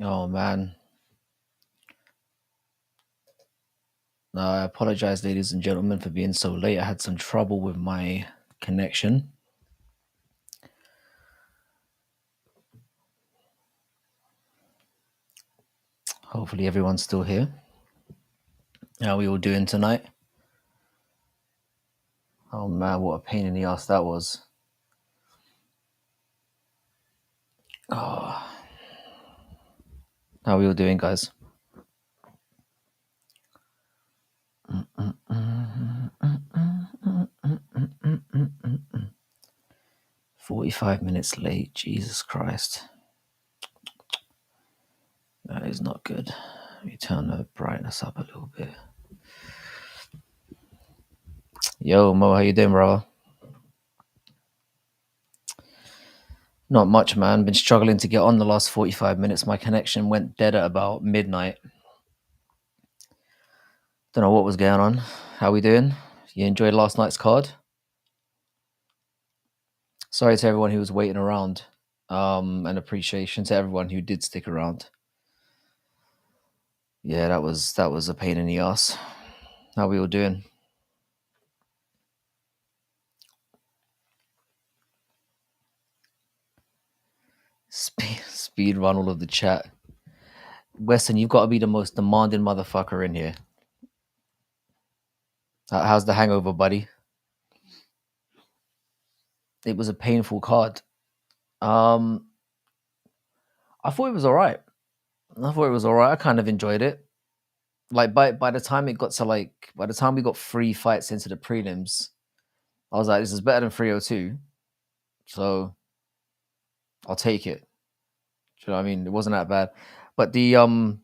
Oh man. No, I apologize, ladies and gentlemen, for being so late. I had some trouble with my connection. Hopefully, everyone's still here. How are we all doing tonight? Oh man, what a pain in the ass that was. Oh, how are we all doing, guys? 45 minutes late. Jesus Christ. That is not good. Let me turn the brightness up a little bit. Yo, Mo, how you doing, bro? Not much, man. Been struggling to get on the last 45 minutes. My connection went dead at about midnight. Don't know what was going on. How we doing? You enjoyed last night's card? Sorry to everyone who was waiting around. And appreciation to everyone who did stick around. Yeah, that was a pain in the ass. How we all doing? Speed run all of the chat. Weston, you've got to be the most demanding motherfucker in here. How's the hangover, buddy? It was a painful card. Um, I thought it was all right. I kind of enjoyed it. Like by the time it got to by the time we got 3 fights into the prelims, I was like, this is better than 302. So I'll take it. Do you know what I mean? It wasn't that bad. But I'm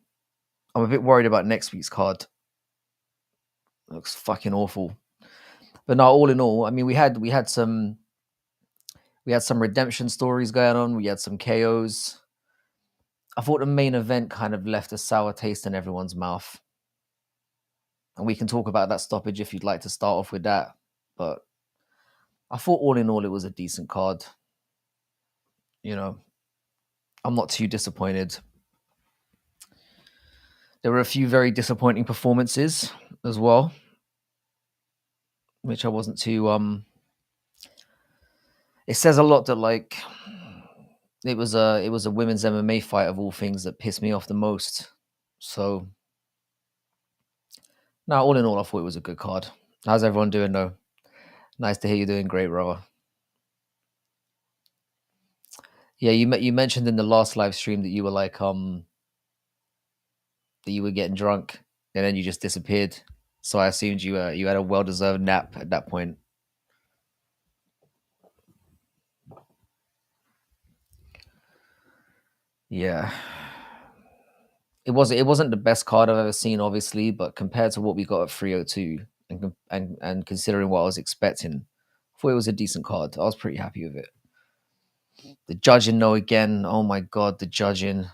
a bit worried about next week's card. It looks fucking awful. But no, all in all, I mean we had some redemption stories going on. We had some KOs. I thought the main event kind of left a sour taste in everyone's mouth. And we can talk about that stoppage if you'd like to start off with that. But I thought all in all it was a decent card. You know, I'm not too disappointed. There were a few very disappointing performances as well, which I wasn't too it says a lot that it was a women's MMA fight of all things that pissed me off the most. So now all in all I thought it was a good card. How's everyone doing though? Nice to hear you're doing great, Roa. Yeah, you mentioned in the last live stream that you were that you were getting drunk and then you just disappeared. So I assumed you had a well deserved nap at that point. Yeah, it wasn't the best card I've ever seen, obviously, but compared to what we got at 302 and considering what I was expecting, I thought it was a decent card. I was pretty happy with it. The judging, though, again, oh my god, the judging.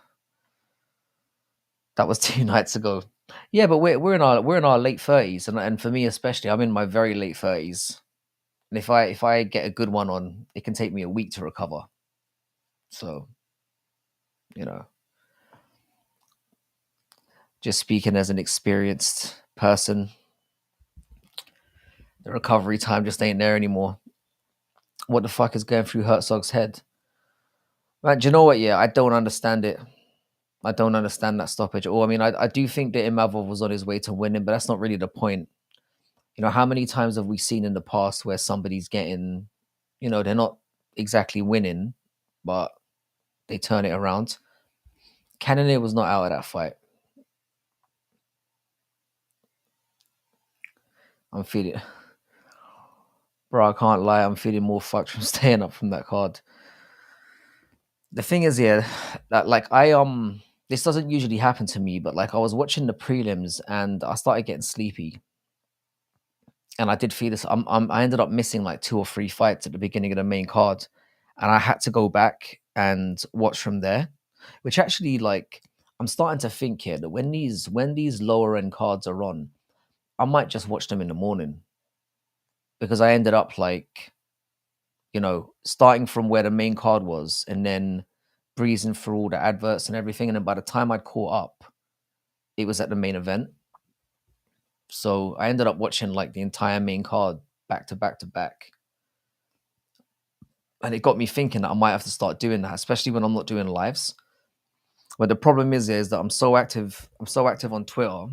That was 2 nights ago. Yeah, but we're in our late 30s, and for me especially, I'm in my very late 30s. And if I get a good one on, it can take me a week to recover. So you know, just speaking as an experienced person, the recovery time just ain't there anymore. What the fuck is going through Herzog's head? Man, do you know what? Yeah, I don't understand it. I don't understand that stoppage at all. I mean, I do think that Imavov was on his way to winning, but that's not really the point. How many times have we seen in the past where somebody's getting, they're not exactly winning, but they turn it around? Cannonier was not out of that fight. I'm feeling, bro, I can't lie. I'm feeling more fucked from staying up from that card. The thing is, yeah, that this doesn't usually happen to me, but I was watching the prelims and I started getting sleepy, and I did feel this. I ended up missing like 2 or 3 fights at the beginning of the main card, and I had to go back and watch from there. Which actually, I'm starting to think here that when these lower end cards are on, I might just watch them in the morning, because I ended up starting from where the main card was and then breezing through all the adverts and everything. And then by the time I'd caught up, it was at the main event. So I ended up watching like the entire main card back to back to back. And it got me thinking that I might have to start doing that, especially when I'm not doing lives. But the problem is that I'm so active on Twitter,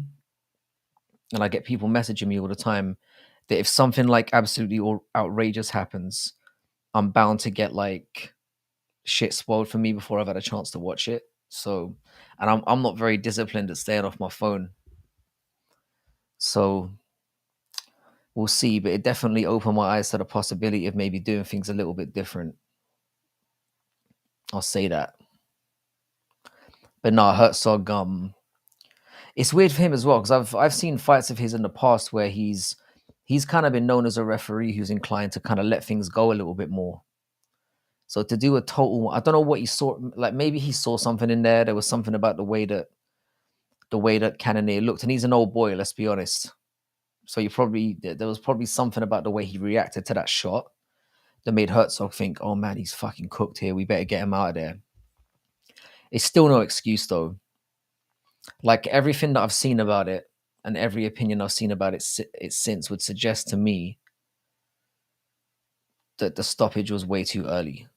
and I get people messaging me all the time that if something like absolutely outrageous happens, I'm bound to get like shit spoiled for me before I've had a chance to watch it. So, and I'm not very disciplined at staying off my phone. So we'll see, but it definitely opened my eyes to the possibility of maybe doing things a little bit different. I'll say that. But no, Herzog, it's weird for him as well because I've seen fights of his in the past where he's kind of been known as a referee who's inclined to kind of let things go a little bit more. So to do a total, I don't know what he saw. Like maybe he saw something in there. There was something about the way that Cannonier looked, and he's an old boy. Let's be honest. So there was probably something about the way he reacted to that shot that made Herzog think, "Oh man, he's fucking cooked here. We better get him out of there." It's still no excuse though. Like everything that I've seen about it and every opinion I've seen about it since would suggest to me that the stoppage was way too early.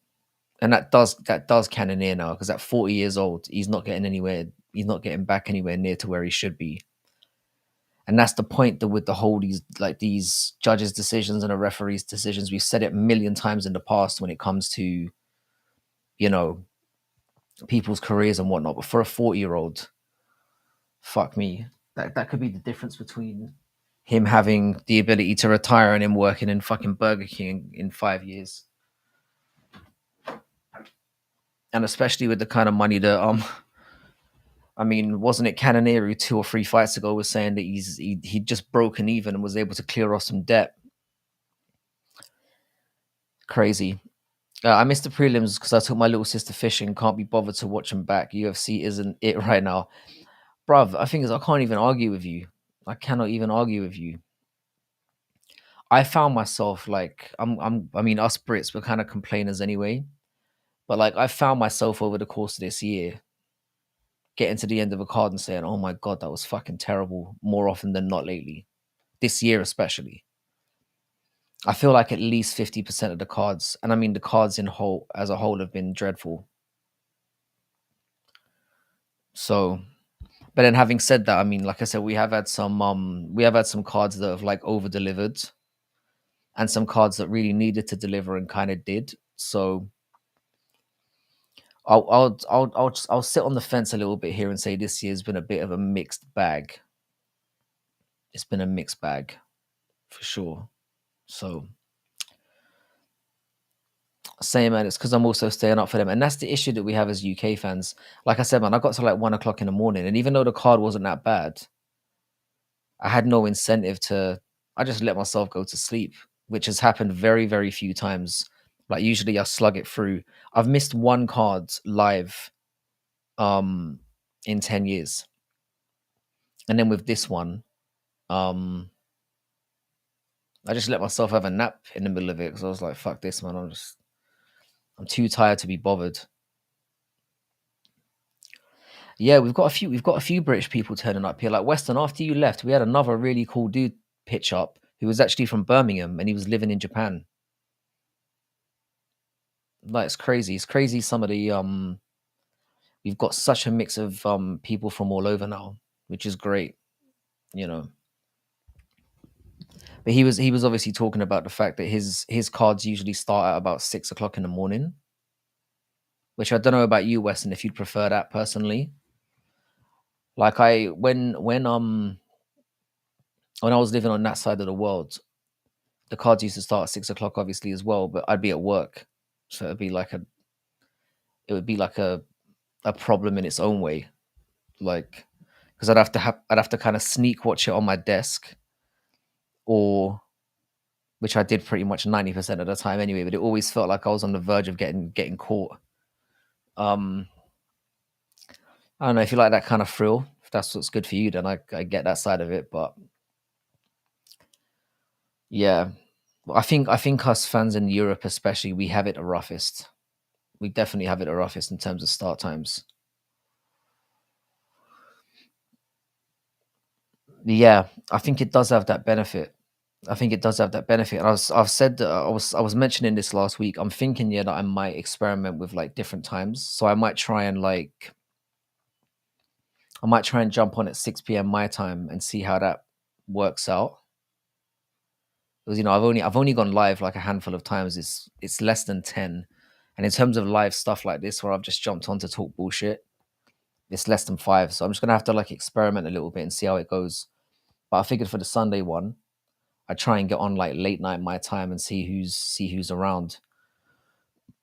And that does Cannonier now, because at 40 years old, he's not getting back anywhere near to where he should be. And that's the point that with the whole these judges' decisions and the referees' decisions, we've said it a million times in the past when it comes to, you know, people's careers and whatnot. But for a 40-year-old, fuck me, that could be the difference between him having the ability to retire and him working in fucking Burger King in 5 years. And especially with the kind of money that I mean, wasn't it Cannonier who 2 or 3 fights ago was saying that he'd just broken even and was able to clear off some debt? Crazy. I missed the prelims because I took my little sister fishing. Can't be bothered to watch them back. UFC isn't it right now, bruv. I think I can't even argue with you. I cannot even argue with you. I found myself like I mean, us Brits, we're kind of complainers anyway. But like, I found myself over the course of this year getting to the end of a card and saying, "Oh my god, that was fucking terrible," more often than not lately. This year especially. I feel like at least 50% of the cards, and I mean the cards as a whole have been dreadful. So, but then having said that, I mean, like I said, we have had some cards that have like over delivered, and some cards that really needed to deliver and kind of did. So I'll sit on the fence a little bit here and say this year's been a bit of a mixed bag. It's been a mixed bag for sure. So same, man. It's because I'm also staying up for them, and that's the issue that we have as UK fans. Like I said, man, I got to like 1 o'clock in the morning, and even though the card wasn't that bad, I had no incentive to. I just let myself go to sleep, which has happened very, very few times. Like usually, I slug it through. I've missed one card live, in 10 years, and then with this one, I just let myself have a nap in the middle of it because I was like, "Fuck this, man! I'm too tired to be bothered." Yeah, we've got a few British people turning up here. Like Weston, after you left, we had another really cool dude pitch up who was actually from Birmingham and he was living in Japan. Like it's crazy. It's crazy some of the we've got such a mix of people from all over now, which is great, you know. But he was obviously talking about the fact that his cards usually start at about 6 o'clock in the morning. Which I don't know about you, Weston, if you'd prefer that personally. Like when I was living on that side of the world, the cards used to start at 6 o'clock, obviously as well. But I'd be at work, so it would be like a problem in its own way. Like because I'd have to kind of sneak watch it on my desk, or which I did pretty much 90% of the time anyway. But it always felt like I was on the verge of getting caught. Um, I don't know if you like that kind of thrill. If that's what's good for you, then I get that side of it. But yeah, I think us fans in Europe, especially, we have it the roughest. We definitely have it the roughest in terms of start times. Yeah, I think it does have that benefit. I think it does have that benefit. And I've said that I was mentioning this last week. I'm thinking, yeah, that I might experiment with like different times. So I might try and jump on at 6 p.m. my time and see how that works out. Because I've only gone live like a handful of times. It's less than 10. And in terms of live stuff like this where I've just jumped on to talk bullshit, it's less than 5. So I'm just gonna have to like experiment a little bit and see how it goes. But I figured for the Sunday one, I try and get on like late night my time and see who's around.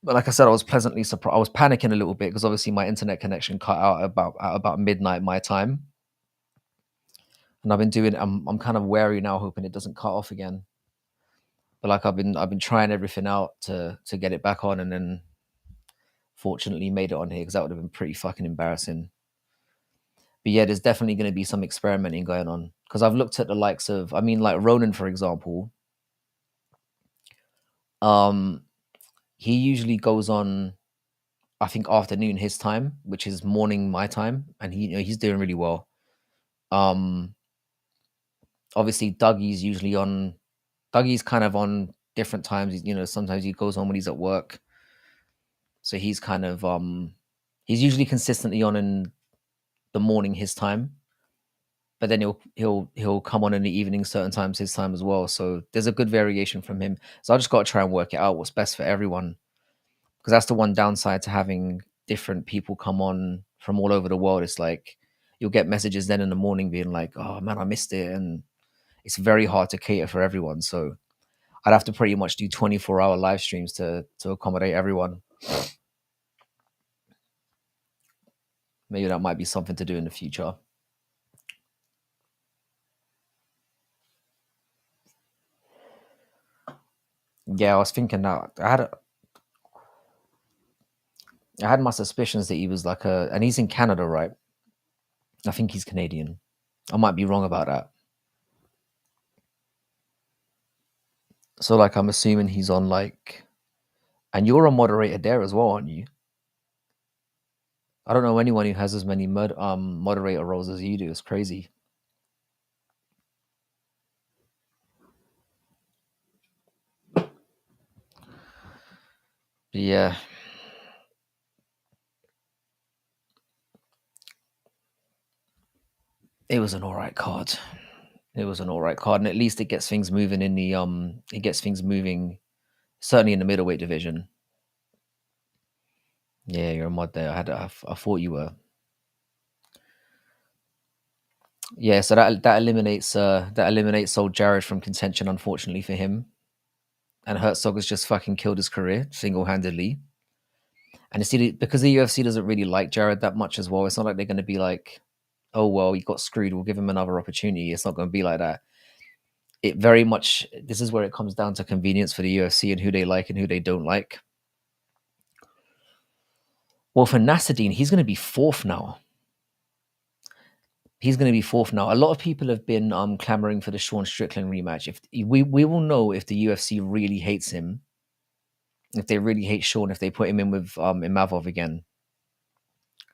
But like I said, I was pleasantly surprised. I was panicking a little bit because obviously my internet connection cut out at about midnight my time, and I've been doing. I'm kind of wary now, hoping it doesn't cut off again. But like I've been trying everything out to get it back on, and then fortunately made it on here because that would have been pretty fucking embarrassing. But yeah, there's definitely going to be some experimenting going on because I've looked at the likes of, I mean, like Ronan for example. Um, he usually goes on, I think, afternoon his time, which is morning my time, and he's doing really well. Um, Obviously, Dougie's kind of on different times. Sometimes he goes on when he's at work, so he's usually consistently on in the morning his time, but then he'll come on in the evening certain times his time as well. So there's a good variation from him. So I just got to try and work it out what's best for everyone, because that's the one downside to having different people come on from all over the world. It's like you'll get messages then in the morning being like, "Oh man, I missed it," and it's very hard to cater for everyone. So I'd have to pretty much do 24-hour live streams to accommodate everyone. Maybe that might be something to do in the future. Yeah, I was thinking that I had my suspicions that he was like and he's in Canada, right? I think he's Canadian. I might be wrong about that. So like I'm assuming he's on like, and you're a moderator there as well, aren't you? I don't know anyone who has as many moderator roles as you do. It's crazy. But yeah, it was an all right card. It was an all right card, and at least it gets things moving in the it gets things moving certainly in the middleweight division. Yeah, you're a mod there. I thought you were. Yeah, so that eliminates old Jared from contention, unfortunately for him. And Herzog has just fucking killed his career single handedly. And you see, because the UFC doesn't really like Jared that much as well, it's not like they're going to be like, "Oh well, he got screwed. We'll give him another opportunity." It's not going to be like that. It very much. This is where it comes down to convenience for the UFC and who they like and who they don't like. Well, for Nasruddin, he's going to be fourth now. He's going to be fourth now. A lot of people have been clamoring for the Sean Strickland rematch. If we will know if the UFC really hates him, if they really hate Sean, if they put him in with Imavov again,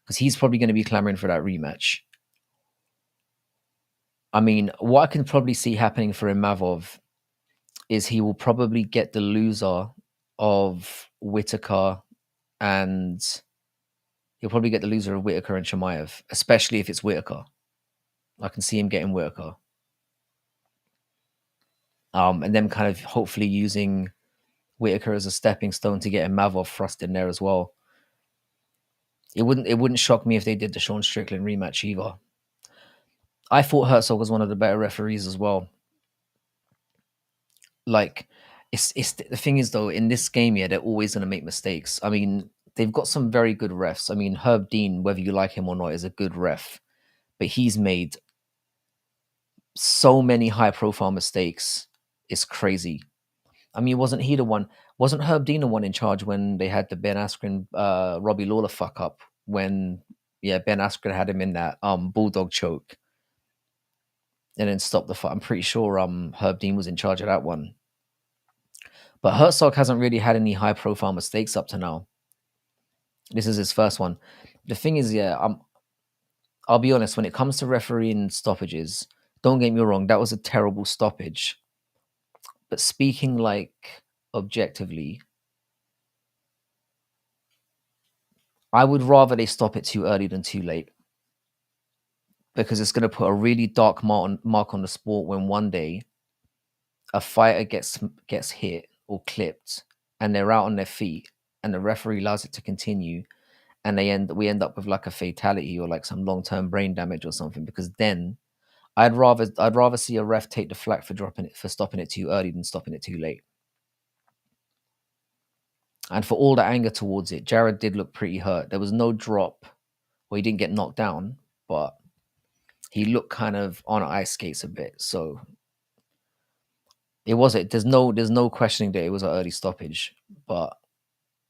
because he's probably going to be clamoring for that rematch. I mean, what I can probably see happening for Imavov is he will probably get the loser of Whitaker, and he'll probably get the loser of Whitaker and Chimaev, especially if it's Whitaker. I can see him getting Whitaker. And then kind of hopefully using Whitaker as a stepping stone to get Imavov thrust in there as well. It wouldn't shock me if they did the Sean Strickland rematch either. I thought Herzog was one of the better referees as well. Like, it's the thing is though, in this game, yeah, they're always going to make mistakes. I mean, they've got some very good refs. I mean, Herb Dean, whether you like him or not, is a good ref, but he's made so many high profile mistakes. It's crazy. I mean, wasn't he the one? Wasn't Herb Dean the one in charge when they had the Ben Askren, Robbie Lawler fuck up? When Ben Askren had him in that bulldog choke and then stopped the fight. I'm pretty sure Herb Dean was in charge of that one. But Herzog hasn't really had any high profile mistakes up to now. This is his first one. The thing is, yeah, I'll be honest. When it comes to refereeing stoppages, don't get me wrong, that was a terrible stoppage. But speaking like objectively, I would rather they stop it too early than too late, because it's going to put a really dark mark on the sport when one day a fighter gets hit or clipped and they're out on their feet and the referee allows it to continue, and we end up with like a fatality or like some long-term brain damage or something. Because then I'd rather see a ref take the flak for stopping it too early than stopping it too late. And for all the anger towards it, Jared did look pretty hurt. There was no drop, well, he didn't get knocked down, but he looked kind of on ice skates a bit. So it wasn't. There's no questioning that it was an early stoppage, but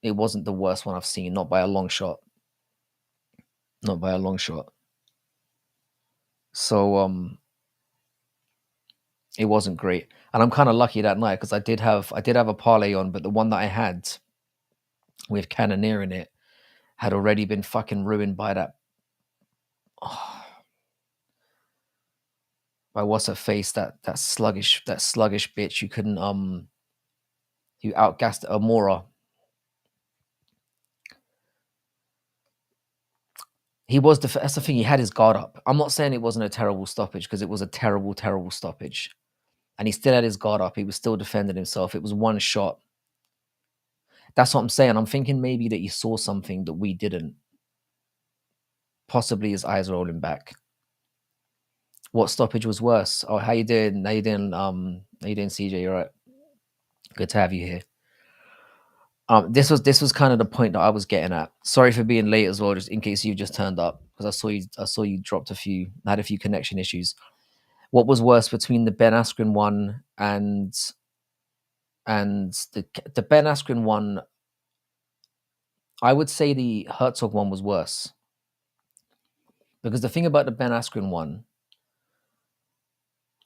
it wasn't the worst one I've seen. Not by a long shot. Not by a long shot. So it wasn't great, and I'm kind of lucky that night because I did have a parlay on, but the one that I had with Cannoneer in it had already been fucking ruined by that. By what's her face, that sluggish bitch. You couldn't you outgassed Amora. That's the thing. He had his guard up. I'm not saying it wasn't a terrible stoppage, because it was a terrible, terrible stoppage, and he still had his guard up. He was still defending himself. It was one shot. That's what I'm saying. I'm thinking maybe that he saw something that we didn't. Possibly his eyes rolling back. What stoppage was worse? Oh, how you doing? How you doing? How you doing, CJ? You're right. Good to have you here. This was kind of the point that I was getting at. Sorry for being late as well, just in case you just turned up, because I saw you dropped had a few connection issues. What was worse between the Ben Askren one and the Ben Askren one? I would say the Herzog one was worse, because the thing about the Ben Askren one,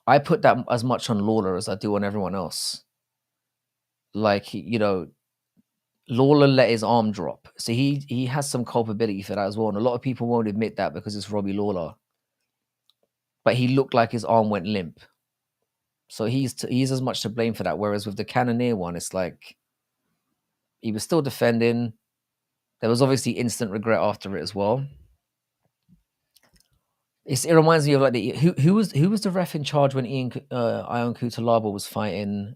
I put that as much on Lawler as I do on everyone else. Like, Lawler let his arm drop, so he has some culpability for that as well, and a lot of people won't admit that because it's Robbie Lawler. But he looked like his arm went limp, so he's as much to blame for that. Whereas with the Cannoneer one, it's like he was still defending. There was obviously instant regret after it as well. It reminds me of like who was the ref in charge when Ion Kutalaba was fighting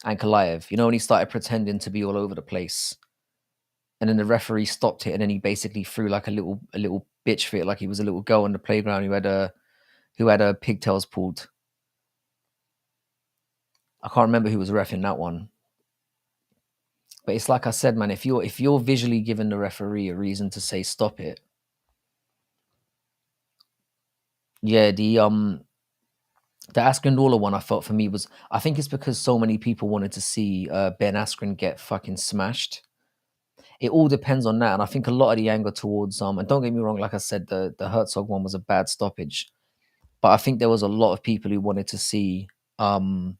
Ankalaev? When he started pretending to be all over the place, and then the referee stopped it, and then he basically threw like a little bitch fit, like he was a little girl on the playground who had her pigtails pulled. I can't remember who was ref in that one. But it's like I said, man, if you're visually giving the referee a reason to say stop it. Yeah, the Askren Lawler one, I felt for me was, I think it's because so many people wanted to see Ben Askren get fucking smashed. It all depends on that, and I think a lot of the anger towards and don't get me wrong, like I said, the Herzog one was a bad stoppage, but I think there was a lot of people who wanted to see Cannonier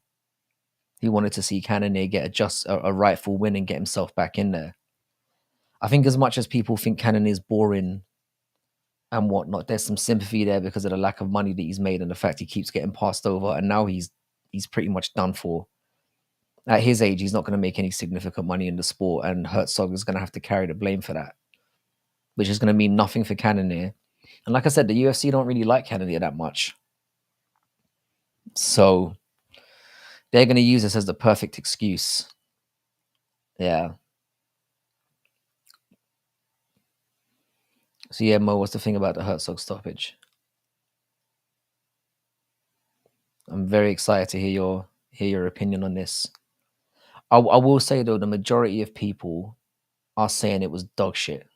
get a rightful win and get himself back in there. I think as much as people think Cannonier's boring and whatnot, there's some sympathy there because of the lack of money that he's made and the fact he keeps getting passed over, and now he's pretty much done for. At his age, he's not going to make any significant money in the sport, and Herzog is going to have to carry the blame for that, which is going to mean nothing for Cannonier. And like I said, the UFC don't really like Cannonier that much, so they're going to use this as the perfect excuse. Yeah. So yeah, Mo, what's the thing about the Herzog stoppage? I'm very excited to hear your opinion on this. I will say though, the majority of people are saying it was dog shit.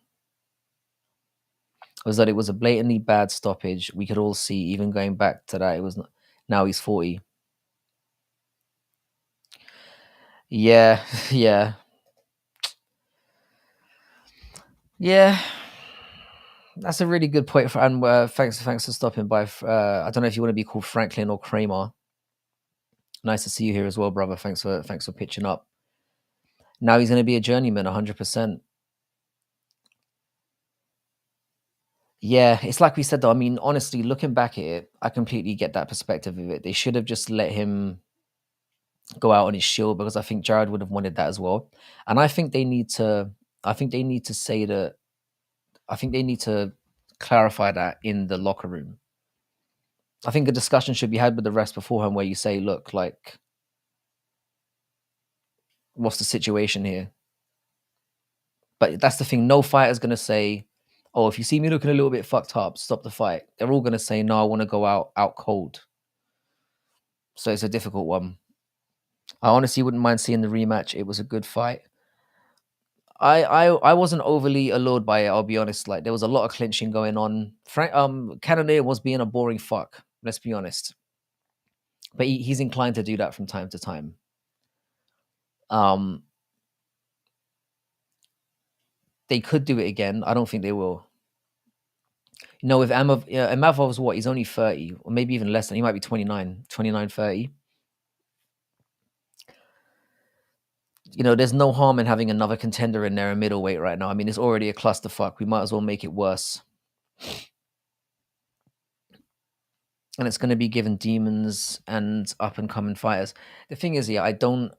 Was that it was a blatantly bad stoppage. We could all see, even going back to that, it was now he's 40. Yeah, yeah. That's a really good point. And thanks for stopping by. I don't know if you want to be called Franklin or Kramer. Nice to see you here as well, brother. Thanks for pitching up. Now he's going to be a journeyman, 100%. Yeah, it's like we said though. I mean, honestly, looking back at it, I completely get that perspective of it. They should have just let him go out on his shield because I think Jared would have wanted that as well. And I think they need to. I think they need to say that. I think they need to clarify that in the locker room. I think a discussion should be had with the rest beforehand where you say, look, like, what's the situation here? But that's the thing. No fighter's going to say, oh, if you see me looking a little bit fucked up, stop the fight. They're all going to say, no, I want to go out cold. So it's a difficult one. I honestly wouldn't mind seeing the rematch. It was a good fight. I wasn't overly allured by it. I'll be honest. Like there was a lot of clinching going on. Cannonier was being a boring fuck. Let's be honest. But he's inclined to do that from time to time. Um, they could do it again. I don't think they will. You know, with Amavov's what? He's only 30, or maybe even less than. He might be 29, 30. You know, there's no harm in having another contender in there in middleweight right now. I mean, it's already a clusterfuck. We might as well make it worse. And it's going to be given demons and up and coming fighters. The thing is, yeah, I don't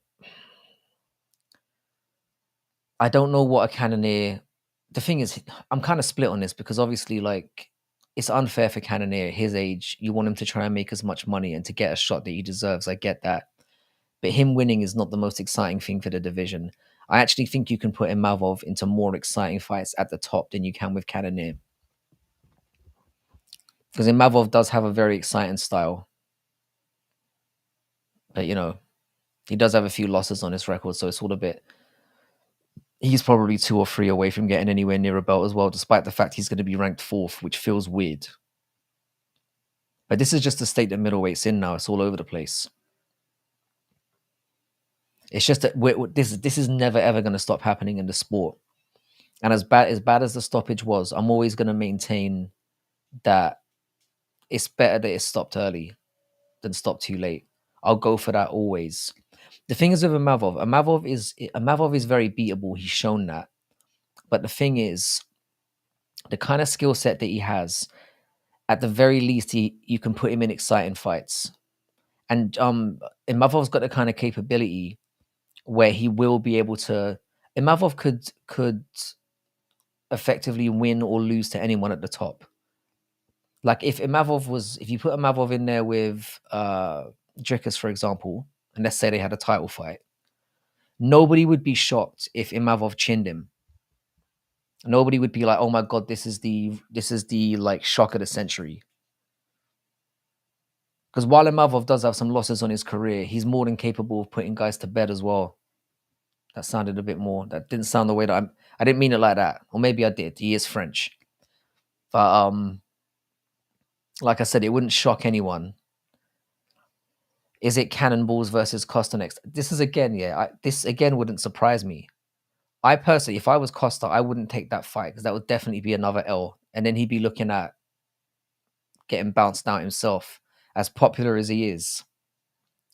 know what a Cannonier. The thing is, I'm kind of split on this because obviously, like, it's unfair for Cannonier at his age. You want him to try and make as much money and to get a shot that he deserves. I get that. But him winning is not the most exciting thing for the division. I actually think you can put Imavov into more exciting fights at the top than you can with Cannonier. Because Imavov does have a very exciting style. But, you know, he does have a few losses on his record, so it's all a bit. He's probably 2 or 3 away from getting anywhere near a belt as well, despite the fact he's going to be ranked 4th, which feels weird. But this is just the state that middleweight's in now. It's all over the place. It's just that this is never ever going to stop happening in the sport. And as bad as the stoppage was, I'm always going to maintain that it's better that it stopped early than stopped too late. I'll go for that always. The thing is with Amavov is very beatable. He's shown that. But the thing is, the kind of skill set that he has, at the very least, you can put him in exciting fights. And Imavov's got the kind of capability where he will be able to. Imavov could effectively win or lose to anyone at the top. Like if you put Imavov in there with Dricus, for example, and let's say they had a title fight, nobody would be shocked if Imavov chinned him. Nobody would be like, "Oh my god, this is the like shock of the century." Because while Imavov does have some losses on his career, he's more than capable of putting guys to bed as well. That sounded a bit more. That didn't sound the way that I didn't mean it like that, or maybe I did. He is French, but like I said, it wouldn't shock anyone. Is it Cannonballs versus Costa next? This is again, this again wouldn't surprise me. I personally, if I was Costa, I wouldn't take that fight because that would definitely be another L, and then he'd be looking at getting bounced out himself. As popular as he is,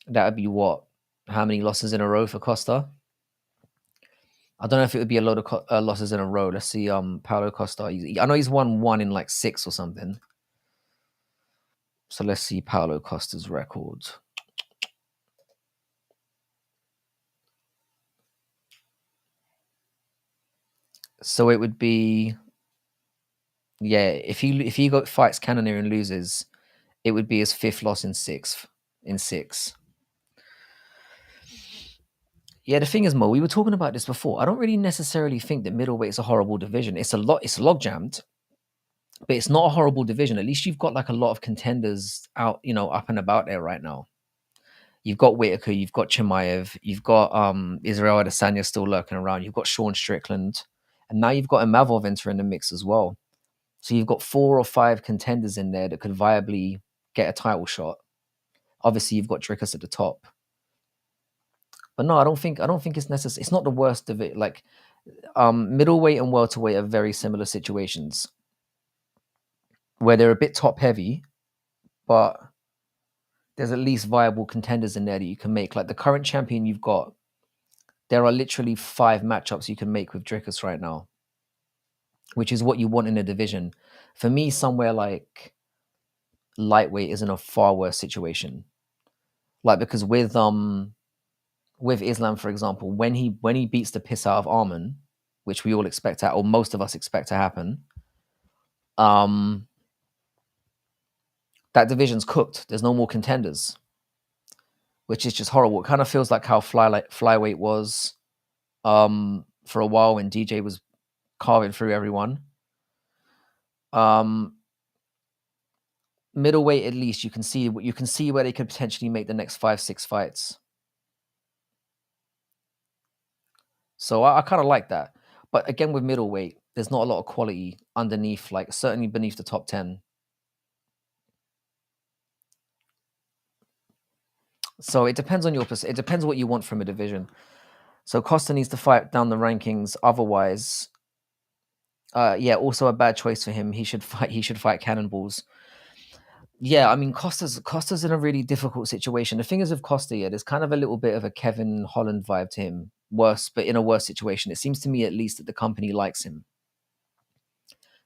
that would be what? How many losses in a row for Costa? I don't know if it would be a load of losses in a row. Let's see. Paulo Costa. I know he's won one in like 6 or something. So let's see Paulo Costa's record. So it would be, yeah. If he fights Cannonier and loses, it would be his 5th loss in 6. Yeah, the thing is, Mo, we were talking about this before. I don't really necessarily think that middleweight is a horrible division. It's log jammed, but it's not a horrible division. At least you've got like a lot of contenders out, up and about there right now. You've got Whitaker, you've got Chimaev, you've got Israel Adesanya still lurking around, you've got Sean Strickland, and now you've got Imavov entering the mix as well. So you've got 4 or 5 contenders in there that could viably get a title shot. Obviously, you've got Dricus at the top. But no, I don't think it's necessary. It's not the worst of it. Like middleweight and welterweight are very similar situations where they're a bit top heavy, but there's at least viable contenders in there that you can make. Like the current champion you've got, there are literally 5 matchups you can make with Dricus right now, which is what you want in a division. For me, somewhere like lightweight is in a far worse situation. Like because with Islam, for example, when he beats the piss out of Arman, which we all expect to, or most of us expect to happen, um, that division's cooked. There's no more contenders, which is just horrible. It kind of feels like how flyweight was for a while when DJ was carving through everyone. Um, Middleweight, at least you can see where they could potentially make the next 5-6 fights. So I kind of like that. But again, with middleweight, there's not a lot of quality underneath, like certainly beneath the top 10. So it depends on it depends what you want from a division. So Costa needs to fight down the rankings. Otherwise, yeah, also a bad choice for him. He should fight Cannonballs. Yeah, I mean Costa's in a really difficult situation. The thing is with Costa, yeah, there's kind of a little bit of a Kevin Holland vibe to him. Worse, but in a worse situation. It seems to me at least that the company likes him.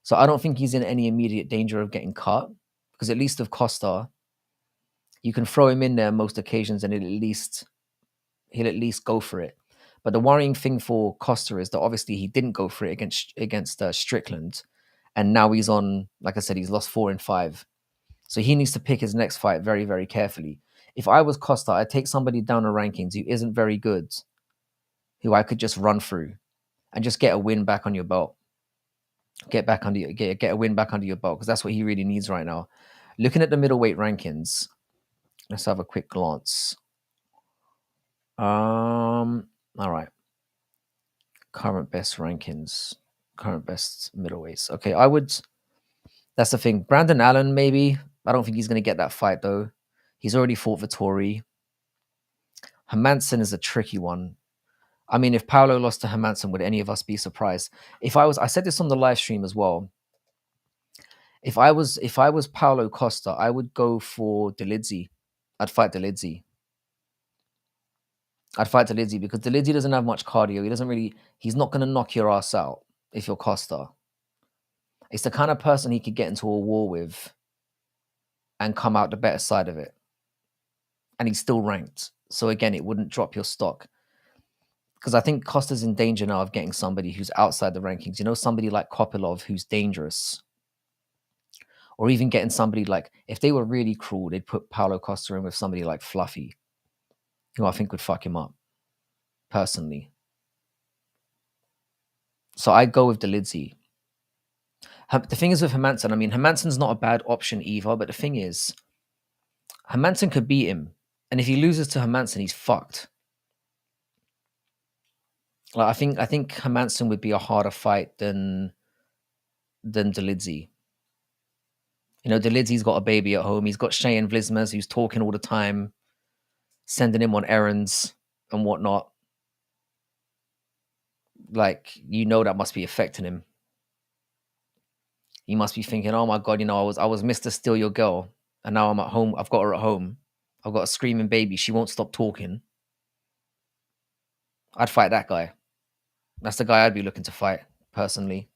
So I don't think he's in any immediate danger of getting cut. Because at least with Costa, you can throw him in there most occasions and he'll at least go for it. But the worrying thing for Costa is that obviously he didn't go for it against Strickland, and now he's on. Like I said, he's lost 4 and 5, so he needs to pick his next fight very, very carefully. If I was Costa, I'd take somebody down the rankings who isn't very good, who I could just run through, and just get a win back on your belt. Get a win back under your belt because that's what he really needs right now. Looking at the middleweight rankings, let's have a quick glance. All right. Current best rankings, current best middleweights. Okay, that's the thing. Brandon Allen, maybe. I don't think he's going to get that fight, though. He's already fought Vettori. Hermansson is a tricky one. I mean, if Paolo lost to Hermansson, would any of us be surprised? I said this on the live stream as well. If I was Paolo Costa, I would go for Delidzi. I'd fight Delidzi. Because Delidzi doesn't have much cardio. He's not going to knock your ass out if you're Costa. It's the kind of person he could get into a war with and come out the better side of it. And he's still ranked. So again, it wouldn't drop your stock. Because I think Costa's in danger now of getting somebody who's outside the rankings. You know, somebody like Kopilov who's dangerous. Or even getting somebody like, if they were really cruel, they'd put Paulo Costa in with somebody like Fluffy, who I think would fuck him up, personally. So I'd go with Delidzi. The thing is with Hermansson, I mean, Hermansson's not a bad option either, but the thing is, Hermansson could beat him. And if he loses to Hermansson, he's fucked. Like, I think Hermansson would be a harder fight than Delidzi. You know, Delidzi's got a baby at home. He's got Shane Vlismas who's talking all the time, sending him on errands and whatnot. Like, you know, that must be affecting him. He must be thinking, oh my God, you know, I was Mr. Steal Your Girl. And now I'm at home. I've got her at home. I've got a screaming baby. She won't stop talking. I'd fight that guy. That's the guy I'd be looking to fight, personally.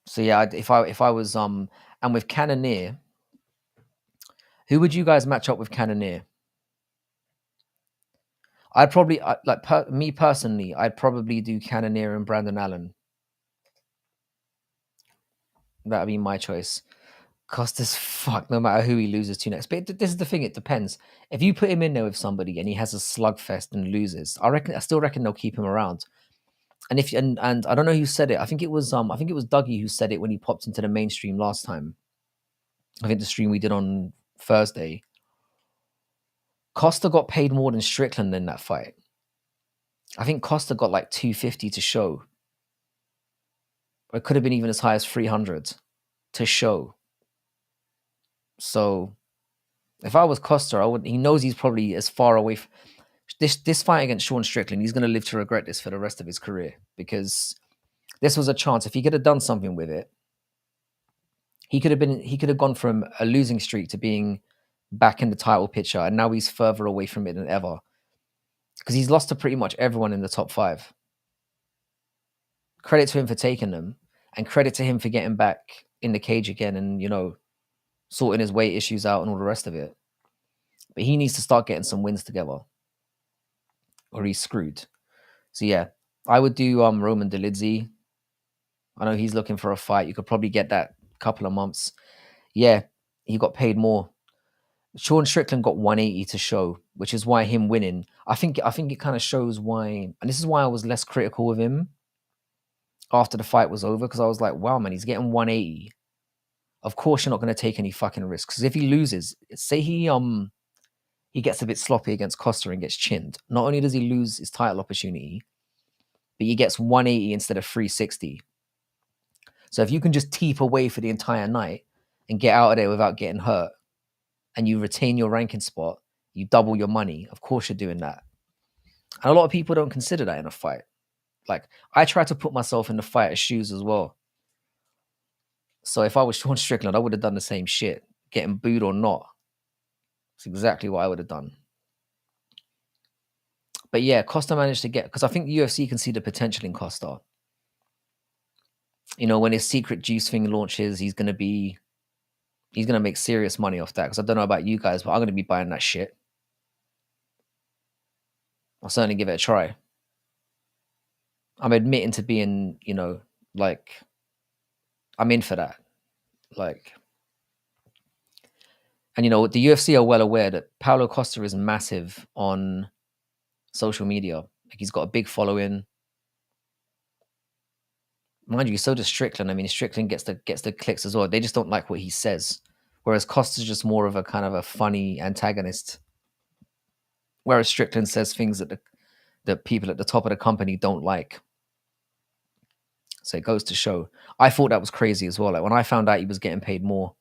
So yeah, if I was and with Cannonier, who would you guys match up with Cannonier? I'd probably me personally, I'd probably do Cannonier and Brandon Allen. That'd be my choice. Costa's fuck no matter who he loses to next. But this is the thing, it depends. If you put him in there with somebody and he has a slugfest and loses, I still reckon they'll keep him around. And and I don't know who said it. I think it was Dougie who said it when he popped into the mainstream last time. I think the stream we did on Thursday. Costa got paid more than Strickland in that fight. I think Costa got like 250 to show. Or it could have been even as high as 300 to show. So if I was Costa, he knows he's probably as far away from this fight against Sean Strickland. He's going to live to regret this for the rest of his career, because this was a chance. If he could have done something with it, he could have gone from a losing streak to being back in the title picture, and now he's further away from it than ever, because he's lost to pretty much everyone in the top 5. Credit to him for taking them, And credit to him for getting back in the cage again and, sorting his weight issues out and all the rest of it. But he needs to start getting some wins together or he's screwed. So yeah, I would do Roman Dolidze. I know he's looking for a fight. You could probably get that couple of months. Yeah, he got paid more. Sean Strickland got 180 to show, which is why him winning. I think it kind of shows why, and this is why I was less critical of him after the fight was over, because I was like, wow, man, he's getting 180. Of course, you're not going to take any fucking risks. Because if he loses, say he gets a bit sloppy against Costa and gets chinned. Not only does he lose his title opportunity, but he gets 180 instead of 360. So if you can just teep away for the entire night and get out of there without getting hurt, and you retain your ranking spot, you double your money. Of course, you're doing that. And a lot of people don't consider that in a fight. Like, I try to put myself in the fighter's shoes as well. So if I was Sean Strickland, I would have done the same shit, getting booed or not. It's exactly what I would have done. But yeah, Costa managed to get, because I think the UFC can see the potential in Costa. When his secret juice thing launches, he's going to make serious money off that. Because I don't know about you guys, but I'm going to be buying that shit. I'll certainly give it a try. I'm admitting to being, like, I'm in for that. Like, and the UFC are well aware that Paulo Costa is massive on social media. Like, he's got a big following. Mind you, so does Strickland. I mean, Strickland gets the clicks as well. They just don't like what he says. Whereas Costa's just more of a kind of a funny antagonist. Whereas Strickland says things that people at the top of the company don't like. So it goes to show. I thought that was crazy as well. Like, when I found out he was getting paid more,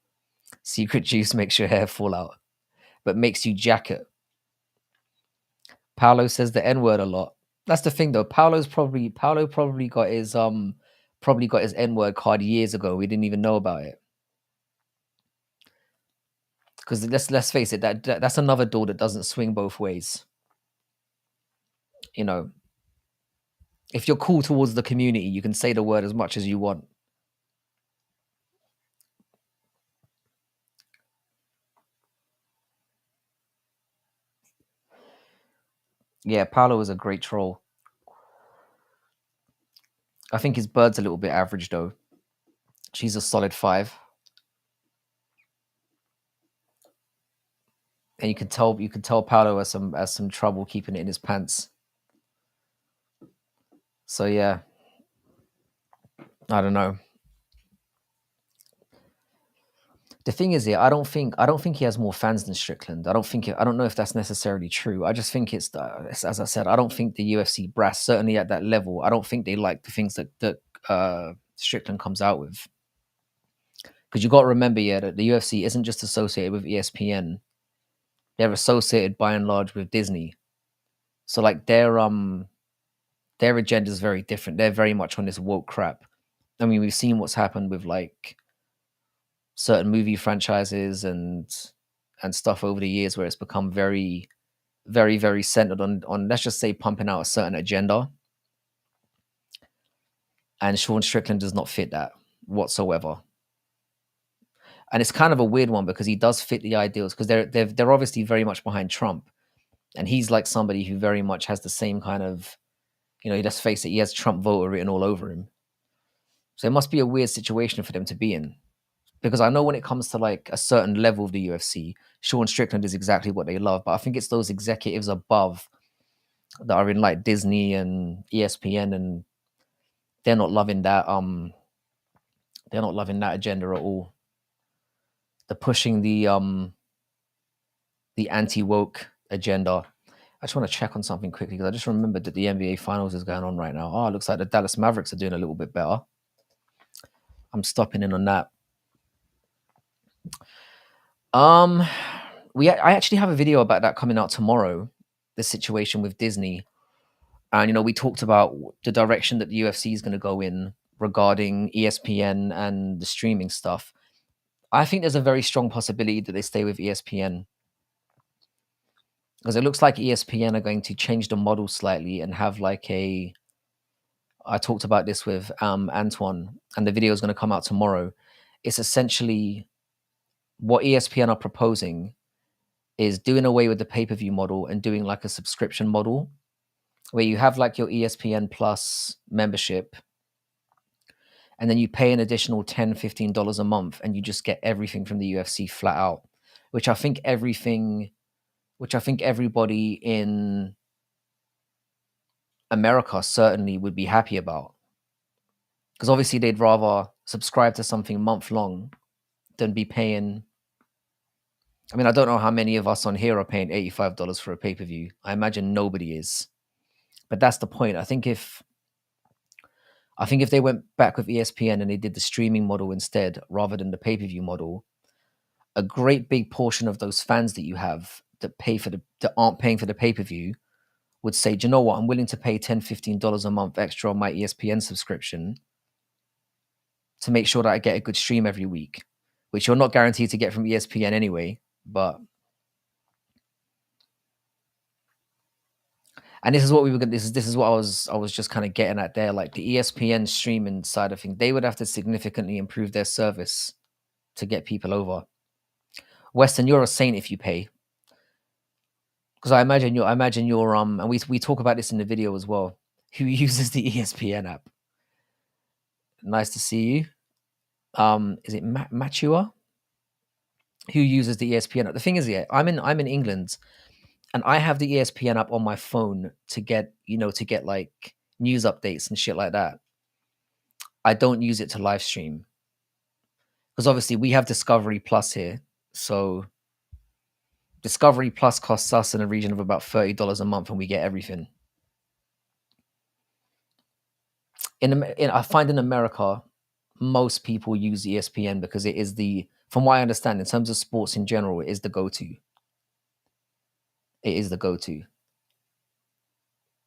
secret juice makes your hair fall out, but makes you jacket. Paolo says the N-word a lot. That's the thing though. Paolo probably got his N-word card years ago. We didn't even know about it. Because let's face it, that's another door that doesn't swing both ways. If you're cool towards the community, you can say the word as much as you want. Yeah, Paolo is a great troll. I think his bird's a little bit average though. She's a solid 5. And you can tell Paolo has some trouble keeping it in his pants. So yeah. I don't know. The thing is, I don't think he has more fans than Strickland. I don't know if that's necessarily true. I just think it's as I said, I don't think the UFC brass, certainly at that level, I don't think they like the things that Strickland comes out with. Because you got to remember, that the UFC isn't just associated with ESPN. They're associated by and large with Disney. So like their agenda is very different. They're very much on this woke crap. I mean, we've seen what's happened with like certain movie franchises and stuff over the years where it's become very, very, very centered on let's just say pumping out a certain agenda. And Sean Strickland does not fit that whatsoever. And it's kind of a weird one because he does fit the ideals because they're obviously very much behind Trump. And he's like somebody who very much has the same kind of, let's face it, he has Trump voter written all over him. So it must be a weird situation for them to be in. Because I know when it comes to like a certain level of the UFC, Sean Strickland is exactly what they love. But I think it's those executives above that are in like Disney and ESPN, and they're not loving that. They're not loving that agenda at all. They're pushing the anti-woke agenda. I just want to check on something quickly because I just remembered that the NBA Finals is going on right now. Oh, it looks like the Dallas Mavericks are doing a little bit better. I'm stopping in on that. I actually have a video about that coming out tomorrow. The situation with Disney, and we talked about the direction that the UFC is going to go in regarding ESPN and the streaming stuff. I think there's a very strong possibility that they stay with ESPN because it looks like ESPN are going to change the model slightly and have like a I talked about this with Antoine, and the video is going to come out tomorrow. It's essentially what ESPN are proposing is doing away with the pay-per-view model and doing like a subscription model where you have like your ESPN Plus membership and then you pay an additional $10, $15 a month and you just get everything from the UFC flat out, which I think everybody in America certainly would be happy about. Because obviously they'd rather subscribe to something month long than be paying. I mean, I don't know how many of us on here are paying $85 for a pay-per-view. I imagine nobody is. But that's the point. I think if they went back with ESPN and they did the streaming model instead rather than the pay-per-view model, a great big portion of those fans that you have that aren't paying for the pay-per-view would say, do you know what? I'm willing to pay $10, $15 a month extra on my ESPN subscription to make sure that I get a good stream every week, which you're not guaranteed to get from ESPN anyway. But and this is what we were. This is what I was just kind of getting at there. Like the ESPN streaming side of things, they would have to significantly improve their service to get people over. Weston, you're a saint if you pay, because I imagine you're and we talk about this in the video as well. Who uses the ESPN app? Nice to see you. Is it Matua? Who uses the ESPN app? The thing is, yeah, I'm in England, and I have the ESPN app on my phone to get like news updates and shit like that. I don't use it to live stream because obviously we have Discovery Plus here, so Discovery Plus costs us in a region of about $30 a month, and we get everything. I find in America, most people use ESPN because it is from what I understand, in terms of sports in general, it is the go-to. It is the go-to.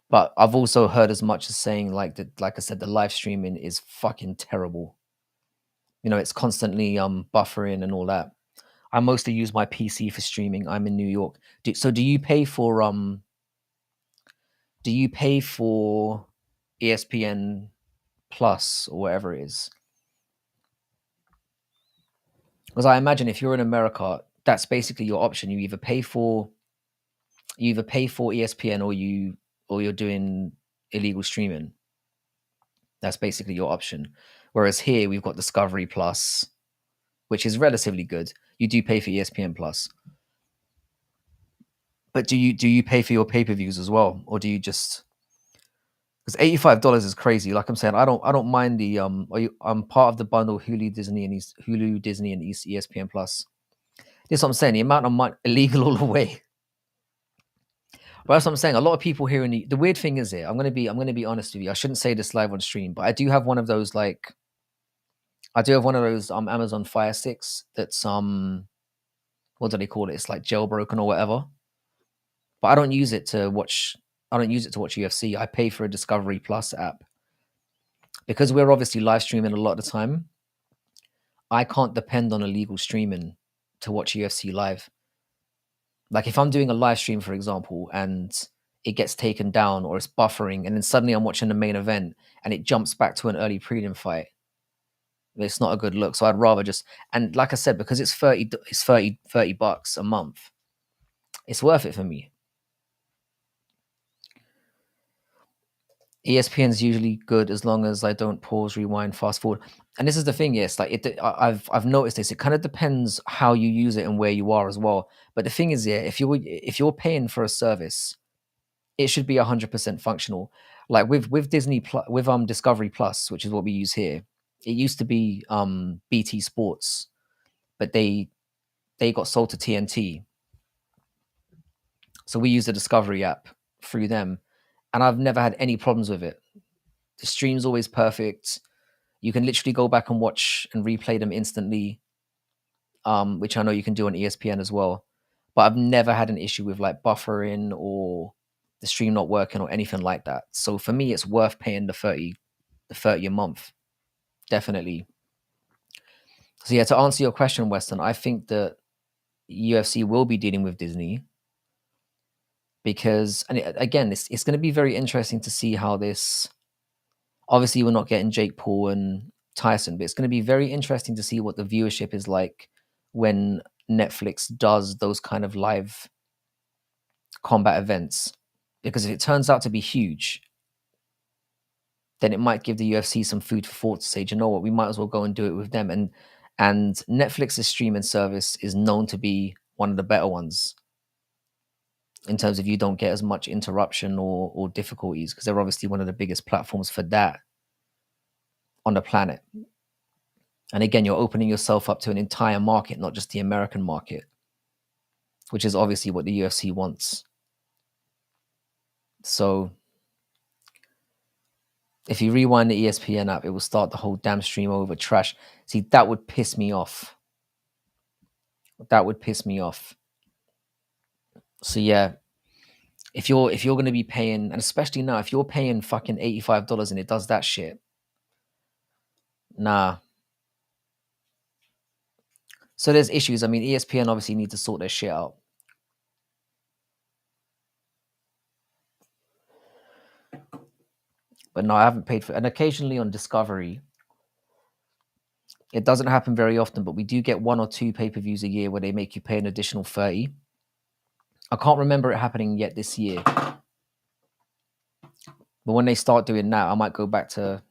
But I've also heard as much as saying like I said, the live streaming is fucking terrible. It's constantly buffering and all that. I mostly use my PC for streaming. I'm in New York. Do you pay for ESPN Plus or whatever it is? Because I imagine if you're in America, that's basically your option. You either pay for ESPN or you're doing illegal streaming. That's basically your option. Whereas here we've got Discovery Plus, which is relatively good. You do pay for ESPN Plus. But do you pay for your pay-per-views as well? Or do you just, because $85 is crazy. Like I'm saying, I don't mind the I'm part of the bundle Hulu, Disney, and ESPN Plus. This is what I'm saying. The amount of money illegal all the way. But that's what I'm saying. A lot of people here the weird thing is here. I'm gonna be honest with you. I shouldn't say this live on stream, but I do have one of those Amazon Fire Sticks that's what do they call it? It's like jailbroken or whatever. But I don't use it to watch UFC. I pay for a Discovery Plus app. Because we're obviously live streaming a lot of the time, I can't depend on illegal streaming to watch UFC live. Like if I'm doing a live stream, for example, and it gets taken down or it's buffering, and then suddenly I'm watching the main event and it jumps back to an early prelim fight, it's not a good look. So I'd rather and like I said, because it's $30 a month, it's worth it for me. ESPN's usually good as long as I don't pause, rewind, fast forward. And this is the thing, yes, like I've noticed this. It kind of depends how you use it and where you are as well. But the thing is, yeah, if you're paying for a service, it should be 100% functional. Like with Disney with Discovery Plus, which is what we use here. It used to be BT Sports, but they got sold to TNT. So we use the Discovery app through them. And I've never had any problems with it. The stream's always perfect. You can literally go back and watch and replay them instantly, which I know you can do on ESPN as well. But I've never had an issue with like buffering or the stream not working or anything like that. So for me, it's worth paying the 30 a month. Definitely. So yeah, to answer your question, Weston, I think that UFC will be dealing with Disney. Because, and again, it's going to be very interesting to see how this. Obviously, we're not getting Jake Paul and Tyson, but it's going to be very interesting to see what the viewership is like when Netflix does those kind of live combat events. Because if it turns out to be huge, then it might give the UFC some food for thought to say, "Do you know what, we might as well go and do it with them." And Netflix's streaming service is known to be one of the better ones in terms of you don't get as much interruption or difficulties, because they're obviously one of the biggest platforms for that on the planet. And again, you're opening yourself up to an entire market, not just the American market, which is obviously what the UFC wants. So if you rewind the ESPN app, it will start the whole damn stream over trash. See, that would piss me off. That would piss me off. So yeah, if you're going to be paying, and especially now, if you're paying fucking $85 and it does that shit, nah. So there's issues. I mean, ESPN obviously need to sort their shit out. But no, I haven't paid for it. And occasionally on Discovery, it doesn't happen very often, but we do get 1 or 2 pay-per-views a year where they make you pay an additional 30. I can't remember it happening yet this year. But when they start doing that, I might go back to,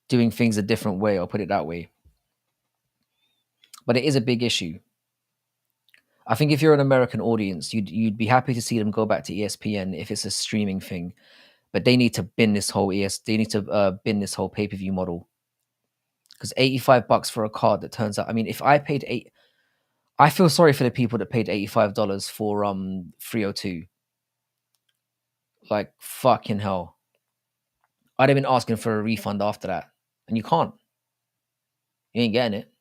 doing things a different way, I'll put it that way. But it is a big issue. I think if you're an American audience, you'd be happy to see them go back to ESPN if it's a streaming thing. But they need to bin this whole bin this whole pay-per-view model. Because $85 for a card that turns out, I mean, if I paid I feel sorry for the people that paid $85 for 302. Like, fucking hell. I'd have been asking for a refund after that. And you can't. You ain't getting it.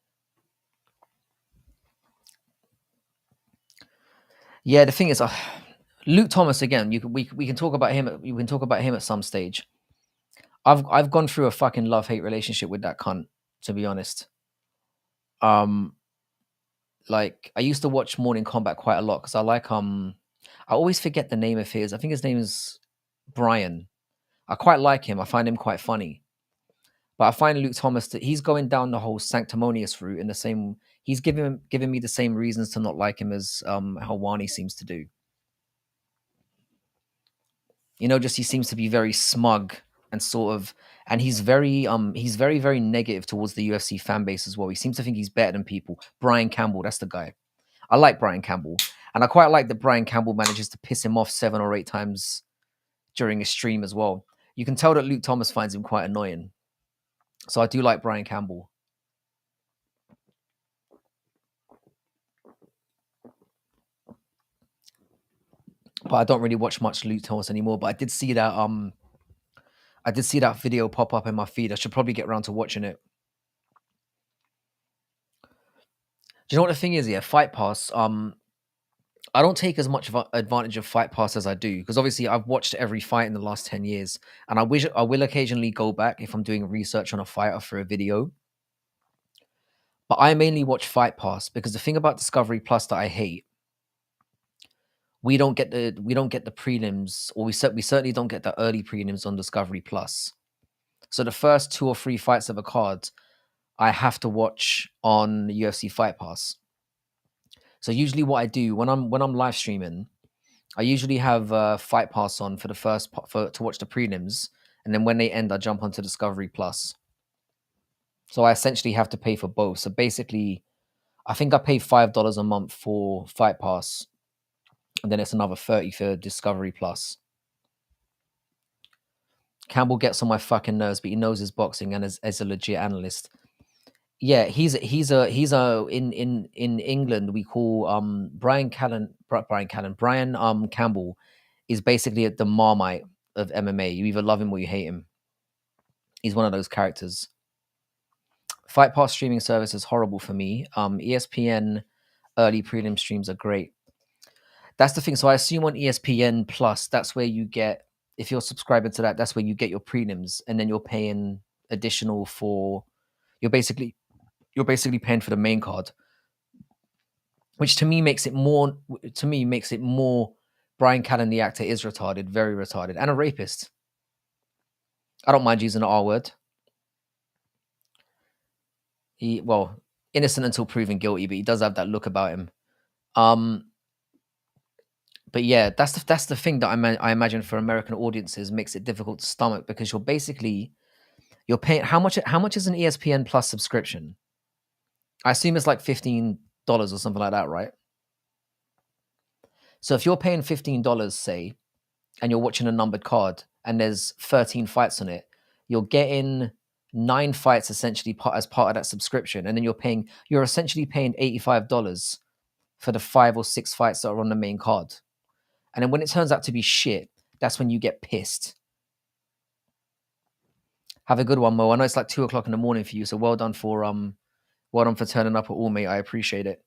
Yeah, the thing is, Luke Thomas again. We can talk about him. We can talk about him at some stage. I've gone through a fucking love-hate relationship with that cunt, to be honest. Like, I used to watch Morning Combat quite a lot because I like I always forget the name of his. I think his name is Brian. I quite like him. I find him quite funny. But I find Luke Thomas that he's going down the whole sanctimonious route in the same. He's giving me the same reasons to not like him as Helwani seems to do. Just he seems to be very smug and sort of, and he's very very negative towards the UFC fan base as well. He seems to think he's better than people. Brian Campbell, that's the guy. I like Brian Campbell, and I quite like that Brian Campbell manages to piss him off 7 or 8 times during a stream as well. You can tell that Luke Thomas finds him quite annoying. So I do like Brian Campbell. But I don't really watch much Luke Thomas anymore. But I did see that video pop up in my feed. I should probably get around to watching it. Do you know what the thing is? Yeah, Fight Pass. I don't take as much advantage of Fight Pass as I do, because obviously I've watched every fight in the last 10 years, and I will occasionally go back if I'm doing research on a fighter for a video. But I mainly watch Fight Pass because the thing about Discovery Plus that I hate, we don't get the prelims, or we certainly don't get the early prelims on Discovery Plus. So the first 2 or 3 fights of a card, I have to watch on UFC Fight Pass. So usually what I do when I'm live streaming, I usually have Fight Pass on for the first to watch the prelims, and then when they end, I jump onto Discovery Plus. So I essentially have to pay for both. So basically, I think I pay $5 a month for Fight Pass, and then it's another 30 for Discovery Plus. Campbell gets on my fucking nerves, but he knows his boxing and as a legit analyst. Yeah, he's in England we call Brian Campbell is basically the Marmite of MMA. You either love him or you hate him. He's one of those characters. Fight Pass streaming service is horrible for me. ESPN early prelim streams are great. That's the thing. So I assume on ESPN Plus, that's where you get, if you're subscribing to that, that's where you get your prelims, and then you're paying additional for, you're basically paying for the main card, which to me makes it more Brian Callen, the actor, is retarded, very retarded, and a rapist. I don't mind using the R word. Well, innocent until proven guilty, but he does have that look about him. But yeah, that's the thing that I imagine for American audiences makes it difficult to stomach, because you're paying how much is an ESPN Plus subscription? I assume it's like $15 or something like that, right? So if you're paying $15, say, and you're watching a numbered card and there's 13 fights on it, you're getting 9 fights essentially as part of that subscription, and then you're essentially paying $85 for the 5 or 6 fights that are on the main card. And then when it turns out to be shit, that's when you get pissed. Have a good one, Mo. I know it's like 2 o'clock in the morning for you, so well done for turning up at all, mate. I appreciate it.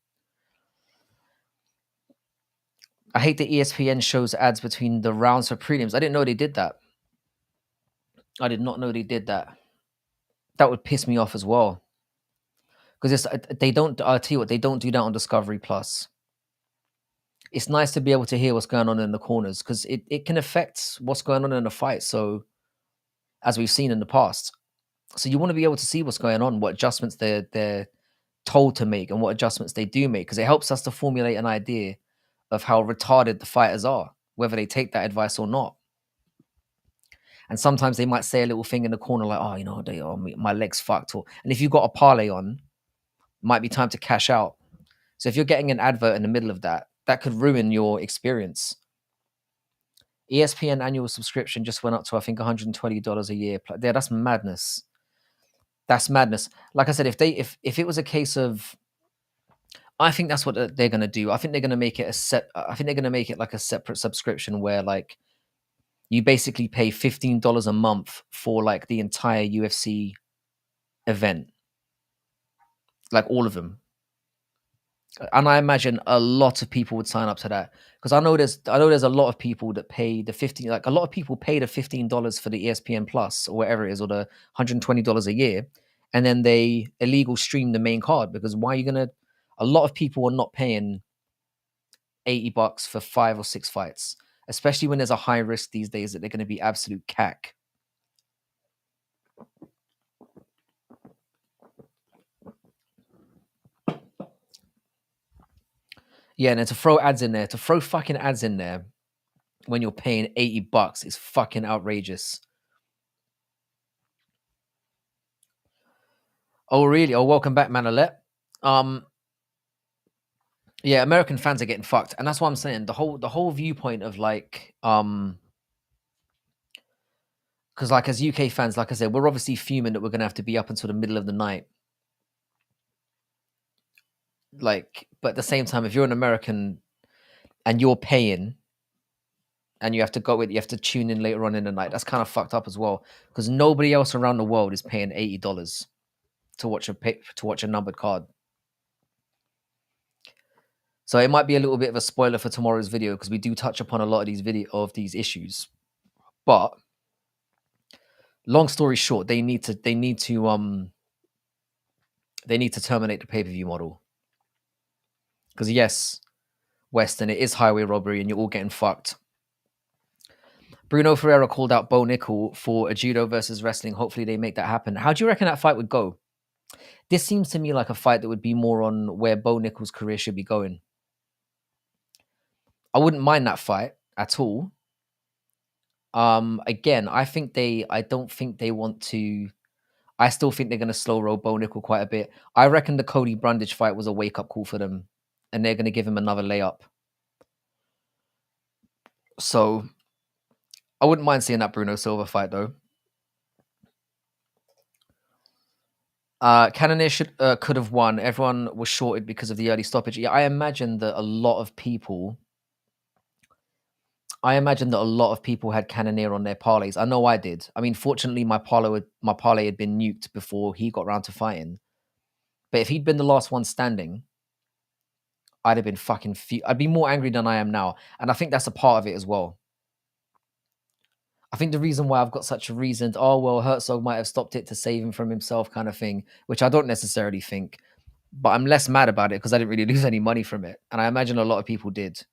I hate that ESPN shows ads between the rounds for prelims. I didn't know they did that. I did not know they did that. That would piss me off as well. Because they don't. I'll tell you what, they don't do that on Discovery Plus. It's nice to be able to hear what's going on in the corners, because it can affect what's going on in the fight. So, as we've seen in the past, so you want to be able to see what's going on, what adjustments they're told to make, and what adjustments they do make, because it helps us to formulate an idea of how retarded the fighters are, whether they take that advice or not. And sometimes they might say a little thing in the corner like, "Oh, my leg's fucked," and if you've got a parlay on, might be time to cash out. So if you're getting an advert in the middle of that, that could ruin your experience. ESPN annual subscription just went up to, I think, $120 a year. Yeah, that's madness. That's madness. Like I said, if it was a case of, I think that's what they're going to do. I think they're going to make it I think they're going to make it like a separate subscription where, like, you basically pay $15 a month for like the entire UFC event, like all of them. And I imagine a lot of people would sign up to that, because I know there's a lot of people that pay the 15, like a lot of people pay the $15 for the ESPN Plus or whatever it is, or the $120 a year, and then they illegal stream the main card, because why are you gonna? A lot of people are not paying $80 for 5 or 6 fights, especially when there's a high risk these days that they're going to be absolute cack. Yeah, and then to throw fucking ads in there when you're paying $80 is fucking outrageous. Oh, really? Oh, welcome back, Manolette. Yeah, American fans are getting fucked, and that's what I'm saying. The whole viewpoint of like, because like as UK fans, like I said, we're obviously fuming that we're gonna have to be up until the middle of the night. Like, but at the same time, if you're an American and you're paying, and you have to tune in later on in the night, that's kind of fucked up as well, because nobody else around the world is paying $80 to watch a numbered card. So it might be a little bit of a spoiler for tomorrow's video, because we do touch upon a lot of these issues. But long story short, they need to terminate the pay-per-view model. Because yes, Western, it is highway robbery and you're all getting fucked. Bruno Ferreira called out Bo Nickel for a judo versus wrestling. Hopefully they make that happen. How do you reckon that fight would go? This seems to me like a fight that would be more on where Bo Nickel's career should be going. I wouldn't mind that fight at all. Again, I don't think they want to. I still think they're going to slow roll Bo Nickel quite a bit. I reckon the Cody Brundage fight was a wake up call for them, and they're going to give him another layup. So I wouldn't mind seeing that Bruno Silva fight though. Cannonier could have won. Everyone was shorted because of the early stoppage. Yeah, I imagine that a lot of people had Cannonier on their parlays. I know I did. I mean, fortunately, my parlay had been nuked before he got round to fighting. But if he'd been the last one standing, I'd have been fucking. I'd be more angry than I am now, and I think that's a part of it as well. I think the reason why I've got such a reasoned, oh well, Herzog might have stopped it to save him from himself kind of thing, which I don't necessarily think, but I'm less mad about it because I didn't really lose any money from it, and I imagine a lot of people did.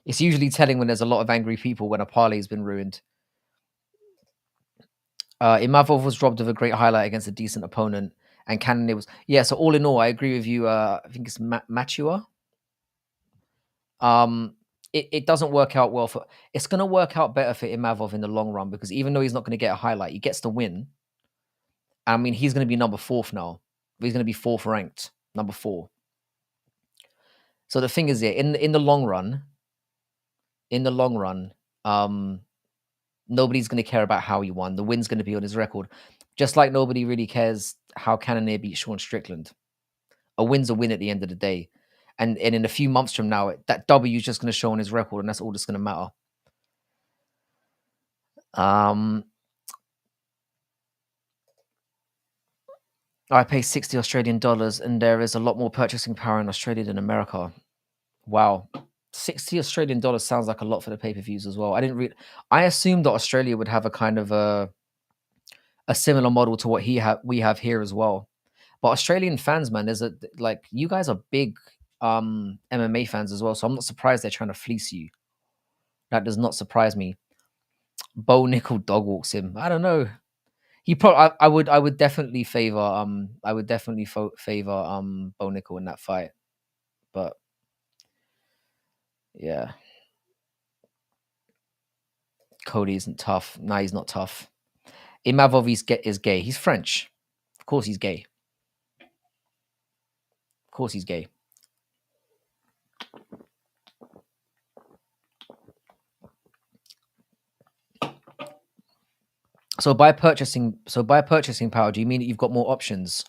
It's usually telling when there's a lot of angry people when a parlay's been ruined. Imavov was robbed of a great highlight against a decent opponent, and Cannonier was So all in all, I agree with you. I think it's Matua. It doesn't work out well for. It's going to work out better for Imavov in the long run because even though he's not going to get a highlight, he gets the win. I mean, he's going to be number 4th now. He's going to be 4th ranked, number 4. So the thing is, in the long run, nobody's going to care about how he won. The win's going to be on his record, just like nobody really cares how Cannonier beat Sean Strickland. A win's a win at the end of the day, and in a few months from now, that W is just going to show on his record, and that's all that's going to matter. I pay 60 Australian dollars, and there is a lot more purchasing power in Australia than America. Wow. 60 Australian dollars sounds like a lot for the pay-per-views as well. I assumed that Australia would have a kind of a similar model to what we have here as well. But Australian fans, man, you guys are big MMA fans as well, so I'm not surprised they're trying to fleece you. That does not surprise me. Bo Nickel dog walks him. I don't know. I would definitely favor Bo Nickel in that fight. But yeah. Cody isn't tough. Nah, he's not tough. Imavov is gay. He's French. Of course he's gay. Of course he's gay. So by purchasing power, do you mean that you've got more options?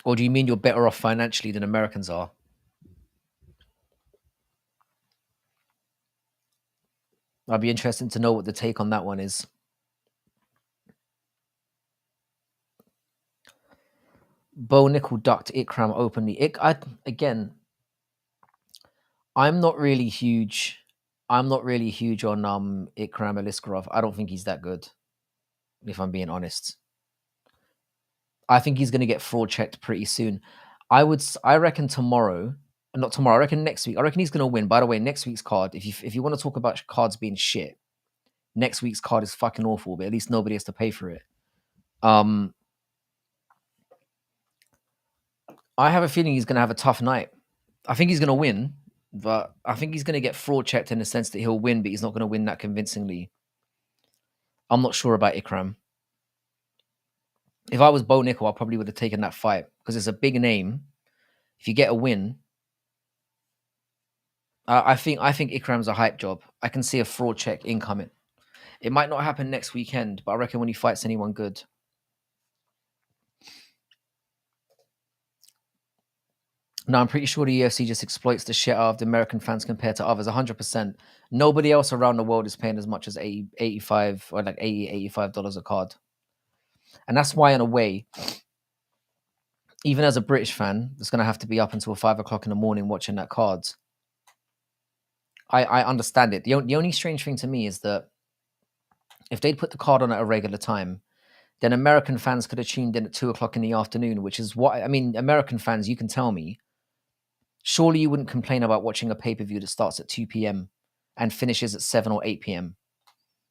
Or do you mean you're better off financially than Americans are? I'd be interested to know what the take on that one is. Bo Nickel ducked Ikram openly. I'm not really huge on Ikram Aliskerov. I don't think he's that good, if I'm being honest. I think he's going to get fraud checked pretty soon. I reckon not tomorrow. I reckon next week. I reckon he's going to win. By the way, next week's card. If you want to talk about cards being shit, next week's card is fucking awful. But at least nobody has to pay for it. I have a feeling he's going to have a tough night. I think he's going to win, but I think he's going to get fraud checked in the sense that he'll win, but he's not going to win that convincingly. I'm not sure about Ikram. If I was Bo Nickel, I probably would have taken that fight because it's a big name. If you get a win, I think Ikram's a hype job. I can see a fraud check incoming. It might not happen next weekend, but I reckon when he fights anyone good. No, I'm pretty sure the UFC just exploits the shit out of the American fans compared to others. 100%. Nobody else around the world is paying as much as $85 or like $85 a card. And that's why, in a way, even as a British fan, that's going to have to be up until 5 o'clock in the morning watching that card. I understand it. The only strange thing to me is that if they'd put the card on at a regular time, then American fans could have tuned in at 2 o'clock in the afternoon, which is what I mean. American fans, you can tell me, surely you wouldn't complain about watching a pay-per-view that starts at 2 p.m. and finishes at 7 or 8 p.m.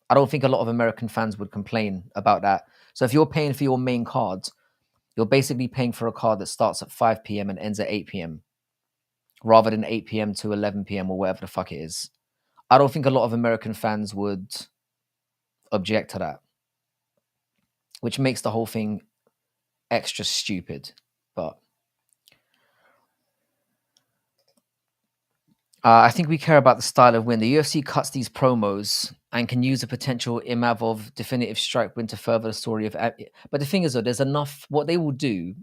I don't think a lot of American fans would complain about that. So if you're paying for your main card, you're basically paying for a card that starts at 5 p.m. and ends at 8 p.m. rather than 8 p.m. to 11 p.m. or whatever the fuck it is. I don't think a lot of American fans would object to that, which makes the whole thing extra stupid. But I think we care about the style of win. The UFC cuts these promos and can use a potential Imavov definitive strike win to further the story of. But the thing is, though, there's enough. What they will do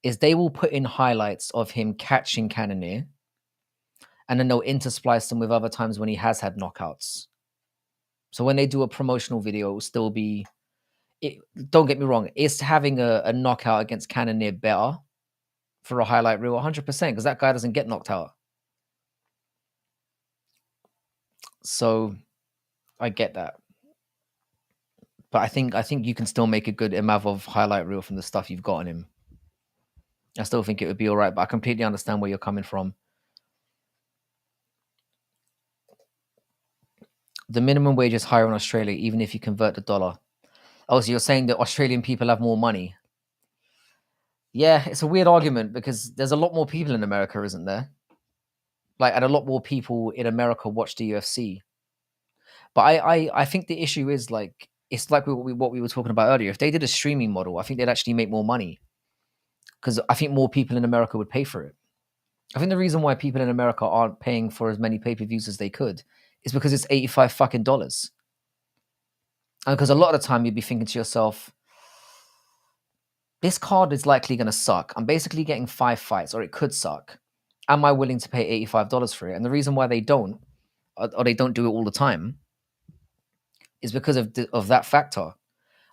is they will put in highlights of him catching Cannonier, and then they'll intersplice them with other times when he has had knockouts. So when they do a promotional video, it will still be. Don't get me wrong, it's having a knockout against Cannonier better for a highlight reel, 100%, because that guy doesn't get knocked out. So I get that. But I think you can still make a good Imavov highlight reel from the stuff you've got on him. I still think it would be all right, but I completely understand where you're coming from. The minimum wage is higher in Australia, even if you convert the dollar. Oh, so you're saying that Australian people have more money? Yeah, it's a weird argument because there's a lot more people in America, isn't there? Like, and a lot more people in America watch the UFC. But I think the issue is like it's like what we were talking about earlier. If they did a streaming model, I think they'd actually make more money because I think more people in America would pay for it. I think the reason why people in America aren't paying for as many pay-per-views as they could is because it's 85 fucking dollars. And because a lot of the time you'd be thinking to yourself, this card is likely going to suck. I'm basically getting 5 fights, or it could suck. Am I willing to pay $85 for it? And the reason why they don't, or they don't do it all the time, is because of that factor.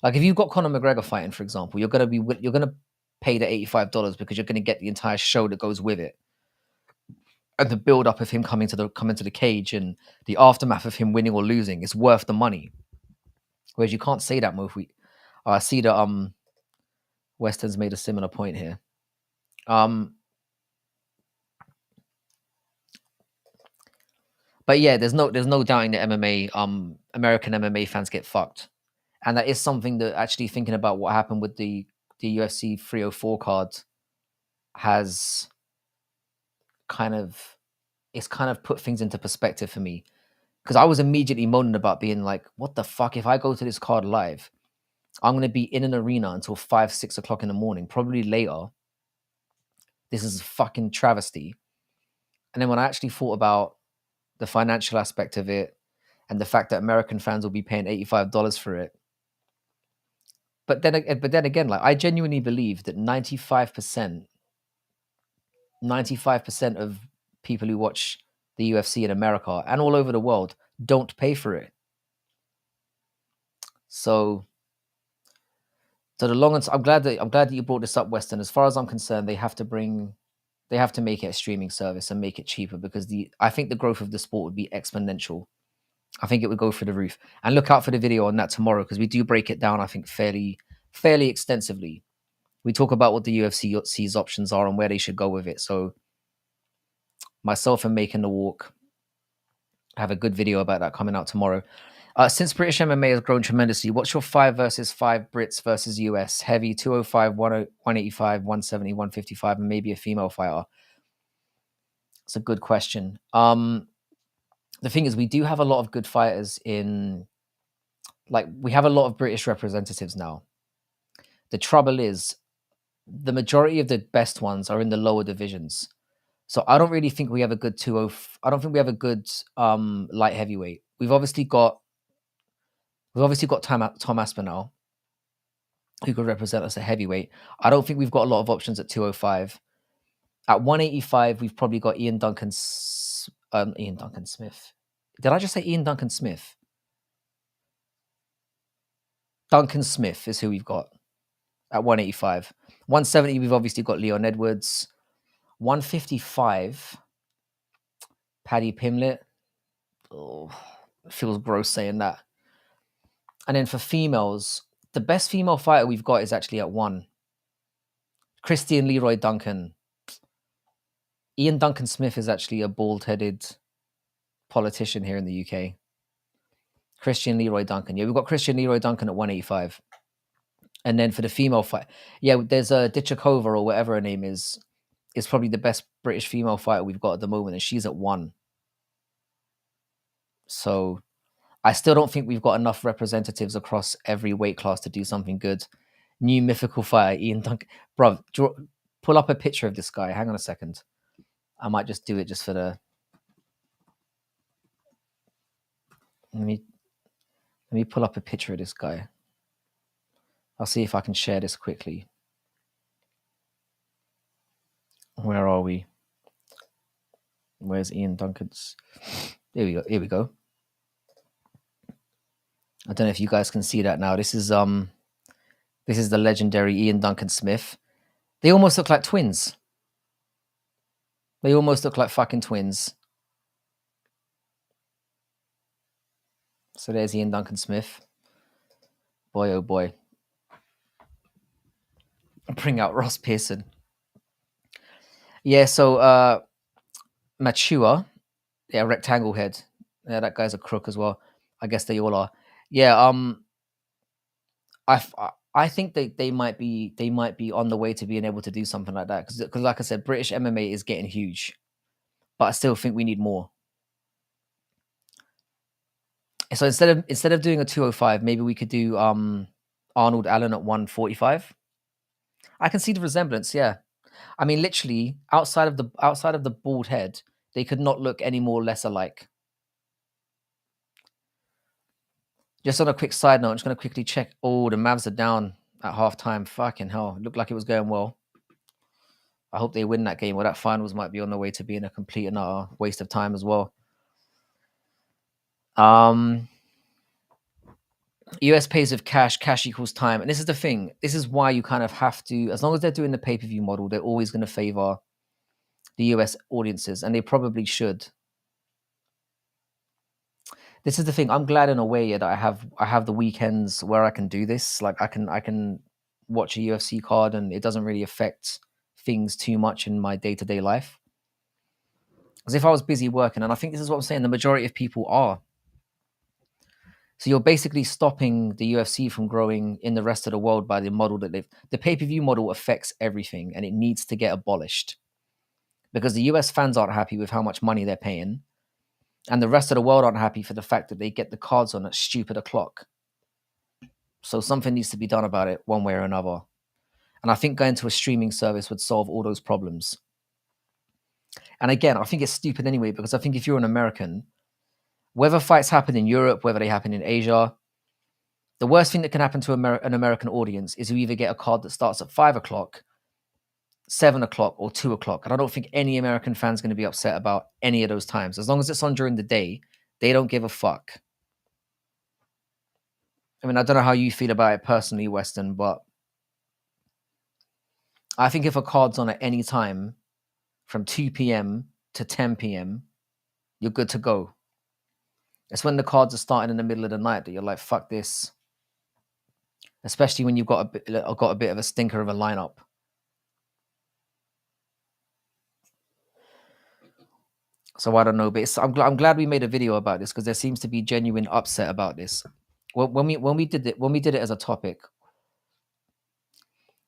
Like if you've got Conor McGregor fighting, for example, you're gonna pay the $85 because you're gonna get the entire show that goes with it, and the build up of him coming to the cage and the aftermath of him winning or losing is worth the money. Whereas you can't say that move. I see that Weston's made a similar point here. But yeah, there's no doubting that MMA, American MMA fans get fucked, and that is something that actually thinking about what happened with the UFC 304 card has kind of put things into perspective for me, because I was immediately moaning about being like, what the fuck, if I go to this card live, I'm going to be in an arena until 5-6 o'clock in the morning, probably later. This is a fucking travesty. And then when I actually thought about the financial aspect of it and the fact that American fans will be paying $85 for it. But then again, like I genuinely believe that 95% of people who watch the UFC in America and all over the world don't pay for it. So the long and I'm glad that you brought this up, Weston. As far as I'm concerned, they have to make it a streaming service and make it cheaper, because I think the growth of the sport would be exponential. I think it would go through the roof. And look out for the video on that tomorrow, because we do break it down, I think, fairly extensively. We talk about what the UFC's options are and where they should go with it. So myself and Making the Walk have a good video about that coming out tomorrow. Since British MMA has grown tremendously, what's your 5 versus 5 Brits versus US? Heavy, 205, 185, 170, 155, and maybe a female fighter? It's a good question. The thing is, we do have a lot of good fighters we have a lot of British representatives now. The trouble is, the majority of the best ones are in the lower divisions. So I don't really think we have a good I don't think we have a good light heavyweight. We've obviously got Tom Aspinall, who could represent us at heavyweight. I don't think we've got a lot of options at 205. At 185, we've probably got Ian Duncan Smith. Did I just say Ian Duncan Smith? Duncan Smith is who we've got at 185. 170, we've obviously got Leon Edwards. 155, Paddy Pimblett. Oh, it feels gross saying that. And then for females, the best female fighter we've got is actually at 1. Christian Leroy Duncan. Ian Duncan Smith is actually a bald-headed politician here in the UK. Christian Leroy Duncan. Yeah, we've got Christian Leroy Duncan at 185. And then for the female fight, yeah, there's a Dichakova or whatever her name is probably the best British female fighter we've got at the moment, and she's at 1. So I still don't think we've got enough representatives across every weight class to do something good. New mythical fighter, Ian Duncan. Bro, pull up a picture of this guy. Hang on a second. I might just do it just for the... Let me pull up a picture of this guy. I'll see if I can share this quickly. Where are we? Where's Ian Duncan's? There we go. Here we go. I don't know if you guys can see that now. This is the legendary Ian Duncan Smith. They almost look like twins. They almost look like fucking twins. So there's Ian Duncan Smith. Boy, oh boy. Bring out Ross Pearson. Yeah, so Machua, yeah, rectangle head. Yeah, that guy's a crook as well. I guess they all are. Yeah. I think they might be on the way to being able to do something like that because like I said, British MMA is getting huge, but I still think we need more. So instead of doing a 205, maybe we could do Arnold Allen at 145. I can see the resemblance. Yeah, I mean, literally outside of the bald head, they could not look any more less alike. Just on a quick side note, I'm just going to quickly check. Oh, the Mavs are down at halftime. Fucking hell. It looked like it was going well. I hope they win that game, or that finals might be on the way to being a complete and utter waste of time as well. Um, US pays with cash, cash equals time. And this is the thing. This is why you kind of have to, as long as they're doing the pay-per-view model, they're always going to favor the US audiences, and they probably should. This is the thing. I'm glad in a way that I have the weekends where I can do this. Like I can watch a UFC card and it doesn't really affect things too much in my day-to-day life. As if I was busy working, and I think this is what I'm saying, the majority of people are. So you're basically stopping the UFC from growing in the rest of the world by the model that the pay-per-view model affects everything and it needs to get abolished. Because the US fans aren't happy with how much money they're paying. And the rest of the world aren't happy for the fact that they get the cards on at stupid o'clock. So something needs to be done about it one way or another. And I think going to a streaming service would solve all those problems. And again, I think it's stupid anyway, because I think if you're an American, whether fights happen in Europe, whether they happen in Asia, the worst thing that can happen to an American audience is you either get a card that starts at 5 o'clock, 7 o'clock, or 2 o'clock. And I don't think any American fan's going to be upset about any of those times. As long as it's on during the day, they don't give a fuck. I mean, I don't know how you feel about it personally, Weston, but I think if a card's on at any time from 2 p.m. to 10 p.m., you're good to go. It's when the cards are starting in the middle of the night that you're like, fuck this. Especially when you've got a bit of a stinker of a lineup. So I don't know, but I'm glad we made a video about this because there seems to be genuine upset about this. Well, when we did it as a topic,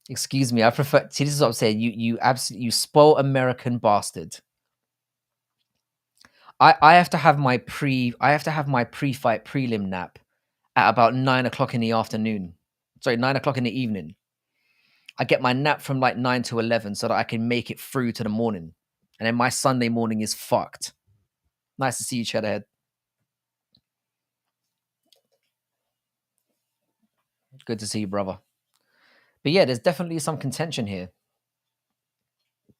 excuse me, I prefer. See, this is what I'm saying. You spoil American bastard. I have to have my pre-fight prelim nap at about 9 o'clock in the afternoon. Sorry, 9 o'clock in the evening. I get my nap from like 9 to 11 so that I can make it through to the morning. And then my Sunday morning is fucked. Nice to see you, Cheddarhead. Good to see you, brother. But yeah, there's definitely some contention here.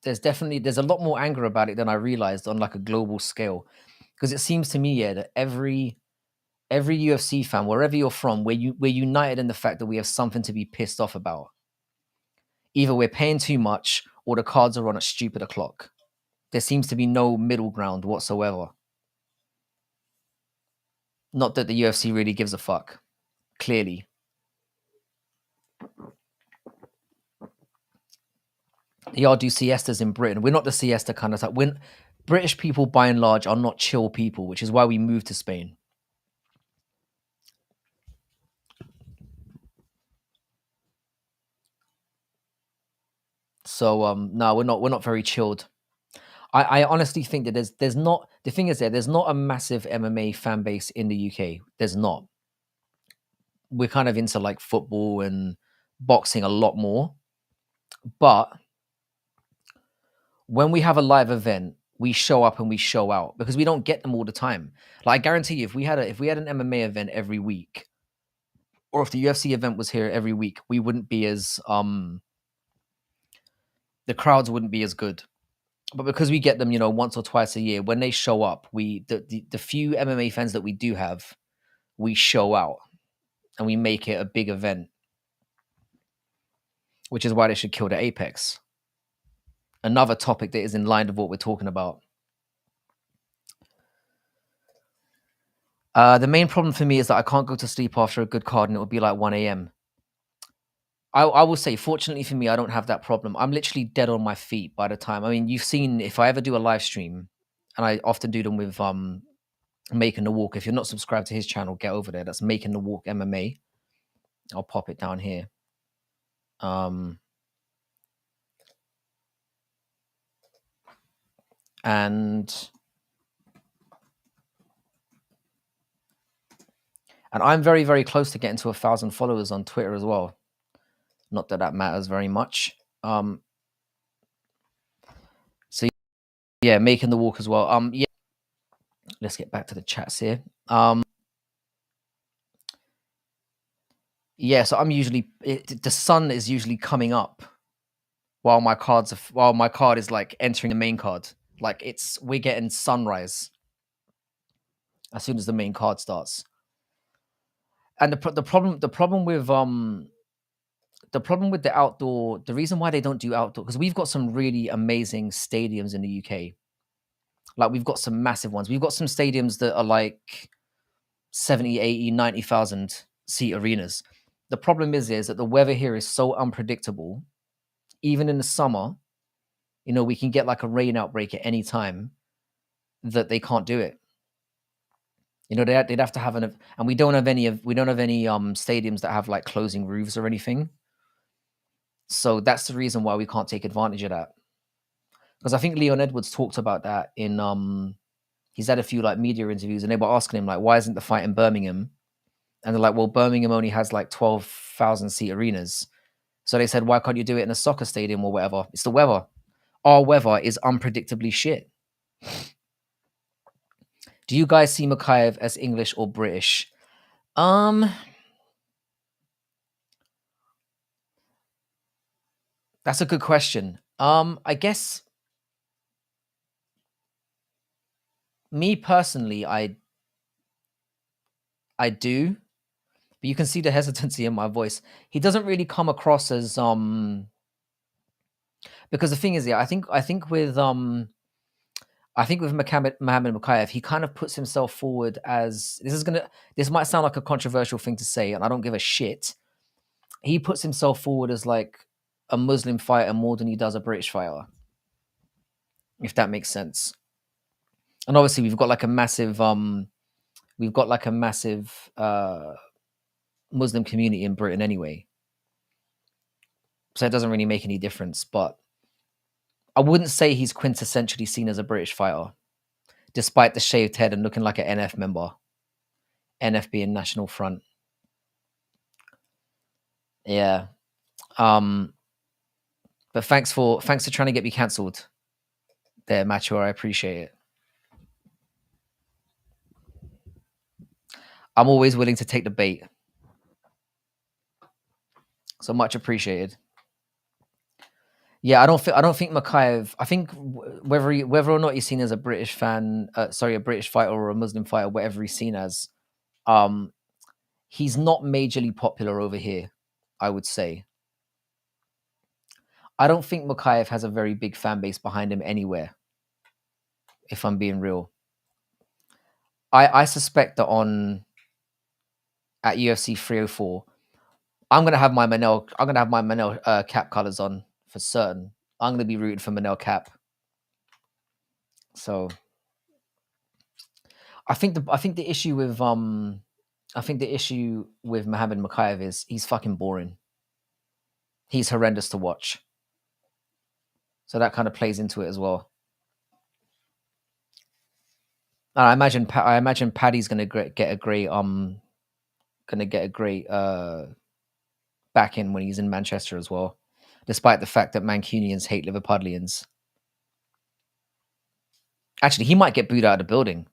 There's a lot more anger about it than I realized on like a global scale. Because it seems to me, yeah, that every UFC fan, wherever you're from, we're united in the fact that we have something to be pissed off about. Either we're paying too much or the cards are on at stupid o'clock. There seems to be no middle ground whatsoever. Not that the UFC really gives a fuck, clearly. Y'all do siestas in Britain. We're not the siesta kind of type. British people, by and large, are not chill people, which is why we moved to Spain. So no, we're not very chilled. I honestly think that there's not the thing is there's not a massive MMA fan base in the UK. There's not. We're kind of into like football and boxing a lot more. But when we have a live event, we show up and we show out because we don't get them all the time. Like I guarantee you, if we had an MMA event every week, or if the UFC event was here every week, we wouldn't be as the crowds wouldn't be as good. But because we get them, once or twice a year, when they show up, the few MMA fans that we do have, we show out and we make it a big event, which is why they should kill the Apex. Another topic that is in line with what we're talking about. The main problem for me is that I can't go to sleep after a good card and it would be like 1 a.m. I will say, fortunately for me, I don't have that problem. I'm literally dead on my feet by the time. I mean, you've seen if I ever do a live stream, and I often do them with Making the Walk. If you're not subscribed to his channel, get over there. That's Making the Walk MMA. I'll pop it down here. And I'm very, very close to getting to 1,000 followers on Twitter as well. Not that that matters very much. So yeah, Making the Walk as well. Yeah, let's get back to the chats here. Yeah, so I'm usually the sun is usually coming up while my card is like entering the main card. Like we're getting sunrise as soon as the main card starts. And the problem with the outdoor, the reason why they don't do outdoor, because we've got some really amazing stadiums in the UK. Like we've got some massive ones. We've got some stadiums that are like 70, 80, 90,000 seat arenas. The problem is that the weather here is so unpredictable. Even in the summer, we can get like a rain outbreak at any time that they can't do it. They'd have to have and we don't have any stadiums that have like closing roofs or anything. So that's the reason why we can't take advantage of that. Because I think Leon Edwards talked about that in he's had a few like media interviews, and they were asking him like, why isn't the fight in Birmingham? And they're like, well, Birmingham only has like 12,000 seat arenas. So they said, why can't you do it in a soccer stadium or whatever? It's the weather. Our weather is unpredictably shit. Do you guys see Makayev as English or British? That's a good question. I guess me personally, I do, but you can see the hesitancy in my voice. He doesn't really come across as because the thing is, I think with Mohammed Makayev, he kind of puts himself forward as this might sound like a controversial thing to say, and I don't give a shit. He puts himself forward as like a Muslim fighter more than he does a British fighter, if that makes sense. And obviously, we've got like a massive Muslim community in Britain anyway, so it doesn't really make any difference. But I wouldn't say he's quintessentially seen as a British fighter, despite the shaved head and looking like an NF member. NF being National Front. Yeah. But thanks for trying to get me cancelled there, Mature. I appreciate it. I'm always willing to take the bait. So much appreciated. Yeah, I don't think Makayev. I think whether or not he's seen as a British fan, a British fighter or a Muslim fighter, whatever he's seen as, he's not majorly popular over here, I would say. I don't think Makayev has a very big fan base behind him anywhere, if I'm being real. I suspect that at UFC 304, I'm gonna have my Manel cap colors on for certain. I'm gonna be rooting for Manel cap. So I think the issue with Mohammed Makayev is he's fucking boring. He's horrendous to watch. So that kind of plays into it as well. And I imagine Paddy's gonna get a great back in when he's in Manchester as well, despite the fact that Mancunians hate Liverpudlians. Actually, he might get booed out of the building.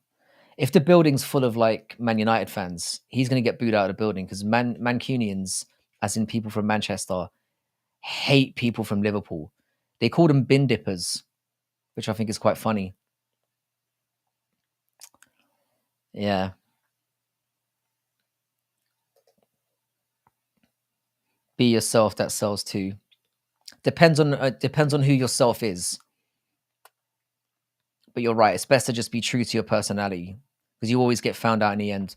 If the building's full of like Man United fans, he's going to get booed out of the building because Mancunians, as in people from Manchester, hate people from Liverpool. They call them bin dippers, which I think is quite funny. Yeah. Be yourself, that sells too. Depends on who yourself is. But you're right. It's best to just be true to your personality because you always get found out in the end.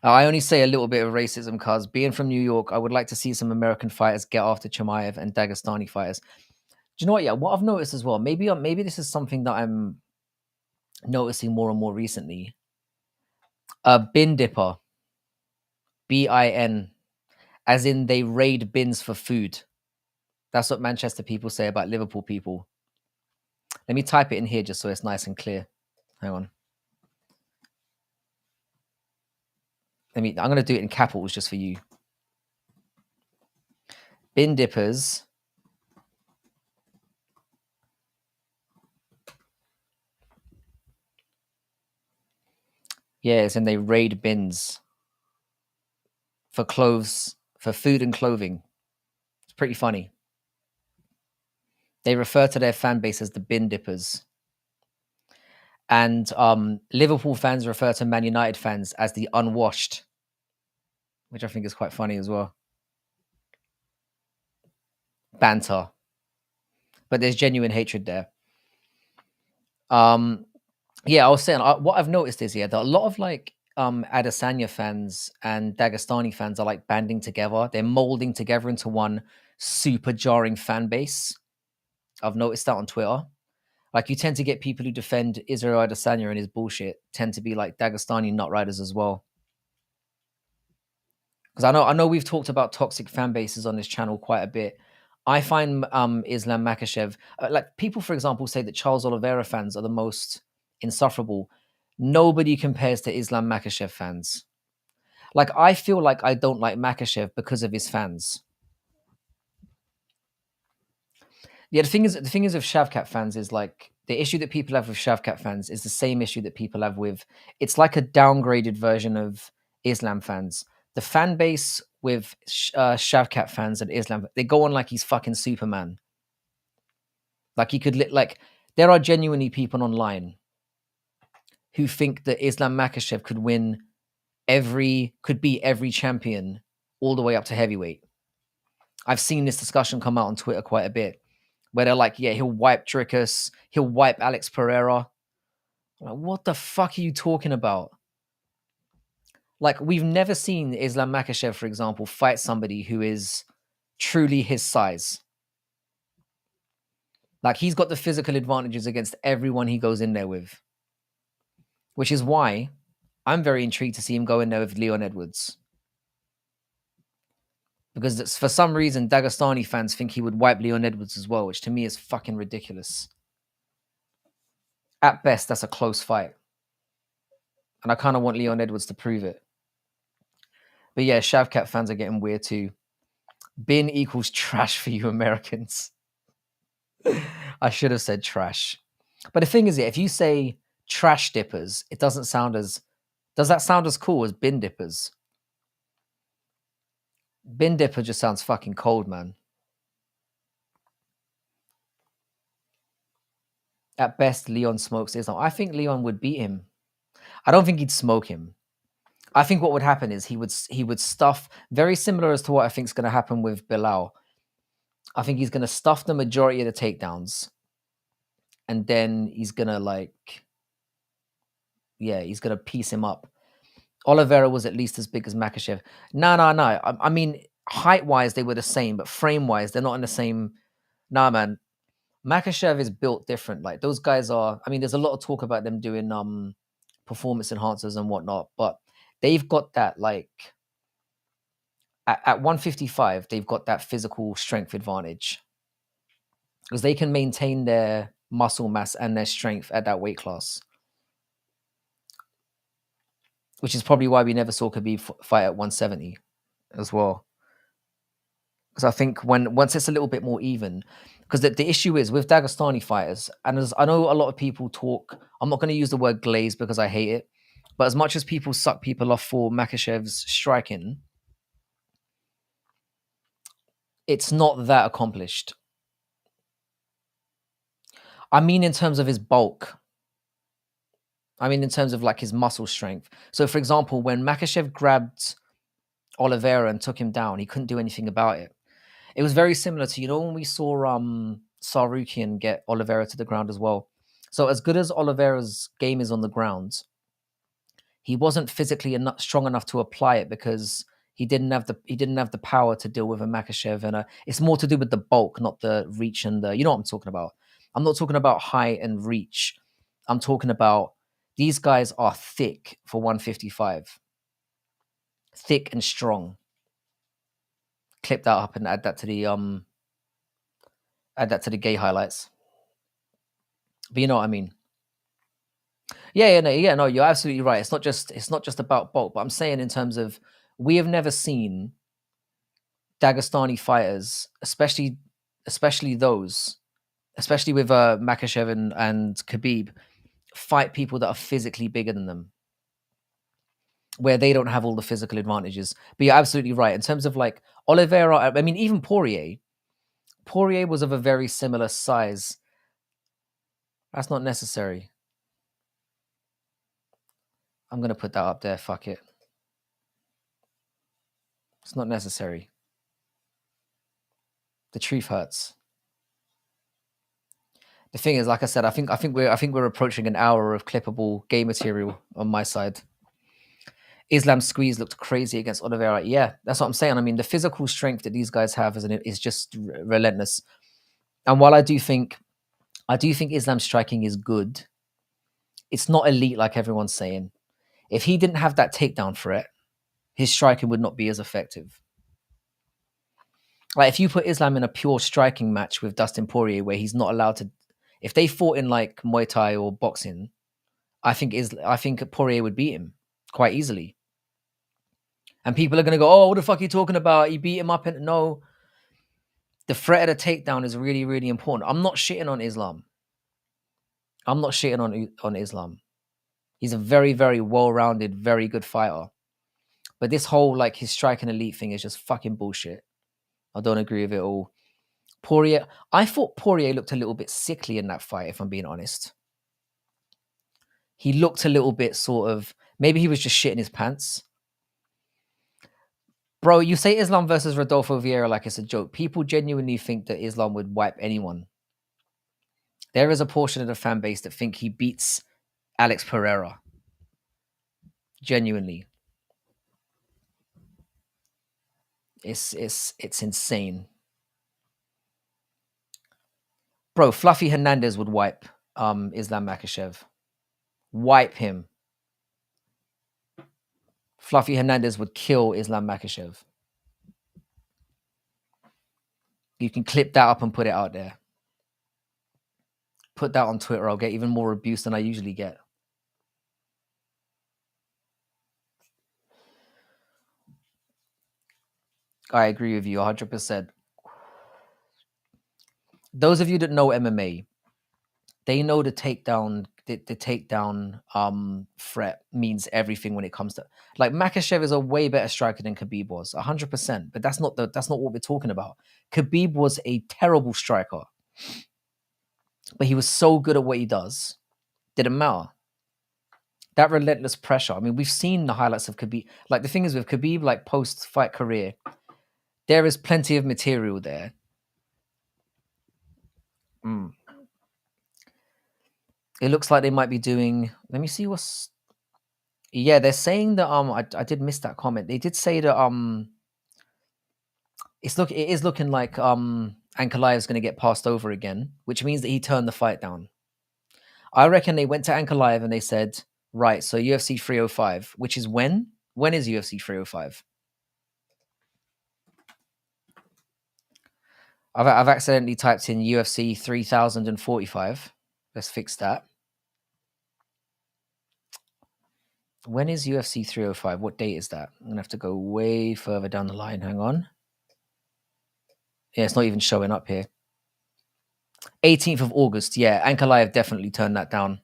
I only say a little bit of racism because being from New York, I would like to see some American fighters get after Chimaev and Dagestani fighters. Do you know what? Yeah, what I've noticed as well, maybe this is something that I'm noticing more and more recently. A bin dipper, bin, as in they raid bins for food. That's what Manchester people say about Liverpool people. Let me type it in here just so it's nice and clear. Hang on. I'm going to do it in capitals just for you. Bin dippers. Yeah, it's in they raid bins for clothes, for food and clothing. It's pretty funny. They refer to their fan base as the bin dippers. And Liverpool fans refer to Man United fans as the unwashed, which I think is quite funny as well. Banter. But there's genuine hatred there. Yeah, I was saying what I've noticed is that a lot of like Adesanya fans and Dagestani fans are like banding together. They're molding together into one super jarring fan base. I've noticed that on Twitter. Like you tend to get people who defend Israel Adesanya and his bullshit tend to be like Dagestani nut riders as well. Because I know we've talked about toxic fan bases on this channel quite a bit. I find Islam Makhachev, like people, for example, say that Charles Oliveira fans are the most insufferable. Nobody compares to Islam Makhachev fans. Like I feel like I don't like Makhachev because of his fans. Yeah, the thing is with Shavkat fans is like the issue that people have with Shavkat fans is the same issue that people have with. It's like a downgraded version of Islam fans. The fan base with Shavkat fans and Islam, they go on like he's fucking Superman. Like he could like there are genuinely people online who think that Islam Makhachev could beat every champion all the way up to heavyweight. I've seen this discussion come out on Twitter quite a bit, where they're like, yeah, he'll wipe Dricus, he'll wipe Alex Pereira. Like, what the fuck are you talking about? Like, we've never seen Islam Makhachev, for example, fight somebody who is truly his size. Like, he's got the physical advantages against everyone he goes in there with. Which is why I'm very intrigued to see him go in there with Leon Edwards. Because for some reason, Dagestani fans think he would wipe Leon Edwards as well, which to me is fucking ridiculous. At best, that's a close fight. And I kind of want Leon Edwards to prove it. But yeah, Shavkat fans are getting weird too. Bin equals trash for you Americans. I should have said trash. But the thing is, if you say trash dippers, it doesn't sound as... Does that sound as cool as bin dippers? Bin dipper just sounds fucking cold, man. At best, Leon smokes Islam. I think Leon would beat him. I don't think he'd smoke him. I think what would happen is he would stuff, very similar as to what I think is going to happen with Bilal. I think he's going to stuff the majority of the takedowns, and then he's going to he's going to piece him up. Oliveira was at least as big as Makhachev. No. I mean, height-wise, they were the same, but frame-wise, they're not in the same... Nah, man. Makhachev is built different. Like, those guys are... I mean, there's a lot of talk about them doing performance enhancers and whatnot, but they've got that, like... At 155, they've got that physical strength advantage. Because they can maintain their muscle mass and their strength at that weight class. Which is probably why we never saw Khabib fight at 170 as well. Because I think once it's a little bit more even, because the issue is with Dagestani fighters, and as I know a lot of people talk, I'm not going to use the word glaze because I hate it, but as much as people suck people off for Makhachev's striking, it's not that accomplished. I mean, in terms of his bulk. I mean, in terms of like his muscle strength. So, for example, when Makhachev grabbed Oliveira and took him down, he couldn't do anything about it. It was very similar to, when we saw Sarukian get Oliveira to the ground as well. So as good as Oliveira's game is on the ground, he wasn't physically strong enough to apply it because he didn't have the power to deal with a Makhachev, and it's more to do with the bulk, not the reach and the... You know what I'm talking about. I'm not talking about height and reach. I'm talking about These guys are thick for 155. Thick and strong. Clip that up and add that to the gay highlights. But you know what I mean? No, you're absolutely right. It's not just about bulk, but I'm saying in terms of we have never seen Dagestani fighters, especially those, especially with Makhachev and Khabib, fight people that are physically bigger than them, where they don't have all the physical advantages. But you're absolutely right. In terms of like Oliveira, I mean, even Poirier was of a very similar size. That's not necessary. I'm going to put that up there. Fuck it. It's not necessary. The truth hurts. The thing is, like I said, I think we're approaching an hour of clippable game material on my side. Islam's squeeze looked crazy against Oliveira. Yeah, that's what I'm saying. I mean, the physical strength that these guys have is just relentless. And while I do think Islam's striking is good, it's not elite like everyone's saying. If he didn't have that takedown threat, his striking would not be as effective. Like if you put Islam in a pure striking match with Dustin Poirier, where he's not allowed to, if they fought in like Muay Thai or boxing, I think Poirier would beat him quite easily. And people are going to go, "Oh, what the fuck are you talking about? He beat him up." And no, the threat of the takedown is really, really important. I'm not shitting on Islam. On Islam. He's a very, very well-rounded, very good fighter. But this whole like his striking elite thing is just fucking bullshit. I don't agree with it all. Poirier, I thought Poirier looked a little bit sickly in that fight, if I'm being honest. He looked a little bit sort of, maybe he was just shitting his pants. Bro, you say Islam versus Rodolfo Vieira like it's a joke. People genuinely think that Islam would wipe anyone. There is a portion of the fan base that think he beats Alex Pereira. Genuinely. It's insane. Bro, Fluffy Hernandez would wipe Islam Makhachev. Wipe him. Fluffy Hernandez would kill Islam Makhachev. You can clip that up and put it out there. Put that on Twitter. I'll get even more abuse than I usually get. I agree with you 100%. Those of you that know MMA, they know the takedown threat means everything when it comes to like Makhachev is a way better striker than Khabib was 100%, but that's not what we're talking about. Khabib was a terrible striker, but he was so good at what he does, didn't matter. That relentless pressure. I mean, we've seen the highlights of Khabib. Like the thing is with Khabib, like post-fight career, there is plenty of material there. It looks like they might be doing. Let me see what's. Yeah, they're saying that I did miss that comment. They did say that it is looking like Ankalaev is going to get passed over again, which means that he turned the fight down. I reckon they went to Ankalaev and they said, right, so UFC 305, which is when? When is UFC 305? I've accidentally typed in UFC 3045. Let's fix that. When is UFC 305? What date is that? I'm going to have to go way further down the line. Hang on. Yeah, it's not even showing up here. 18th of August. Yeah, Ankalaev definitely turned that down.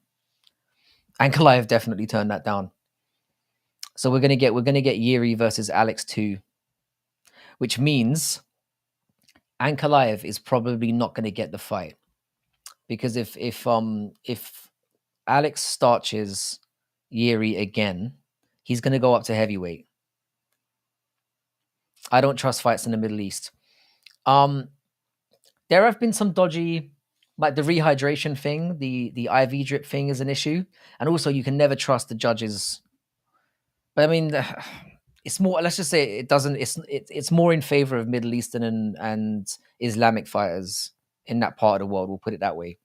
So we're gonna get Yuri versus Alex 2, which means Ankalaev is probably not going to get the fight because if Alex starches Yuri again, he's going to go up to heavyweight. I don't trust fights in the Middle East. There have been some dodgy, like the rehydration thing, the IV drip thing is an issue, and also you can never trust the judges. But I mean, it's more. Let's just say it doesn't. It's more in favor of Middle Eastern and Islamic fighters in that part of the world. We'll put it that way.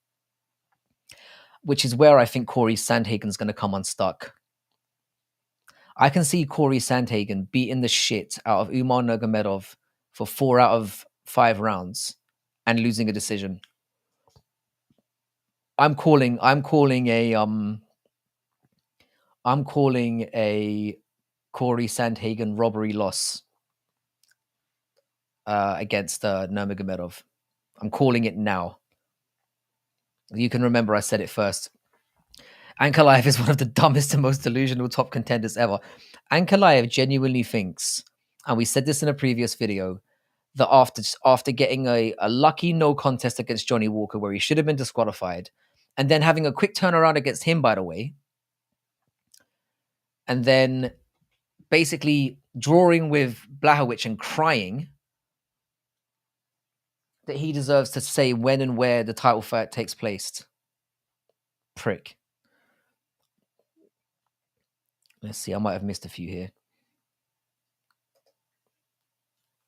which is where I think Corey Sandhagen's going to come unstuck. I can see Corey Sandhagen beating the shit out of Umar Nurmagomedov for 4 out of 5 rounds and losing a decision. I'm calling a Corey Sandhagen robbery loss against Nurmagomedov. I'm calling it now. You can remember I said it first. Ankalaev is one of the dumbest and most delusional top contenders ever. Ankalaev genuinely thinks, and we said this in a previous video, that after getting a lucky no contest against Johnny Walker where he should have been disqualified, and then having a quick turnaround against him, by the way, and then basically drawing with Blachowicz and crying, that he deserves to say when and where the title fight takes place. Prick. Let's see, I might have missed a few here.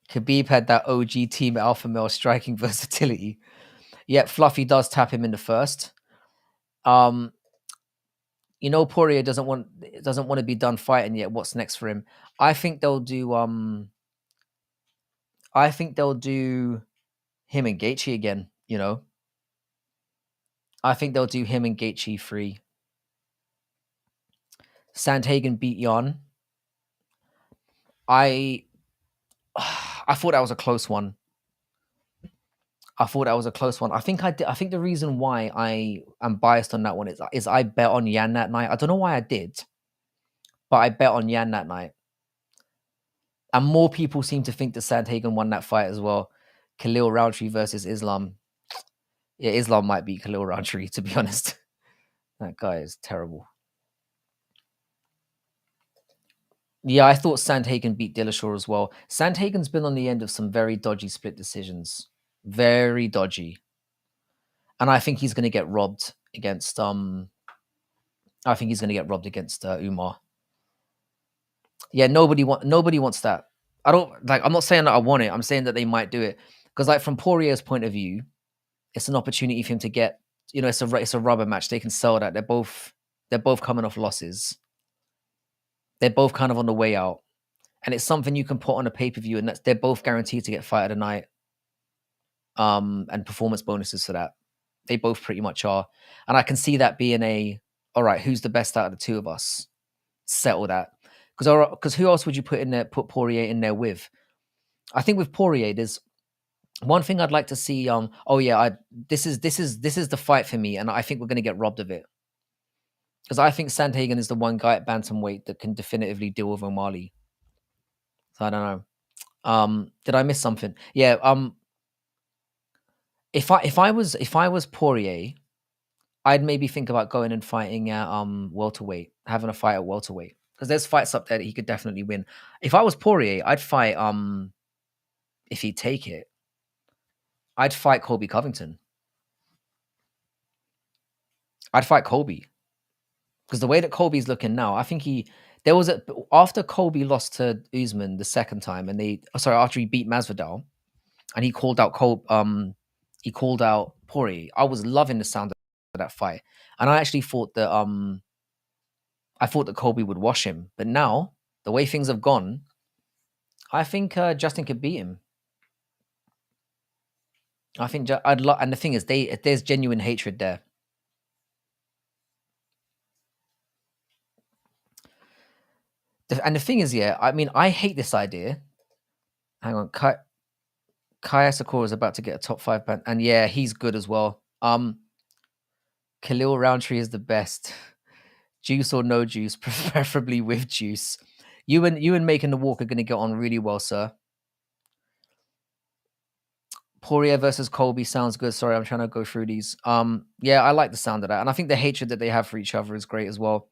Khabib had that OG team alpha male striking versatility. Yet Fluffy does tap him in the first. You know, Poirier doesn't want to be done fighting yet. What's next for him? I think they'll do him and Gaethje again, you know. I think they'll do him and Gaethje free. Sandhagen beat Jan. I thought that was a close one. I think the reason why I am biased on that one is I bet on Yan that night. I don't know why I did, but I bet on Yan that night. And more people seem to think that Sandhagen won that fight as well. Khalil Roundtree versus Islam. Yeah, Islam might beat Khalil Roundtree, to be honest. That guy is terrible. Yeah, I thought Sandhagen beat Dillashaw as well. Sandhagen's been on the end of some very dodgy split decisions. Very dodgy. And I think he's going to get robbed against Umar. Yeah, nobody wants that. I'm not saying that I want it. I'm saying that they might do it. Because like from Poirier's point of view, it's an opportunity for him to get, you know, it's a rubber match. They can sell that. They're both coming off losses. They're both kind of on the way out. And it's something you can put on a pay-per-view, and they're both guaranteed to get fight of the night. And performance bonuses for that. They both pretty much are. And I can see that being all right, who's the best out of the two of us? Settle that. Because who else would you put Poirier in there with? I think with Poirier, there's one thing I'd like to see. This is the fight for me, and I think we're going to get robbed of it. Because I think Sandhagen is the one guy at bantamweight that can definitively deal with O'Malley. So I don't know. Did I miss something? Yeah. If I was Poirier, I'd maybe think about going and fighting at welterweight, having a fight at welterweight, because there's fights up there that he could definitely win. If I was Poirier, I'd fight if he'd take it, I'd fight Colby Covington. I'd fight Colby, because the way that Colby's looking now, I think after Colby lost to Usman the second time, after he beat Masvidal, and he called out Poirier. I was loving the sound of that fight, and I actually thought that Colby would wash him. But now, the way things have gone, I think Justin could beat him. I think and the thing is, there's genuine hatred there. And the thing is, yeah, I mean, I hate this idea. Hang on, Kaya Sakura is about to get a top 5 band, and yeah, he's good as well. Khalil Roundtree is the best. Juice or no juice, preferably with juice. You and Making the Walk are going to get on really well, sir. Poirier versus Colby sounds good. Sorry, I'm trying to go through these. Yeah, I like the sound of that, and I think the hatred that they have for each other is great as well.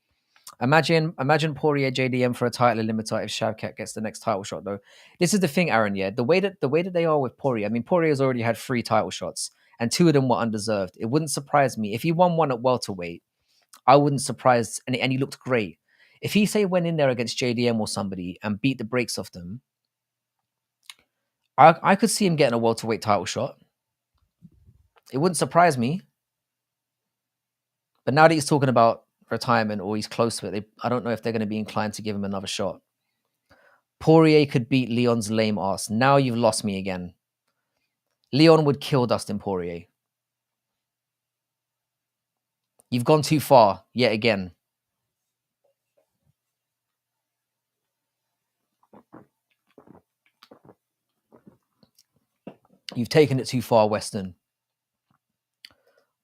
Imagine Poirier JDM for a title limiter if Shavkat gets the next title shot, though. This is the thing, Aaron. Yeah, the way that they are with Poirier. I mean, Poirier's already had 3 title shots, and 2 of them were undeserved. It wouldn't surprise me if he won one at welterweight. I wouldn't surprise, and he looked great. If he went in there against JDM or somebody and beat the brakes off them, I could see him getting a welterweight title shot. It wouldn't surprise me. But now that he's talking about retirement or he's close to it, I don't know if they're going to be inclined to give him another shot. Poirier could beat Leon's lame ass. Now you've lost me again. Leon would kill Dustin Poirier. You've gone too far yet again. You've taken it too far, Weston.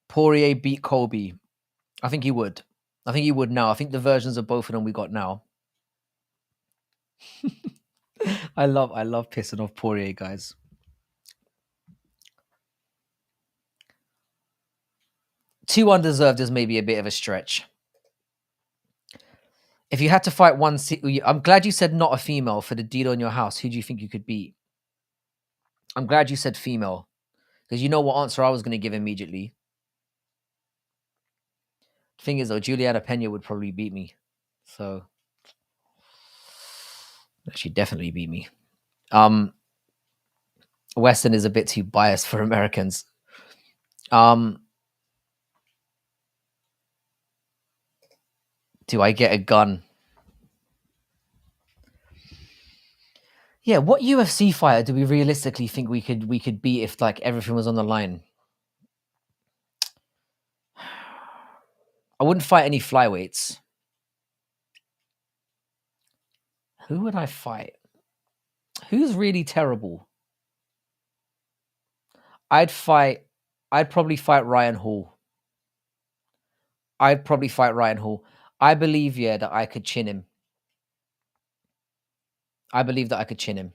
Poirier beat Colby. I think he would. I think he would now. I think the versions of both of them we got now. I love pissing off Poirier, guys. Too undeserved is maybe a bit of a stretch. If you had to fight one, I'm glad you said not a female for the deed on your house. Who do you think you could beat? I'm glad you said female, because you know what answer I was going to give immediately. Thing is, though, Juliana Pena would probably beat me. So she'd definitely beat me. Weston is a bit too biased for Americans. Do I get a gun? Yeah, what UFC fighter do we realistically think we could beat if like everything was on the line? I wouldn't fight any flyweights. Who would I fight? Who's really terrible? I'd probably fight Ryan Hall. I believe, yeah, that I could chin him. I believe that I could chin him.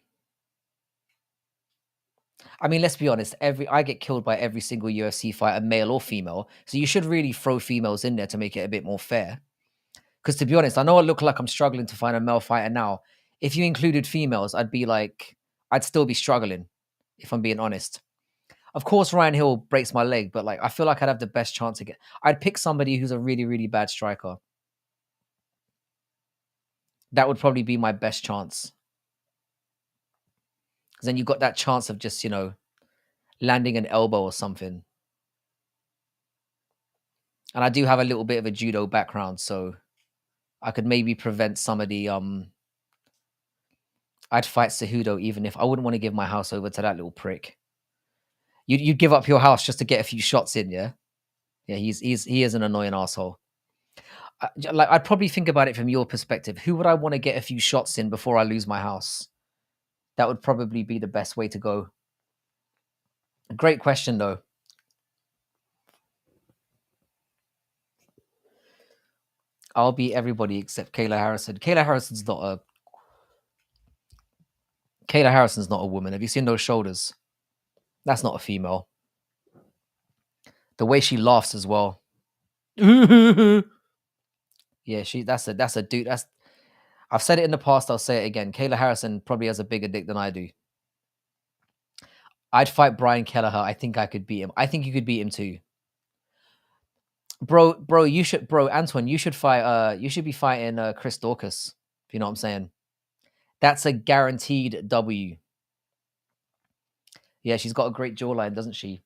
I mean, let's be honest. I get killed by every single UFC fighter, male or female. So you should really throw females in there to make it a bit more fair. Because to be honest, I know I look like I'm struggling to find a male fighter now. If you included females, I'd still be struggling, if I'm being honest. Of course, Ryan Hill breaks my leg, but like I feel like I'd have the best chance again. I'd pick somebody who's a really, really bad striker. That would probably be my best chance. Because then you got that chance of just, landing an elbow or something. And I do have a little bit of a judo background, so I could maybe prevent some of the I'd fight Cejudo even if I wouldn't want to give my house over to that little prick. You'd give up your house just to get a few shots in, yeah? Yeah, he is an annoying asshole. I'd probably think about it from your perspective. Who would I want to get a few shots in before I lose my house? That would probably be the best way to go. Great question, though. I'll beat everybody except Kayla Harrison. Kayla Harrison's not a woman. Have you seen those shoulders? That's not a female. The way she laughs as well. Yeah, that's a dude. I've said it in the past, I'll say it again. Kayla Harrison probably has a bigger dick than I do. I'd fight Brian Kelleher. I think I could beat him. I think you could beat him too. Bro, Antoine, you should fight you should be fighting Chris Dorcas, if you know what I'm saying. That's a guaranteed W. Yeah, she's got a great jawline, doesn't she?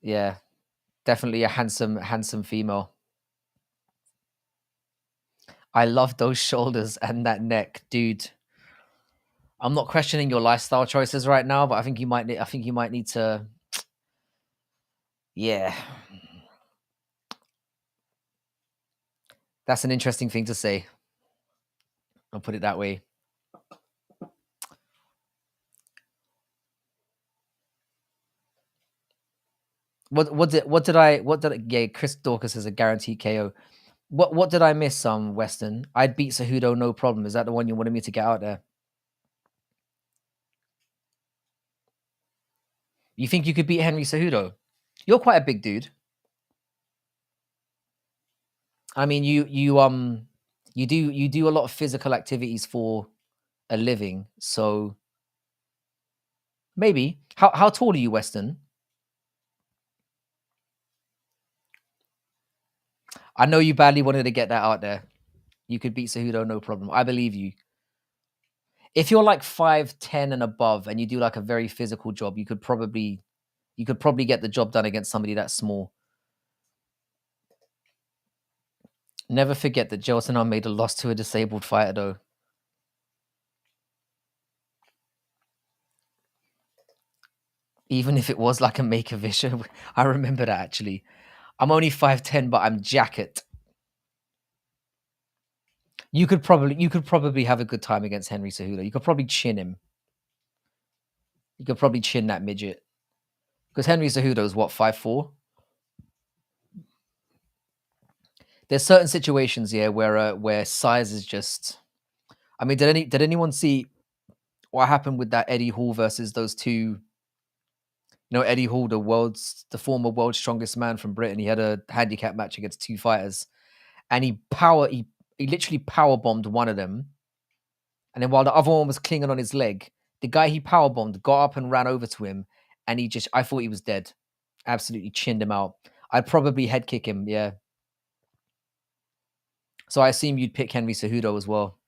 Yeah. Definitely a handsome female. I love those shoulders and that neck, dude. I'm not questioning your lifestyle choices right now, but I think you might need to. Yeah, that's an interesting thing to say. I'll put it that way. Yeah, Chris Dorcas is a guaranteed KO. What did I miss? Weston. I'd beat Cejudo, no problem. Is that the one you wanted me to get out there? You think you could beat Henry Cejudo? You're quite a big dude. I mean, you do a lot of physical activities for a living, so maybe. How tall are you, Weston? I know you badly wanted to get that out there. You could beat Cejudo, no problem. I believe you. If you're like 5'10" and above and you do like a very physical job, you could probably get the job done against somebody that small. Never forget that Joe made a loss to a disabled fighter, though. Even if it was like a make-a-wish. I remember that, actually. I'm only 5'10", but I'm jacket. You could probably have a good time against Henry Cejudo. You could probably chin him. You could probably chin that midget. Because Henry Cejudo is what, 5'4"? There's certain situations, yeah, where size is just. I mean, did anyone see what happened with that Eddie Hall versus those two? You know, Eddie Hall, the former world's strongest man from Britain. He had a handicap match against two fighters, and he literally power bombed one of them, and then while the other one was clinging on his leg, the guy he power bombed got up and ran over to him, and I thought he was dead. Absolutely chinned him out. I'd probably head kick him, yeah. So I assume you'd pick Henry Cejudo as well.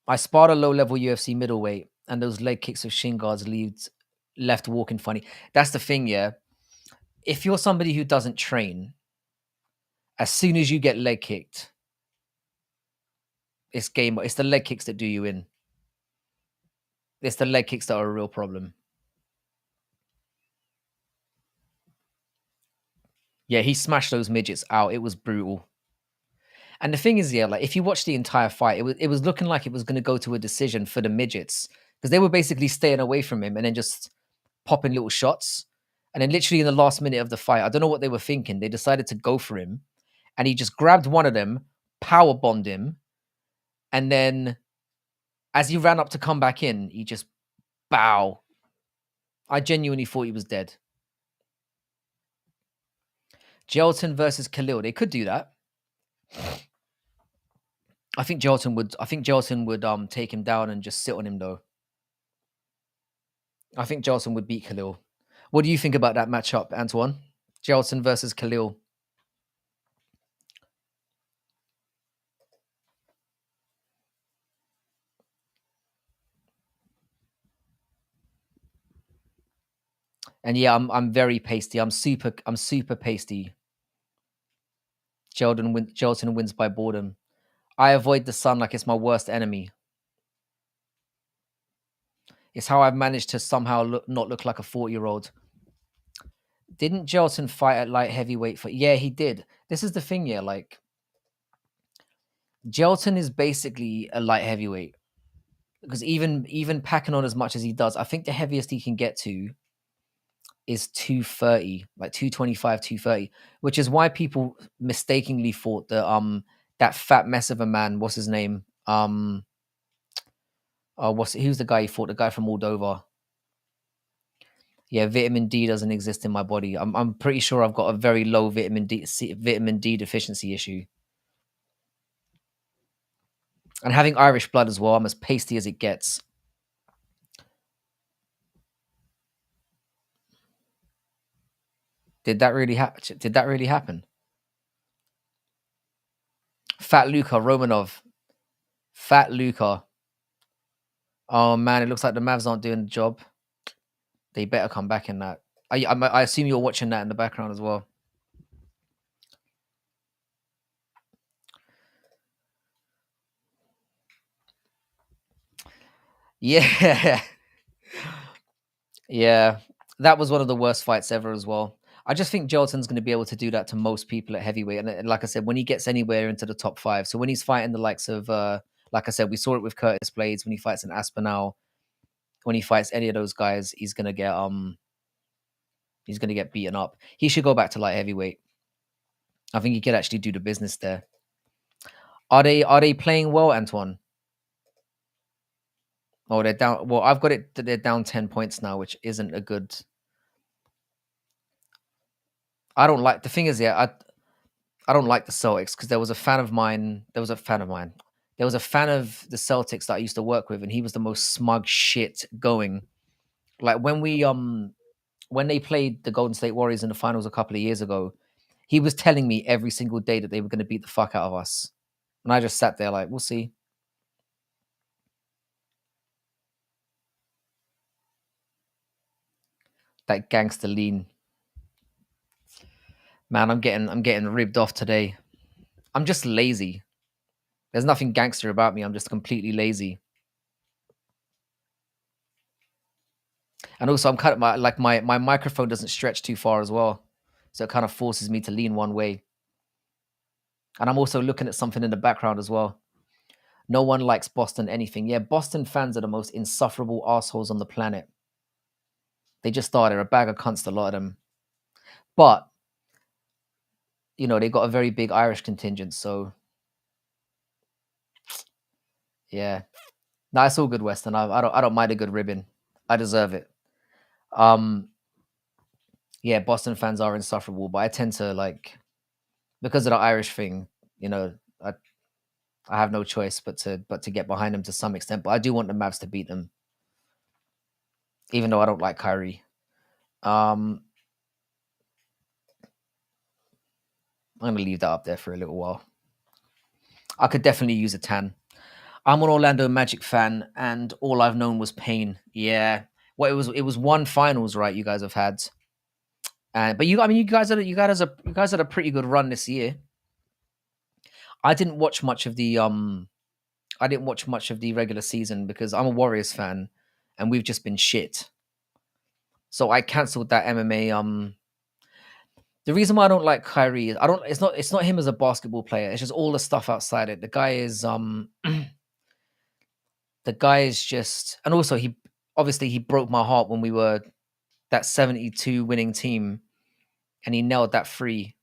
I sparred a low-level UFC middleweight, and those leg kicks of shin guards left walking funny. That's the thing, yeah. If you're somebody who doesn't train, as soon as you get leg kicked, it's game. It's the leg kicks that do you in. It's the leg kicks that are a real problem. Yeah, he smashed those midgets out. It was brutal. And the thing is, yeah, like if you watch the entire fight, it was looking like it was going to go to a decision for the midgets because they were basically staying away from him and then just popping little shots. And then literally in the last minute of the fight, I don't know what they were thinking. They decided to go for him, and he just grabbed one of them, power bombed him, and then as he ran up to come back in, he just bow. I genuinely thought he was dead. Gelton versus Khalil. They could do that. I think Gelton would take him down and just sit on him though. I think Gelton would beat Khalil. What do you think about that matchup, Antoine? Gelton versus Khalil. And yeah, I'm very pasty. I'm super pasty. Gelton wins by boredom. I avoid the sun like it's my worst enemy. It's how I've managed to somehow not look like a 40-year-old. Didn't Gelton fight at light heavyweight for? Yeah, he did. This is the thing, yeah. Like Gelton is basically a light heavyweight because even packing on as much as he does, I think the heaviest he can get to is 230, like 225, 230, which is why people mistakenly thought that fat mess of a man, what's his name? Who's the guy he fought? The guy from Moldova. Yeah, vitamin D doesn't exist in my body. I'm pretty sure I've got a very low vitamin D deficiency issue. And having Irish blood as well, I'm as pasty as it gets. Did that really happen? Did that really happen? Fat Luka Romanov. Fat Luka. Oh man, it looks like the Mavs aren't doing the job. They better come back in that. I assume you're watching that in the background as well. Yeah. Yeah. That was one of the worst fights ever as well. I just think Gelton's going to be able to do that to most people at heavyweight. And like I said, when he gets anywhere into the top five, so when he's fighting the likes of, like I said, we saw it with Curtis Blades when he fights an Aspinall. When he fights any of those guys, he's gonna get beaten up. He should go back to light heavyweight. I think he could actually do the business there. Are they playing well, Antoine? Oh, they're down. Well, I've got it that they're down 10 points now, which isn't a good. I don't like the thing is, yeah, I don't like the Celtics because there was a fan of mine. There was a fan of mine. There was a fan of the Celtics that I used to work with, and he was the most smug shit going. Like when they played the Golden State Warriors in the finals a couple of years ago, he was telling me every single day that they were going to beat the fuck out of us. And I just sat there like, we'll see. That gangster lean. Man, I'm getting ribbed off today. I'm just lazy. There's nothing gangster about me. I'm just completely lazy. And also I'm kind of my microphone doesn't stretch too far as well. So it kind of forces me to lean one way. And I'm also looking at something in the background as well. No one likes Boston anything. Yeah, Boston fans are the most insufferable assholes on the planet. They just started a bag of cunts, a lot of them. But, you know, they got a very big Irish contingent, so yeah. No, it's all good, Weston. I don't mind a good ribbon. I deserve it. Um, yeah, Boston fans are insufferable, but I tend to like because of the Irish thing, you know, I have no choice but to get behind them to some extent. But I do want the Mavs to beat them, even though I don't like Kyrie. Um, I'm gonna leave that up there for a little while. I could definitely use a tan. I'm an Orlando Magic fan, and all I've known was pain. Yeah, well, it was one finals, right? You guys have had, but I mean, you guys had a pretty good run this year. I didn't watch much of the I didn't watch much of the regular season because I'm a Warriors fan, and we've just been shit. So I cancelled that MMA. The reason why I don't like Kyrie is I don't. It's not him as a basketball player. It's just all the stuff outside it. The guy is the guy is just, and also he obviously he broke my heart when we were that 72 winning team, and he nailed that free.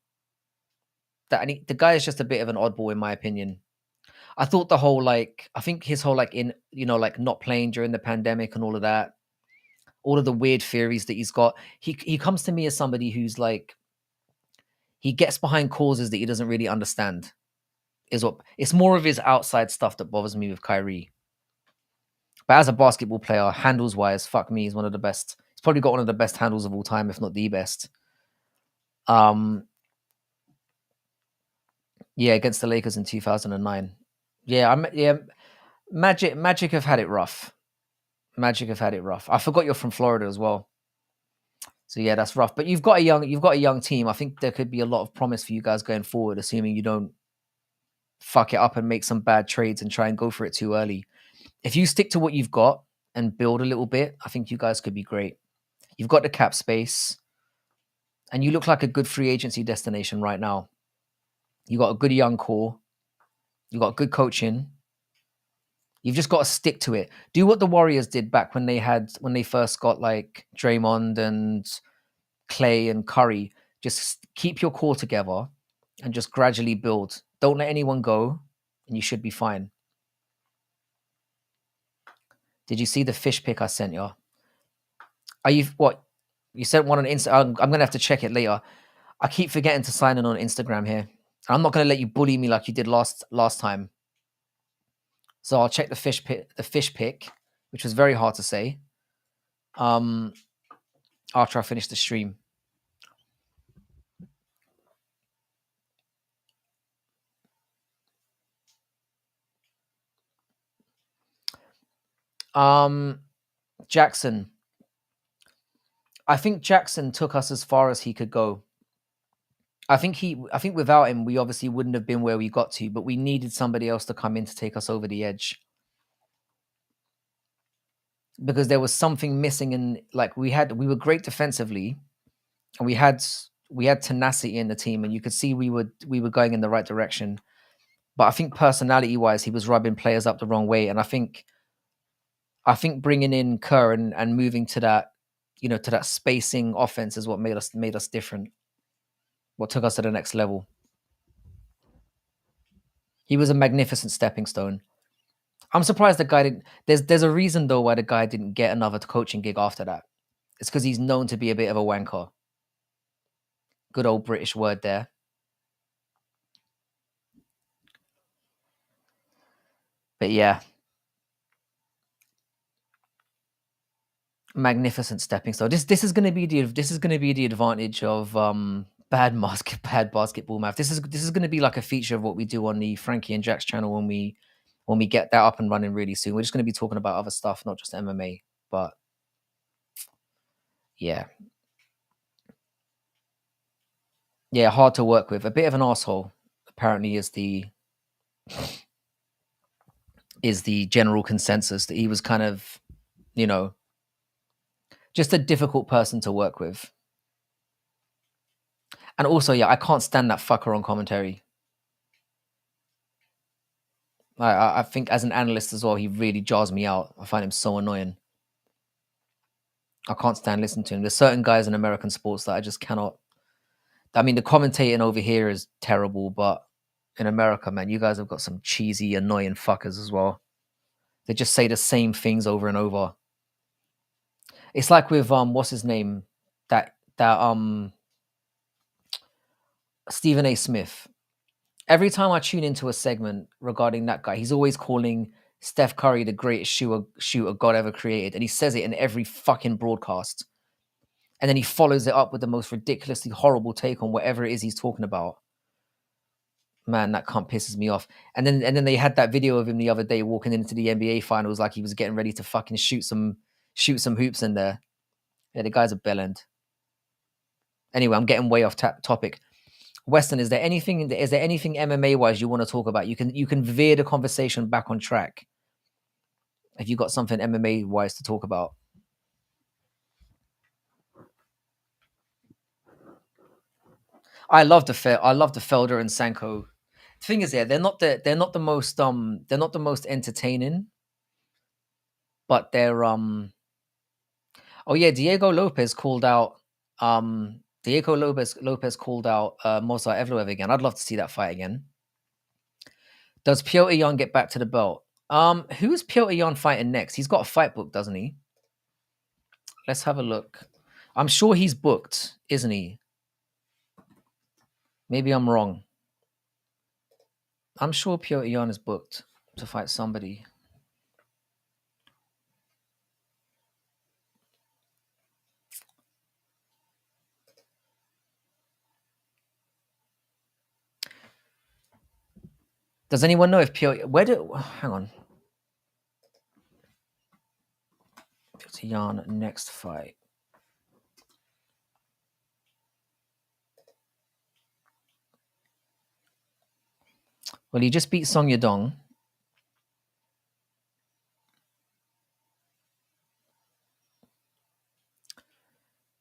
The guy is just a bit of an oddball in my opinion. I thought the whole like I think his whole like in like not playing during the pandemic and all of that, all of the weird theories that he's got. He comes to me as somebody who's like he gets behind causes that he doesn't really understand. Is what it's more of his outside stuff that bothers me with Kyrie. But as a basketball player, handles wise, fuck me, he's one of the best. He's probably got one of the best handles of all time, if not the best. Um, yeah, against the Lakers in 2009. Yeah. Magic have had it rough. Magic have had it rough. I forgot you're from Florida as well. So yeah, that's rough. But you've got a young team. I think there could be a lot of promise for you guys going forward, assuming you don't fuck it up and make some bad trades and try and go for it too early. If you stick to what you've got and build a little bit, I think you guys could be great. You've got the cap space, and you look like a good free agency destination right now. You got a good young core. You got good coaching. You've just got to stick to it. Do what the Warriors did back when they first got like Draymond and Clay and Curry. Just keep your core together and just gradually build. Don't let anyone go, and you should be fine. Did you see the fish pic I sent you? Are you what? You sent one on Insta. I'm gonna have to check it later. I keep forgetting to sign in on Instagram here. I'm not gonna let you bully me like you did last time. So I'll check the fish pic, which was very hard to say. Um, after I finish the stream. Um, Jackson. I think Jackson took us as far as he could go. I think without him, we obviously wouldn't have been where we got to, but we needed somebody else to come in to take us over the edge. Because there was something missing in like we were great defensively, and we had tenacity in the team, and you could see we were going in the right direction. But I think personality wise, he was rubbing players up the wrong way, and I think bringing in Kerr and moving to that to that spacing offense is what made us different. What took us to the next level. He was a magnificent stepping stone. I'm surprised the guy didn't. There's a reason though why the guy didn't get another coaching gig after that. It's because he's known to be a bit of a wanker. Good old British word there. But yeah, magnificent stepping stone. This is going to be the advantage of bad basketball math. This is going to be like a feature of what we do on the Frankie and Jack's channel when we get that up and running really soon. We're just going to be talking about other stuff, not just MMA. But yeah, Yeah, hard to work with. A bit of an asshole, apparently, is the general consensus, that he was kind of, you know, just a difficult person to work with. And also, yeah, I can't stand that fucker on commentary. I think as an analyst as well, he really jars me out. I find him so annoying. I can't stand listening to him. There's certain guys in American sports that I just cannot. I mean, the commentating over here is terrible, but in America, man, you guys have got some cheesy, annoying fuckers as well. They just say the same things over and over. It's like with what's his name? That Stephen A. Smith. Every time I tune into a segment regarding that guy, he's always calling Steph Curry the greatest shooter God ever created, and he says it in every fucking broadcast. And then he follows it up with the most ridiculously horrible take on whatever it is he's talking about. Man, that cunt pisses me off. And then they had that video of him the other day walking into the NBA finals like he was getting ready to fucking shoot some hoops in there. Yeah, the guy's a bellend. Anyway, I'm getting way off topic. Weston, is there anything MMA wise you want to talk about? You can veer the conversation back on track if you got something MMA wise to talk about. I love the Felder and Sanko. The thing is, they're not the most entertaining, but they're oh yeah, Diego Lopez called out Moza Evloev again. I'd love to see that fight again. Does Piotr Jan get back to the belt? Who is Piotr Jan fighting next? He's got a fight book, doesn't he? Let's have a look. I'm sure he's booked, isn't he? Maybe I'm wrong. I'm sure Piotr Jan is booked to fight somebody. Does anyone know if Piotr... Hang on. Piotr Jan next fight. Well, he just beat Song Yadong.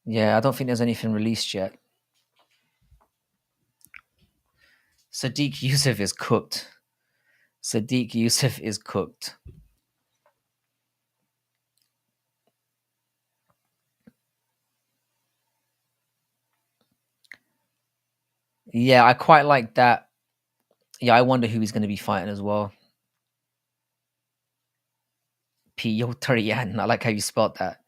Yeah, I don't think there's anything released yet. Sadiq Youssef is cooked. Sadiq Youssef is cooked. Yeah, I quite like that. Yeah, I wonder who he's going to be fighting as well. Piotr Jan. I like how you spelled that.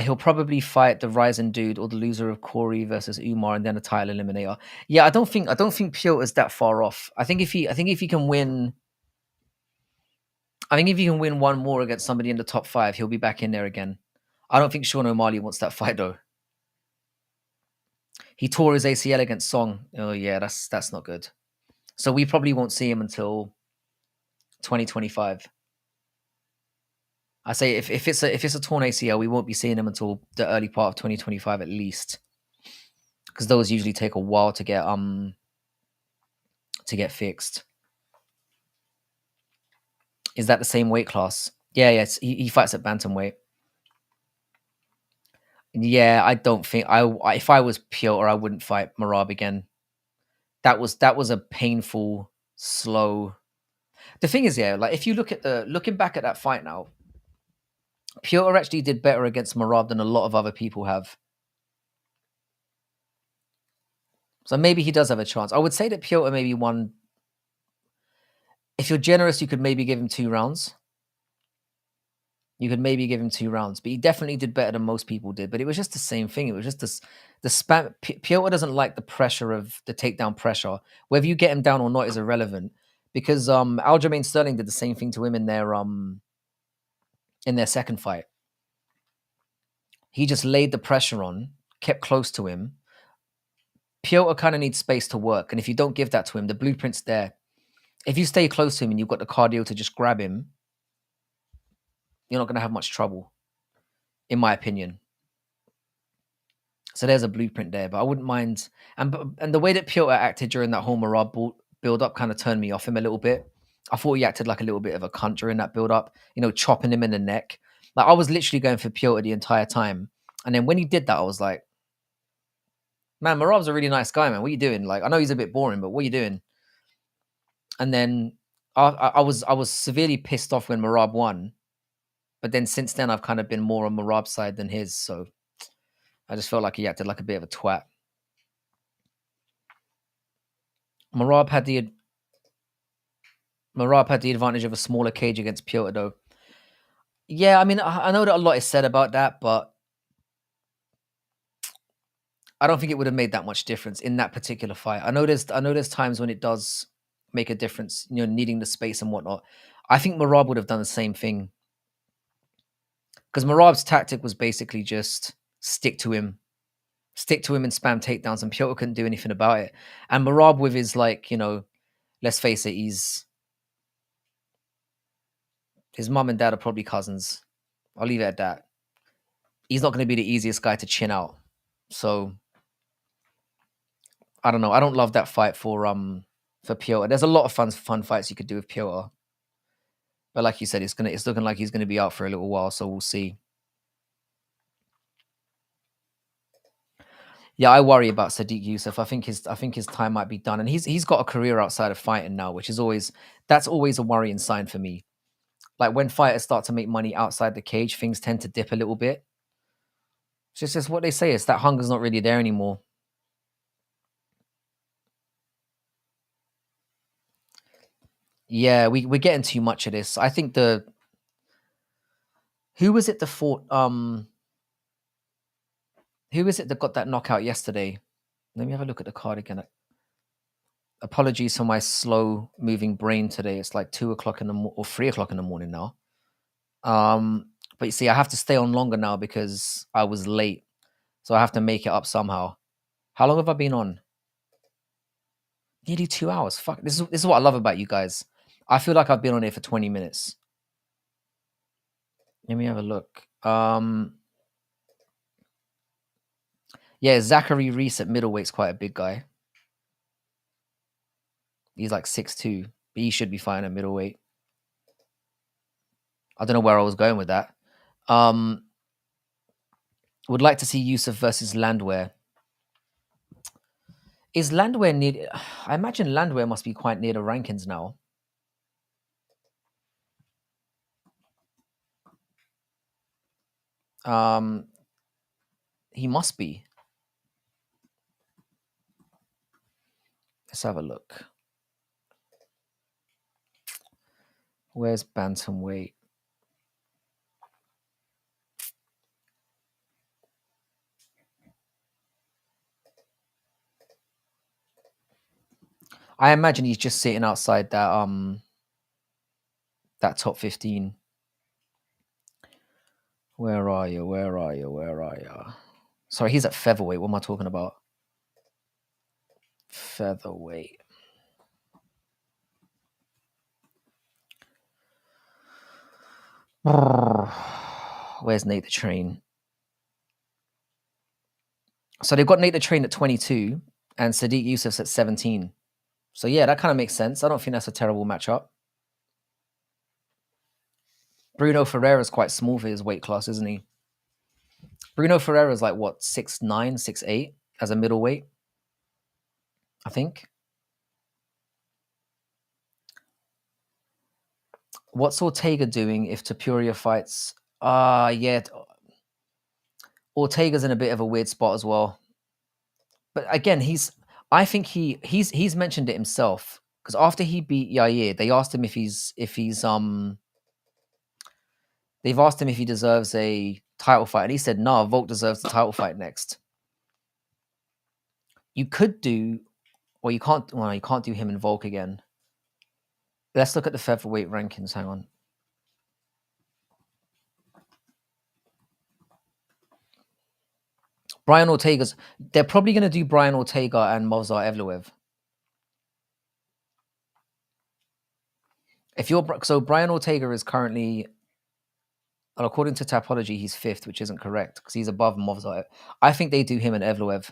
He'll probably fight the Ryzen dude or the loser of Corey versus Umar and then a title eliminator. Yeah, I don't think Piotr's that far off. I think if he can win one more against somebody in the top 5, he'll be back in there again. I don't think Sean O'Malley wants that fight though. He tore his ACL against Song. Oh yeah, that's not good. So we probably won't see him until 2025. I say if it's a torn ACL, we won't be seeing him until the early part of 2025 at least, because those usually take a while to get fixed. Is that the same weight class? Yeah, yes. He fights at bantamweight. Yeah, I don't think if I was Piotr, I wouldn't fight Marab again. That was a painful, slow. The thing is, yeah, like if you looking back at that fight now, Piotr actually did better against Marab than a lot of other people have. So maybe he does have a chance. I would say that Piotr maybe won. If you're generous, you could maybe give him 2 rounds. You could maybe give him 2 rounds, but he definitely did better than most people did. But it was just the same thing. It was just the spam. Piotr doesn't like the pressure of the takedown pressure. Whether you get him down or not is irrelevant, because Aljamain Sterling did the same thing to him in their second fight. He just laid the pressure on, kept close to him. Piotr kind of needs space to work, and if you don't give that to him, the blueprint's there. If you stay close to him and you've got the cardio to just grab him, you're not going to have much trouble, in my opinion. So there's a blueprint there, but I wouldn't mind. And the way that Piotr acted during that whole Marab build up kind of turned me off him a little bit. I thought he acted like a little bit of a cunt during that build up, chopping him in the neck. Like I was literally going for Piotr the entire time. And then when he did that, I was like, man, Marab's a really nice guy, man. What are you doing? Like, I know he's a bit boring, but what are you doing? And then I was severely pissed off when Marab won. But then since then, I've kind of been more on Marab's side than his. So I just felt like he acted like a bit of a twat. Marab had the advantage of a smaller cage against Piotr, though. Yeah, I mean, I know that a lot is said about that, but I don't think it would have made that much difference in that particular fight. I know there's times when it does make a difference, needing the space and whatnot. I think Marab would have done the same thing because Marab's tactic was basically just stick to him and spam takedowns, and Piotr couldn't do anything about it. And Marab with his let's face it, his mum and dad are probably cousins. I'll leave it at that. He's not going to be the easiest guy to chin out. So I don't know. I don't love that fight for Piotr. There's a lot of fun fights you could do with Piotr. But like you said, it's looking like he's gonna be out for a little while, so we'll see. Yeah, I worry about Sadiq Youssef. I think his time might be done. And he's got a career outside of fighting now, which is always a worrying sign for me. Like when fighters start to make money outside the cage, things tend to dip a little bit. It's just what they say, is that hunger's not really there anymore. Yeah, we're getting too much of this. I think who was it that fought who is it that got that knockout yesterday? Let me have a look at the card again. Apologies for my slow moving brain today. It's like 2 o'clock or 3 o'clock in the morning now. But you see, I have to stay on longer now because I was late. So I have to make it up somehow. How long have I been on? Nearly 2 hours. Fuck. This is what I love about you guys. I feel like I've been on here for 20 minutes. Let me have a look. Yeah, Zachary Reese at middleweight's quite a big guy. He's like 6'2", but he should be fine at middleweight. I don't know where I was going with that. Would like to see Yusuf versus Landwehr. Is Landwehr near? I imagine Landwehr must be quite near the rankings now. He must be. Let's have a look. Where's bantamweight? I imagine he's just sitting outside that that top 15. Where are you? Where are you? Where are you? Sorry, he's at featherweight. What am I talking about? Featherweight. Where's Nate the Train? So they've got Nate the Train at 22 and Sadiq Yusuf's at 17. So yeah, that kind of makes sense. I don't think that's a terrible matchup. Bruno Ferreira's quite small for his weight class, isn't he? Bruno Ferreira's like what, 6'9", 6'8" as a middleweight, I think. What's Ortega doing if Topuria fights? Yeah. Ortega's in a bit of a weird spot as well. But again, I think he's mentioned it himself, because after he beat Yair, they asked him if they've asked him if he deserves a title fight, and he said, "No, Volk deserves the title fight next." You could do, or you can't. Well, you can't do him and Volk again. Let's look at the featherweight rankings. Hang on. Brian Ortega's. They're probably going to do Brian Ortega and Movsar Evloev. So Brian Ortega is currently And according to Tapology, he's 5th, which isn't correct because he's above Movsar. I think they do him and Evloev.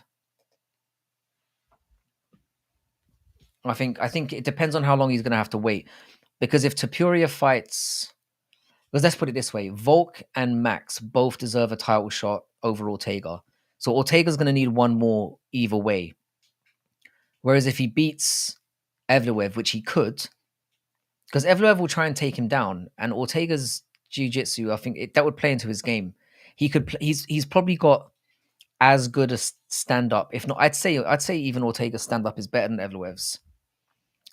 I think it depends on how long he's going to have to wait. Because if Topuria fights... Because let's put it this way. Volk and Max both deserve a title shot over Ortega. So Ortega's going to need one more either way. Whereas if he beats Evloev, which he could, because Evloev will try and take him down, and Ortega's jiu-jitsu, I think that would play into his game. He could. He's probably got as good a stand-up, if not, I'd say even Ortega's stand-up is better than Evloev's.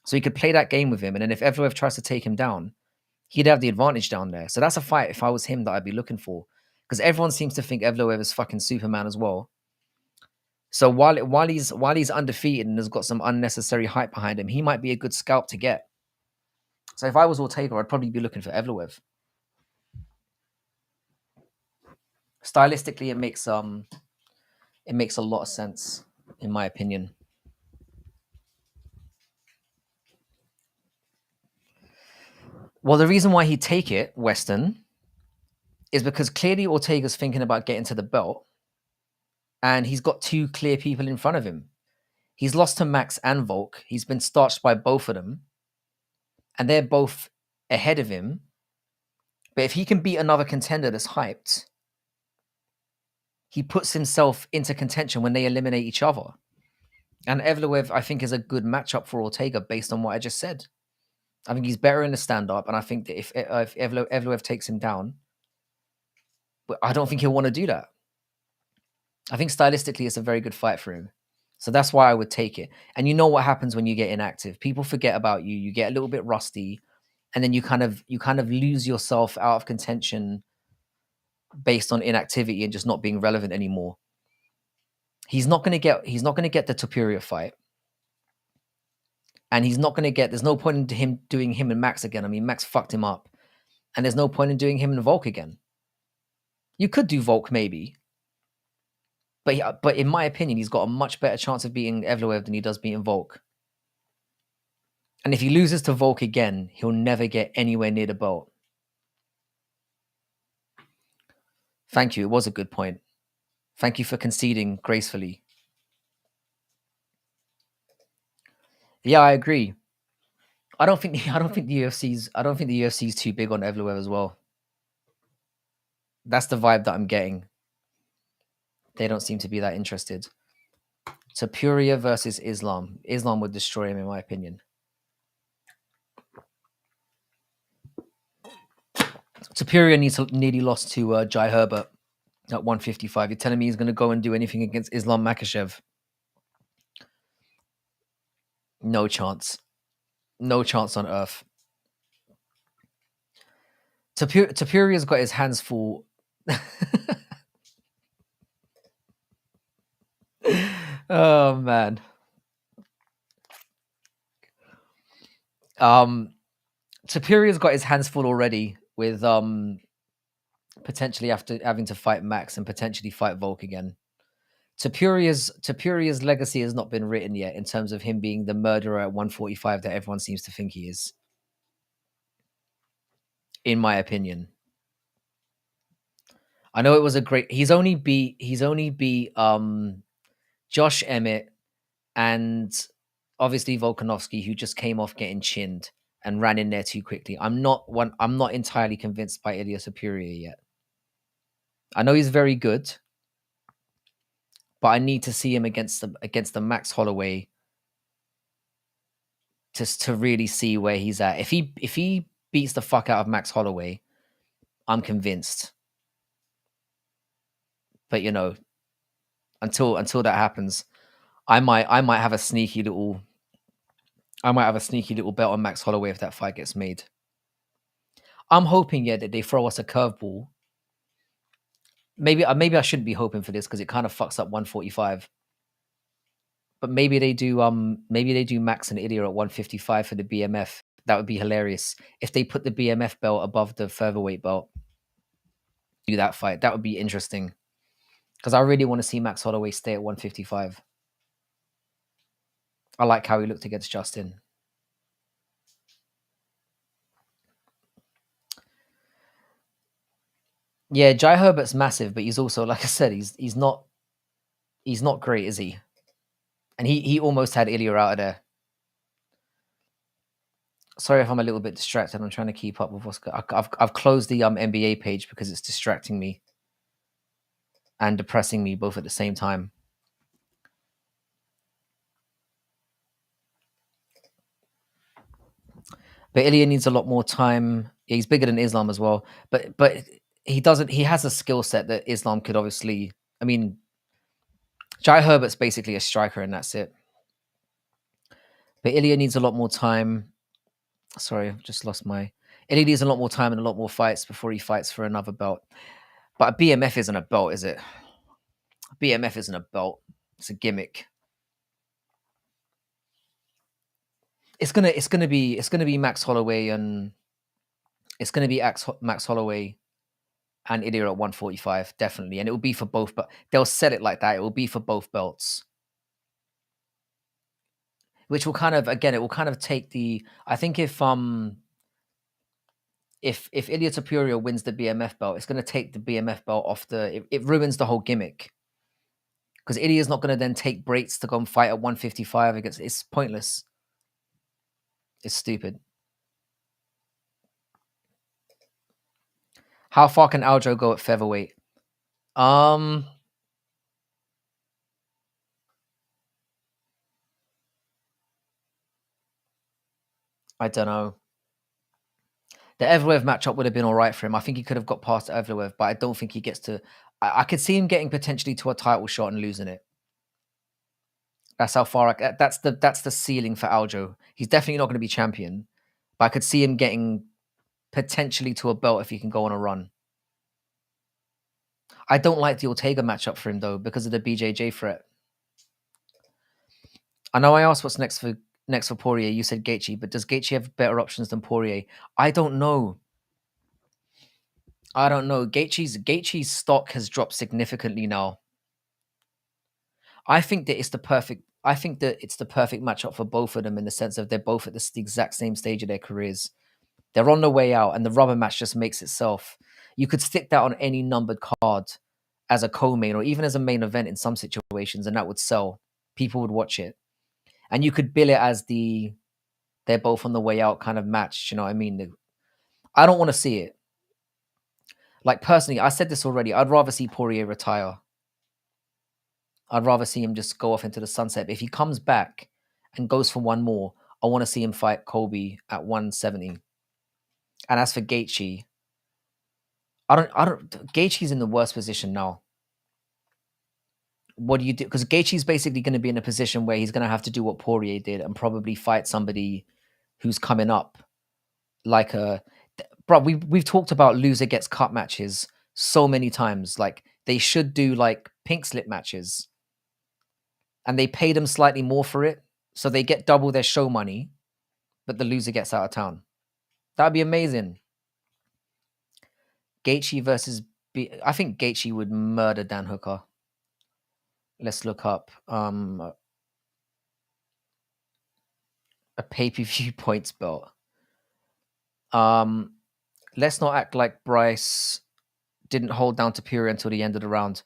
So he could play that game with him, and then if Evloev tries to take him down, he'd have the advantage down there. So that's a fight, if I was him, that I'd be looking for. Because everyone seems to think Evloev is fucking Superman as well. So while he's undefeated and has got some unnecessary hype behind him, he might be a good scalp to get. So if I was Ortega, I'd probably be looking for Evloev. Stylistically, it makes a lot of sense, in my opinion. Well, the reason why he'd take it, Weston, is because clearly Ortega's thinking about getting to the belt, and he's got 2 clear people in front of him. He's lost to Max and Volk. He's been starched by both of them, and they're both ahead of him. But if he can beat another contender that's hyped, he puts himself into contention when they eliminate each other. And Evloev, I think, is a good matchup for Ortega based on what I just said. I think he's better in the stand-up, and I think that if Evloev takes him down, but I don't think he'll want to do that. I think stylistically it's a very good fight for him. So that's why I would take it. And you know what happens when you get inactive. People forget about you. You get a little bit rusty, and then you kind of lose yourself out of contention based on inactivity and just not being relevant anymore. He's not going to get the Topuria fight. And he's not going to get, there's no point in him doing him and Max again. I mean, Max fucked him up. And there's no point in doing him and Volk again. You could do Volk maybe. But in my opinion, he's got a much better chance of beating Evloev than he does beating Volk. And if he loses to Volk again, he'll never get anywhere near the belt. Thank you. It was a good point. Thank you for conceding gracefully. Yeah, I agree. I don't think the UFC's too big on Evloev as well. That's the vibe that I'm getting. They don't seem to be that interested. Topuria versus Islam. Islam would destroy him, in my opinion. Topuria nearly lost to Jai Herbert at 155. You're telling me he's going to go and do anything against Islam Makhachev? No chance. No chance on earth. Topuria's got his hands full. Oh man. Topuria's got his hands full already with potentially after having to fight Max and potentially fight Volk again. Topuria's legacy has not been written yet in terms of him being the murderer at 145 that everyone seems to think he is. In my opinion. I know it was a great. He's only beat Josh Emmett and obviously Volkanovski, who just came off getting chinned and ran in there too quickly. I'm not entirely convinced by Ilya Topuria yet. I know he's very good, but I need to see him against the Max Holloway to really see where he's at. If he beats the fuck out of Max Holloway, I'm convinced. But you know, until that happens, I might have a sneaky little bet on Max Holloway if that fight gets made. I'm hoping that they throw us a curveball. Maybe I shouldn't be hoping for this because it kind of fucks up 145. But maybe they do Max and Ilya at 155 for the BMF. That would be hilarious if they put the BMF belt above the featherweight belt. Do that fight. That would be interesting. Because I really want to see Max Holloway stay at 155. I like how he looked against Justin. Yeah, Jai Herbert's massive, but he's also, like I said, he's not great, is he? And he almost had Ilya out of there. Sorry if I'm a little bit distracted. I'm trying to keep up with what's going. I've closed the NBA page because it's distracting me and depressing me both at the same time. But Ilya needs a lot more time. He's bigger than Islam as well, but he doesn't. He has a skill set that Islam could obviously. I mean, Jai Herbert's basically a striker, and that's it. But Ilya needs a lot more time. Sorry, I've just lost my. Ilya needs a lot more time and a lot more fights before he fights for another belt. But a BMF isn't a belt, is it? BMF isn't a belt. It's a gimmick. It's gonna be Max Holloway and it's gonna be Max Holloway and Ilya at 145 definitely, and it will be for both. But they'll set it like that. It will be for both belts, which will kind of again it will kind of take the. I think if Ilya Topuria wins the BMF belt, it's going to take the BMF belt off the. It ruins the whole gimmick because Ilya's not going to then take breaks to go and fight at 155 against. It's pointless. It's stupid. How far can Aljo go at featherweight? Um, I don't know. The Evloev matchup would have been all right for him. I think he could have got past Evloev, but I don't think he gets to. I could see him getting potentially to a title shot and losing it. That's how far. That's the ceiling for Aljo. He's definitely not going to be champion, but I could see him getting potentially to a belt if he can go on a run. I don't like the Ortega matchup for him though because of the BJJ threat. I know I asked what's next for Poirier. You said Gaethje, but does Gaethje have better options than Poirier? I don't know. Gaethje's stock has dropped significantly now. I think that it's the perfect matchup for both of them in the sense of they're both at the exact same stage of their careers. They're on the way out, and the rubber match just makes itself. You could stick that on any numbered card as a co-main or even as a main event in some situations, and that would sell. People would watch it, and you could bill it as they're both on the way out kind of match. You know what I mean? I don't want to see it. Like personally, I said this already. I'd rather see Poirier retire. I'd rather see him just go off into the sunset. But if he comes back and goes for one more, I want to see him fight Colby at 170. And as for Gaethje, Gaethje's in the worst position now. What do you do? Because Gaethje's basically going to be in a position where he's going to have to do what Poirier did and probably fight somebody who's coming up. Like bro, we've talked about loser gets cut matches so many times. Like they should do like pink slip matches, and they pay them slightly more for it, so they get double their show money, but the loser gets out of town. That'd be amazing. Gaethje versus I think Gaethje would murder Dan Hooker. Let's look up a pay-per-view points belt. Let's not act like Bryce didn't hold down Topuria until the end of the round.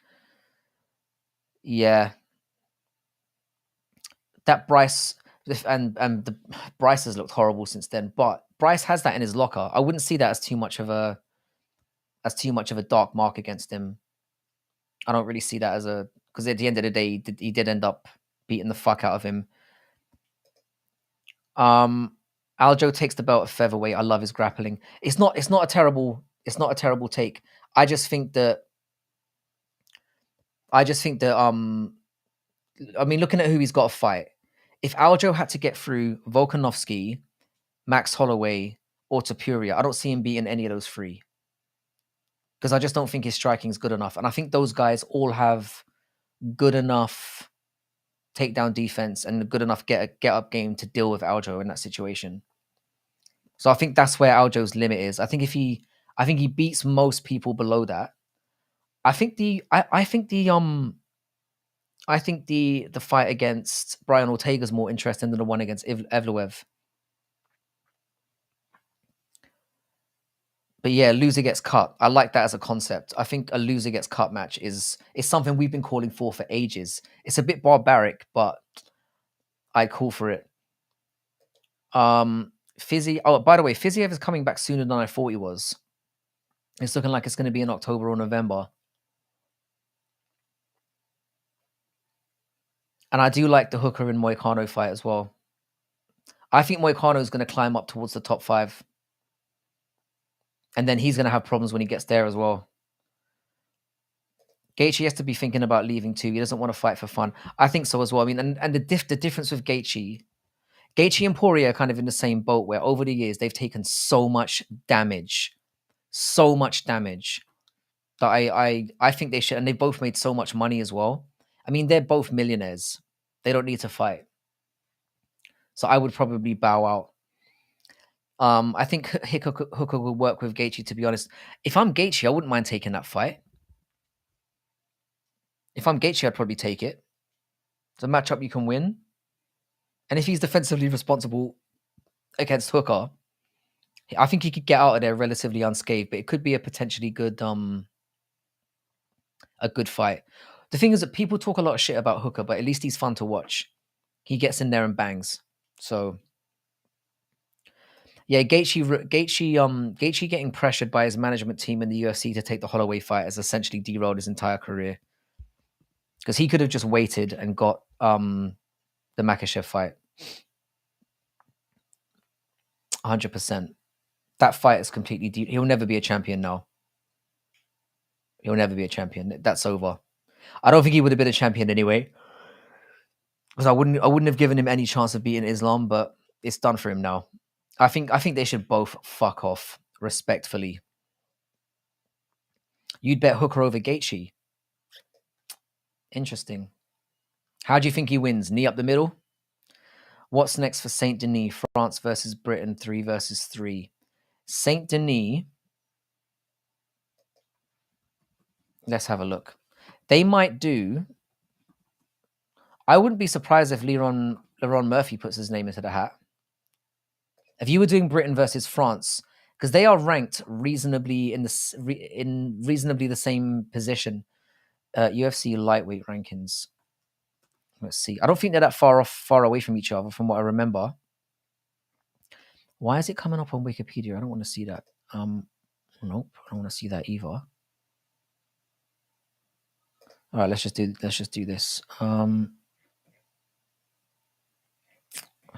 Yeah, that Bryce and Bryce has looked horrible since then. But Bryce has that in his locker. I wouldn't see that as too much of a dark mark against him. I don't really see that as a because at the end of the day, he did end up beating the fuck out of him. Aljo takes the belt at featherweight. I love his grappling. It's not a terrible take. I just think that I mean, looking at who he's got to fight, if Aljo had to get through Volkanovski, Max Holloway, or Topuria, I don't see him beating any of those three because I just don't think his striking is good enough. And I think those guys all have good enough takedown defense and good enough get up game to deal with Aljo in that situation. So I think that's where Aljo's limit is. I think he beats most people below that. I think the fight against Brian Ortega is more interesting than the one against Evloev. But yeah, loser gets cut. I like that as a concept. I think a loser gets cut match is something we've been calling for ages. It's a bit barbaric, but I call for it. Fizzy. Oh, by the way, Fiziev is coming back sooner than I thought he was. It's looking like it's going to be in October or November. And I do like the Hooker and Moicano fight as well. I think Moicano is going to climb up towards the top 5. And then he's going to have problems when he gets there as well. Gaethje has to be thinking about leaving too. He doesn't want to fight for fun. I think so as well. I mean, and the difference with Gaethje and Poirier are kind of in the same boat where over the years they've taken so much damage that I think they should, and they both made so much money as well. I mean, they're both millionaires. They don't need to fight. So I would probably bow out. I think Hooker will work with Gaethje, to be honest. If I'm Gaethje, I wouldn't mind taking that fight. If I'm Gaethje, I'd probably take it. It's a matchup you can win. And if he's defensively responsible against Hooker, I think he could get out of there relatively unscathed, but it could be a potentially good a good fight. The thing is that people talk a lot of shit about Hooker, but at least he's fun to watch. He gets in there and bangs. So yeah, Gaethje getting pressured by his management team in the UFC to take the Holloway fight has essentially derailed his entire career. Because he could have just waited and got the Makhachev fight. 100%. That fight is completely he'll never be a champion now. He'll never be a champion. That's over. I don't think he would have been a champion anyway. Because I wouldn't have given him any chance of beating Islam, but it's done for him now. I think they should both fuck off respectfully. You'd bet Hooker over Gaethje. Interesting. How do you think he wins? Knee up the middle? What's next for Saint Denis? France versus Britain, 3 versus 3. Saint Denis. Let's have a look. They might do. I wouldn't be surprised if Leron Murphy puts his name into the hat. If you were doing Britain versus France, because they are ranked reasonably in reasonably the same position. UFC lightweight rankings. Let's see. I don't think they're that far away from each other, from what I remember. Why is it coming up on Wikipedia? I don't want to see that. Nope, I don't want to see that either. All right, let's just do this. Hang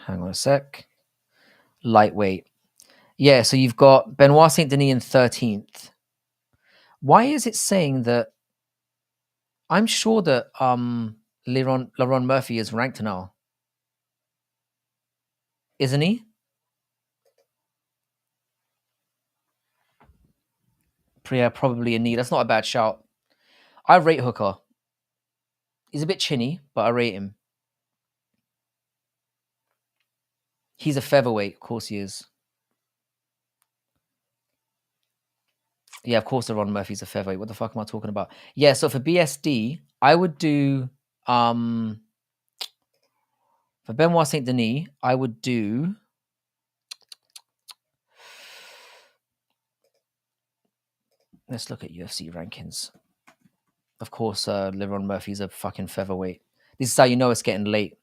on a sec. Lightweight. Yeah, so you've got Benoit Saint Denis in 13th. Why is it saying that? I'm sure that Leron Murphy is ranked now. Isn't he? Yeah, probably a knee. That's not a bad shout. I rate Hooker. He's a bit chinny, but I rate him. He's a featherweight. Of course he is. Yeah, of course Leron Murphy's a featherweight. What the fuck am I talking about? Yeah, so for BSD, I would do... for Benoit Saint Denis, I would do... Let's look at UFC rankings. Of course, Leron Murphy's a fucking featherweight. This is how you know it's getting late.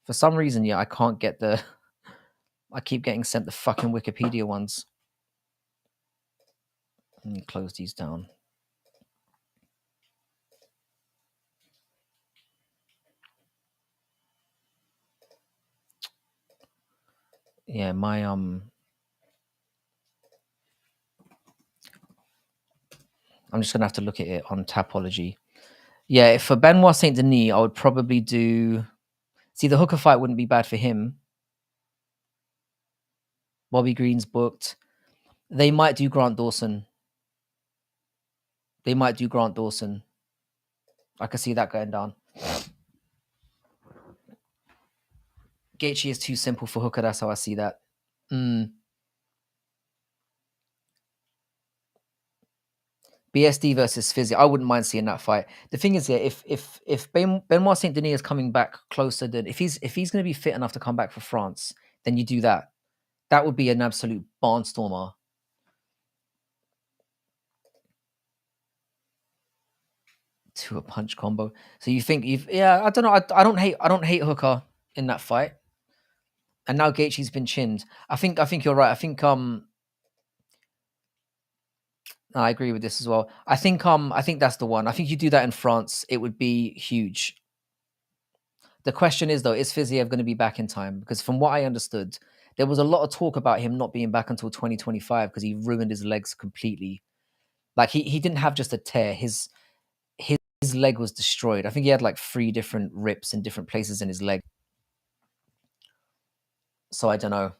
For some reason, yeah, I can't get the... I keep getting sent the fucking Wikipedia ones. Let me close these down. Yeah, my... I'm just going to have to look at it on Tapology. Yeah, for Benoit Saint Denis, I would probably do... See, the Hooker fight wouldn't be bad for him. Bobby Green's booked. They might do Grant Dawson. I can see that going down. Gaethje is too simple for Hooker. That's how I see that. BSD versus Fizzy. I wouldn't mind seeing that fight. The thing is, yeah, if Benoit Saint Denis is coming back closer than if he's going to be fit enough to come back for France, then you do that. That would be an absolute barnstormer. to a punch combo. So you think you've I don't know. I don't hate Hooker in that fight. And now Gaethje's been chinned. I think you're right. I agree with this as well. I think that's the one. I think you do that in France, it would be huge. The question is though, is Fiziev going to be back in time? Because from what I understood, there was a lot of talk about him not being back until 2025 because he ruined his legs completely. Like he didn't have just a tear. His leg was destroyed. I think he had like 3 different rips in different places in his leg. So I don't know.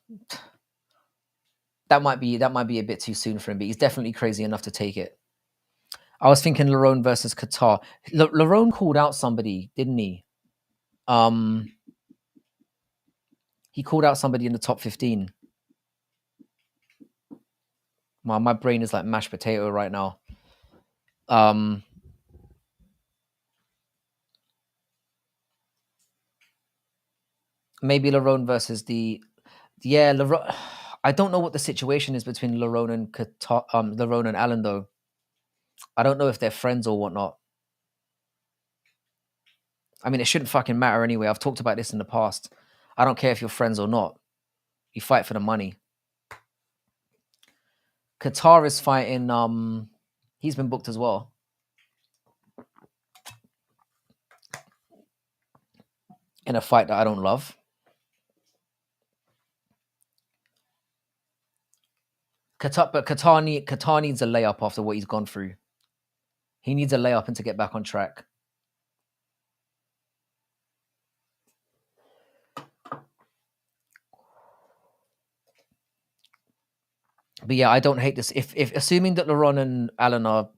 That might be a bit too soon for him, but he's definitely crazy enough to take it. I was thinking Lerone versus Qatar. Lerone called out somebody, didn't he? He called out somebody in the top 15. My brain is like mashed potato right now. Maybe Lerone versus Lerone. I don't know what the situation is between Lerone and Qatar, Lerone and Allen though. I don't know if they're friends or whatnot. I mean, it shouldn't fucking matter anyway. I've talked about this in the past. I don't care if you're friends or not. You fight for the money. Qatar is fighting. He's been booked as well. In a fight that I don't love. Qatar needs a layup after what he's gone through. He needs a layup and to get back on track. But yeah, I don't hate this. If assuming that Lerone and Allen are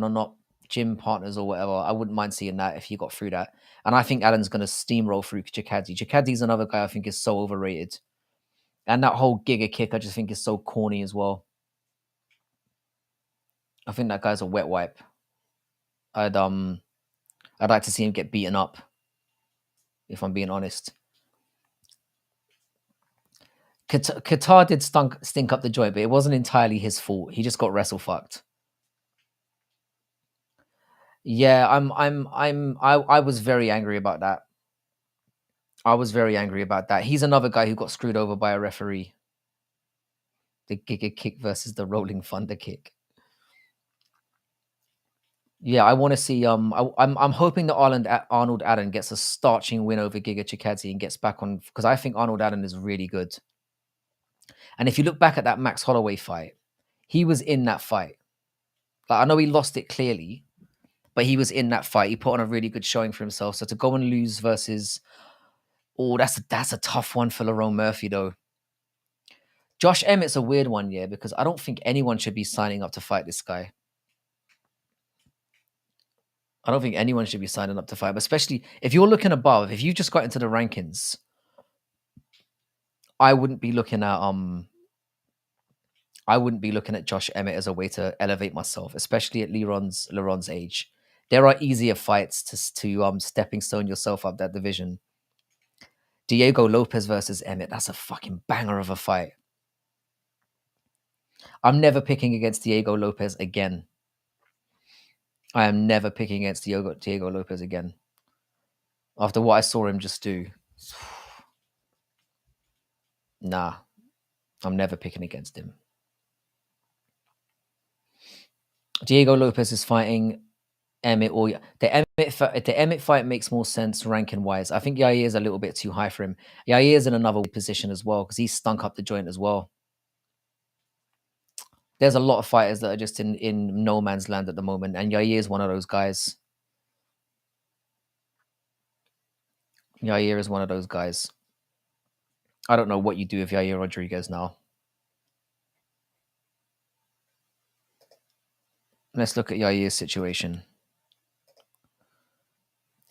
not gym partners or whatever, I wouldn't mind seeing that if you got through that. And I think Allen's going to steamroll through Chikadze. Chikadze's another guy I think is so overrated. And that whole Giga kick I just think is so corny as well. I think that guy's a wet wipe. I'd like to see him get beaten up, if I'm being honest. Qatar did stink up the joint, but it wasn't entirely his fault. He just got wrestle fucked. Yeah, I was very angry about that. He's another guy who got screwed over by a referee. The Giga kick versus the rolling thunder kick. Yeah, I want to see. I'm hoping that Arnold Allen gets a starching win over Giga Chikadze and gets back on, because I think Arnold Allen is really good. And if you look back at that Max Holloway fight, he was in that fight. Like, I know he lost it clearly, but he was in that fight. He put on a really good showing for himself. So to go and lose versus, that's a tough one for Lerone Murphy though. Josh Emmett's a weird one, yeah, because I don't think anyone should be signing up to fight this guy. I don't think anyone should be signing up to fight, but especially if you're looking above, if you just got into the rankings, I wouldn't be looking at Josh Emmett as a way to elevate myself, especially at Leron's age. There are easier fights to stepping stone yourself up that division. Diego Lopez versus Emmett, that's a fucking banger of a fight. I'm never picking against Diego Lopez again. I am never picking against Diego Lopez again. After what I saw him just do. Nah, I'm never picking against him. Diego Lopez is fighting Emmett, or the Emmett fight makes more sense ranking wise. I think Yair is a little bit too high for him. Yair is in another position as well because he stunk up the joint as well. There's a lot of fighters that are just in no man's land at the moment, and Yair is one of those guys. Yair is one of those guys. I don't know what you do with Yair Rodriguez now. Let's look at Yair's situation.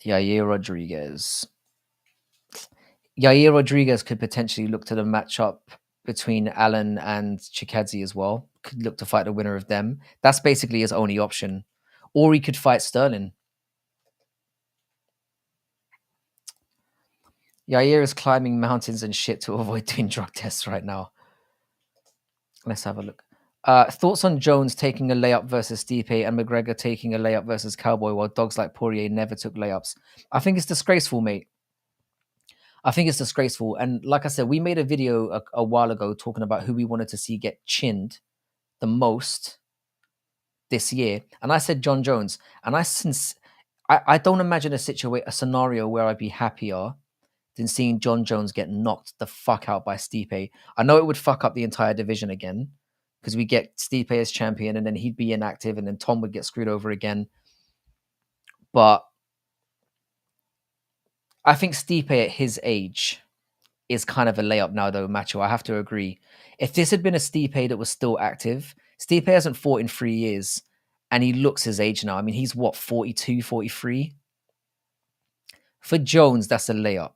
Yair Rodriguez could potentially look to the matchup between Allen and Chikadze as well. Could look to fight the winner of them. That's basically his only option. Or he could fight Sterling. Yair is climbing mountains and shit to avoid doing drug tests right now. Let's have a look. Thoughts on Jones taking a layup versus Stipe and McGregor taking a layup versus Cowboy while dogs like Poirier never took layups? I think it's disgraceful, mate. I think it's disgraceful. And like I said, we made a video a while ago talking about who we wanted to see get chinned the most this year. And I said John Jones. And I don't imagine a scenario where I'd be happier than seeing John Jones get knocked the fuck out by Stipe. I know it would fuck up the entire division again because we get Stipe as champion and then he'd be inactive and then Tom would get screwed over again. But I think Stipe at his age is kind of a layup now, though, Macho. I have to agree. If this had been a Stipe that was still active, Stipe hasn't fought in 3 years and he looks his age now. I mean, he's what, 42, 43? For Jones, that's a layup.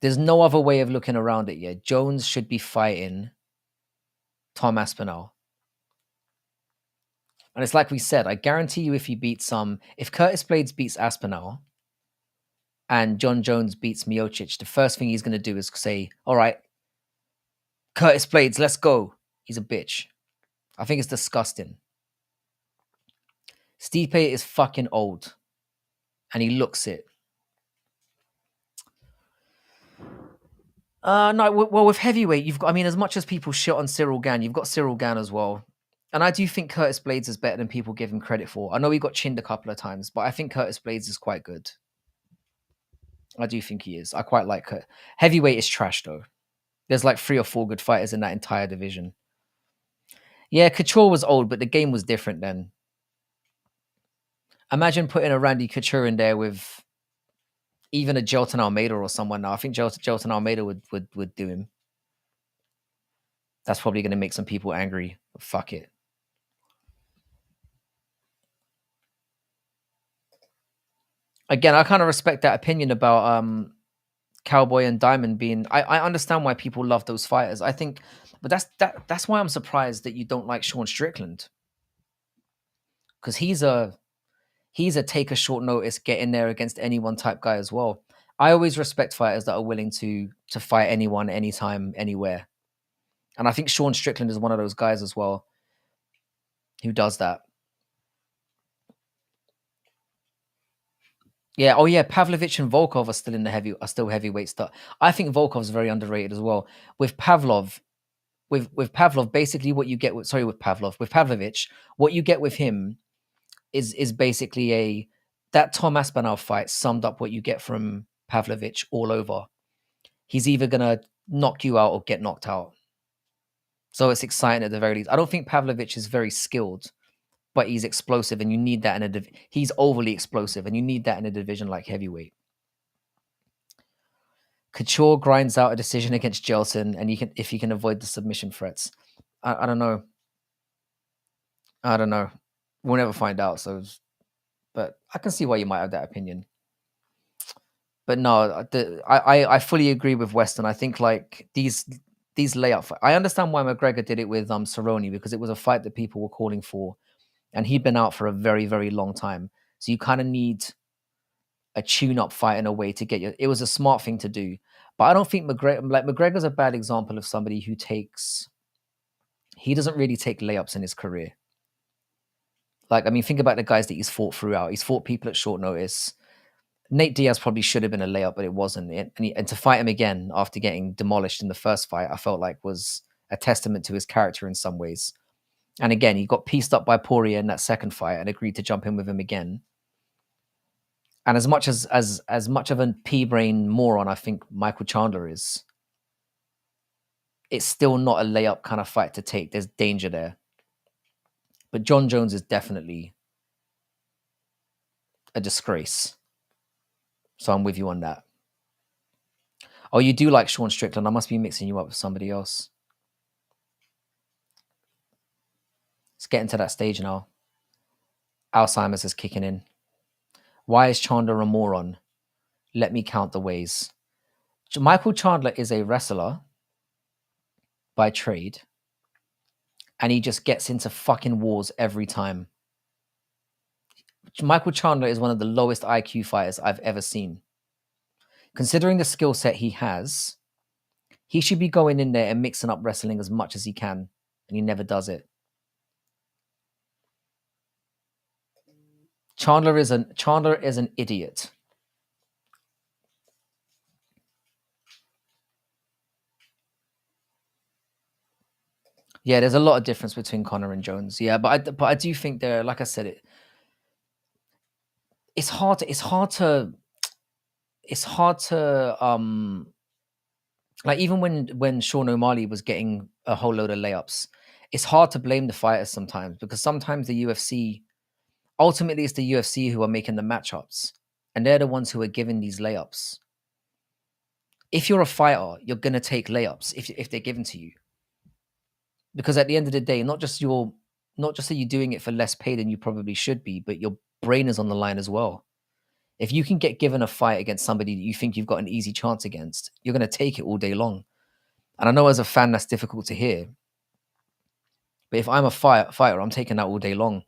There's no other way of looking around it yet. Jones should be fighting Tom Aspinall. And it's like we said, I guarantee you if Curtis Blades beats Aspinall and John Jones beats Miocic, the first thing he's going to do is say, all right, Curtis Blades, let's go. He's a bitch. I think it's disgusting. Stipe is fucking old. And he looks it. No, well, with heavyweight, you've got, I mean, as much as people shit on Cyril Gane, you've got Cyril Gane as well. And I do think Curtis Blades is better than people give him credit for. I know he got chinned a couple of times, but I think Curtis Blades is quite good. I do think he is. I quite like it. Heavyweight is trash, though. There's like 3 or 4 good fighters in that entire division. Yeah, Couture was old, but the game was different then. Imagine putting a Randy Couture in there with even a Jelton Almeida or someone now. I think Jelton Almeida would do him. That's probably going to make some people angry. But fuck it. Again, I kind of respect that opinion about Cowboy and Diamond being. I understand why people love those fighters. I think, but that's why I'm surprised that you don't like Sean Strickland, because he's a take a short notice, get in there against anyone type guy as well. I always respect fighters that are willing to fight anyone, anytime, anywhere. And I think Sean Strickland is one of those guys as well who does that. Yeah. Oh yeah. Pavlovich and Volkov are still heavyweight stuff. I think Volkov's very underrated as well. With Pavlov, basically what you get with Pavlovich, what you get with him is basically that Tom Aspinall fight summed up what you get from Pavlovich all over. He's either gonna knock you out or get knocked out. So it's exciting at the very least. I don't think Pavlovich is very skilled, but he's explosive, and you need that in he's overly explosive, and you need that in a division like heavyweight. Couture grinds out a decision against Jelson, and if he can avoid the submission threats. I don't know. I don't know. We'll never find out. So, but I can see why you might have that opinion. But no, I fully agree with Weston. I think like these layup. I understand why McGregor did it with Cerrone, because it was a fight that people were calling for, and he'd been out for a very, very long time. So you kind of need a tune-up fight in a way to get you. It was a smart thing to do, but I don't think McGregor's a bad example of somebody who he doesn't really take layups in his career. Like, I mean, think about the guys that he's fought throughout. He's fought people at short notice. Nate Diaz probably should have been a layup, but it wasn't. And to fight him again after getting demolished in the first fight, I felt like was a testament to his character in some ways. And again, he got pieced up by Poirier in that second fight and agreed to jump in with him again. And as much of a pea-brain moron I think Michael Chandler is, it's still not a layup kind of fight to take. There's danger there. But John Jones is definitely a disgrace. So I'm with you on that. Oh, you do like Sean Strickland. I must be mixing you up with somebody else. It's getting to that stage now. Alzheimer's is kicking in. Why is Chandler a moron? Let me count the ways. Michael Chandler is a wrestler by trade, and he just gets into fucking wars every time. Michael Chandler is one of the lowest IQ fighters I've ever seen. Considering the skill set he has, He should be going in there and mixing up wrestling as much as he can, and he never does it. Chandler is an idiot. Yeah, there's a lot of difference between Connor and Jones. Yeah, but I do think they're, like I said, it's hard to like, even when Sean O'Malley was getting a whole load of layups, it's hard to blame the fighters sometimes, because sometimes the UFC, ultimately it's the UFC who are making the matchups, and they're the ones who are giving these layups. If you're a fighter, you're gonna take layups if they're given to you, because at the end of the day, not just are you doing it for less pay than you probably should be, but your brain is on the line as well. If you can get given a fight against somebody that you think you've got an easy chance against, you're going to take it all day long. And I know as a fan that's difficult to hear, but if I'm a fighter, I'm taking that all day long.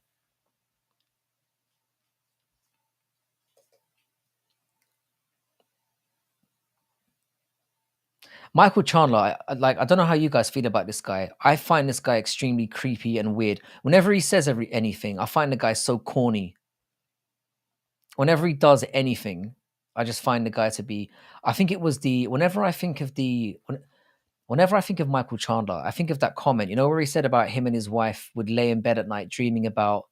Michael Chandler, I don't know how you guys feel about this guy. I find this guy extremely creepy and weird. Whenever he says anything, I find the guy so corny. Whenever he does anything, I just find the guy to be. I think it was whenever I think of Michael Chandler, I think of that comment, where he said about him and his wife would lay in bed at night dreaming about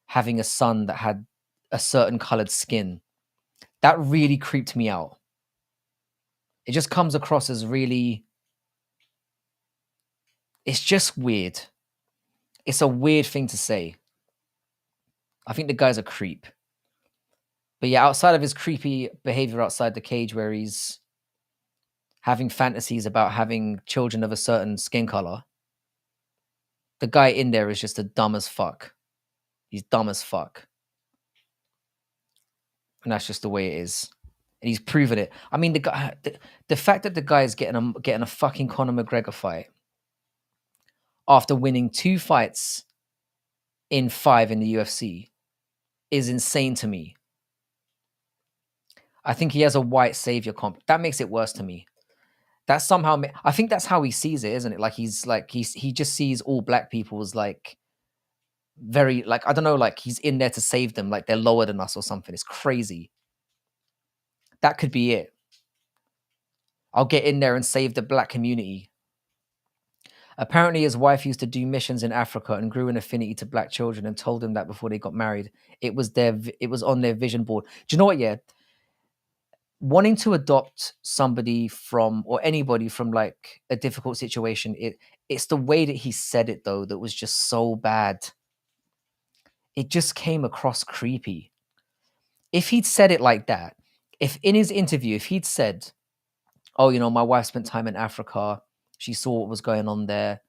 having a son that had a certain colored skin. That really creeped me out. It just comes across as really, it's just weird. It's a weird thing to say. I think the guy's a creep. But yeah, outside of his creepy behavior outside the cage, where he's having fantasies about having children of a certain skin color, the guy in there is just a dumb as fuck. He's dumb as fuck. And that's just the way it is. And he's proven it. I mean, the fact that the guy is getting a fucking Conor McGregor fight after winning 2 fights in 5 in the UFC is insane to me. I think he has a white savior comp. That makes it worse to me. That somehow, I think that's how he sees it, isn't it? Like he just sees all black people as like very, like, I don't know, like he's in there to save them, like they're lower than us or something. It's crazy. That could be it. I'll get in there and save the black community. Apparently, his wife used to do missions in Africa and grew an affinity to black children, and told him that before they got married. It was on their vision board. Do you know what? Yeah, wanting to adopt somebody from, or anybody from, like a difficult situation, it's the way that he said it though that was just so bad. It just came across creepy. If he'd said it like that, if in his interview, if he'd said, "Oh, my wife spent time in Africa. She saw what was going on there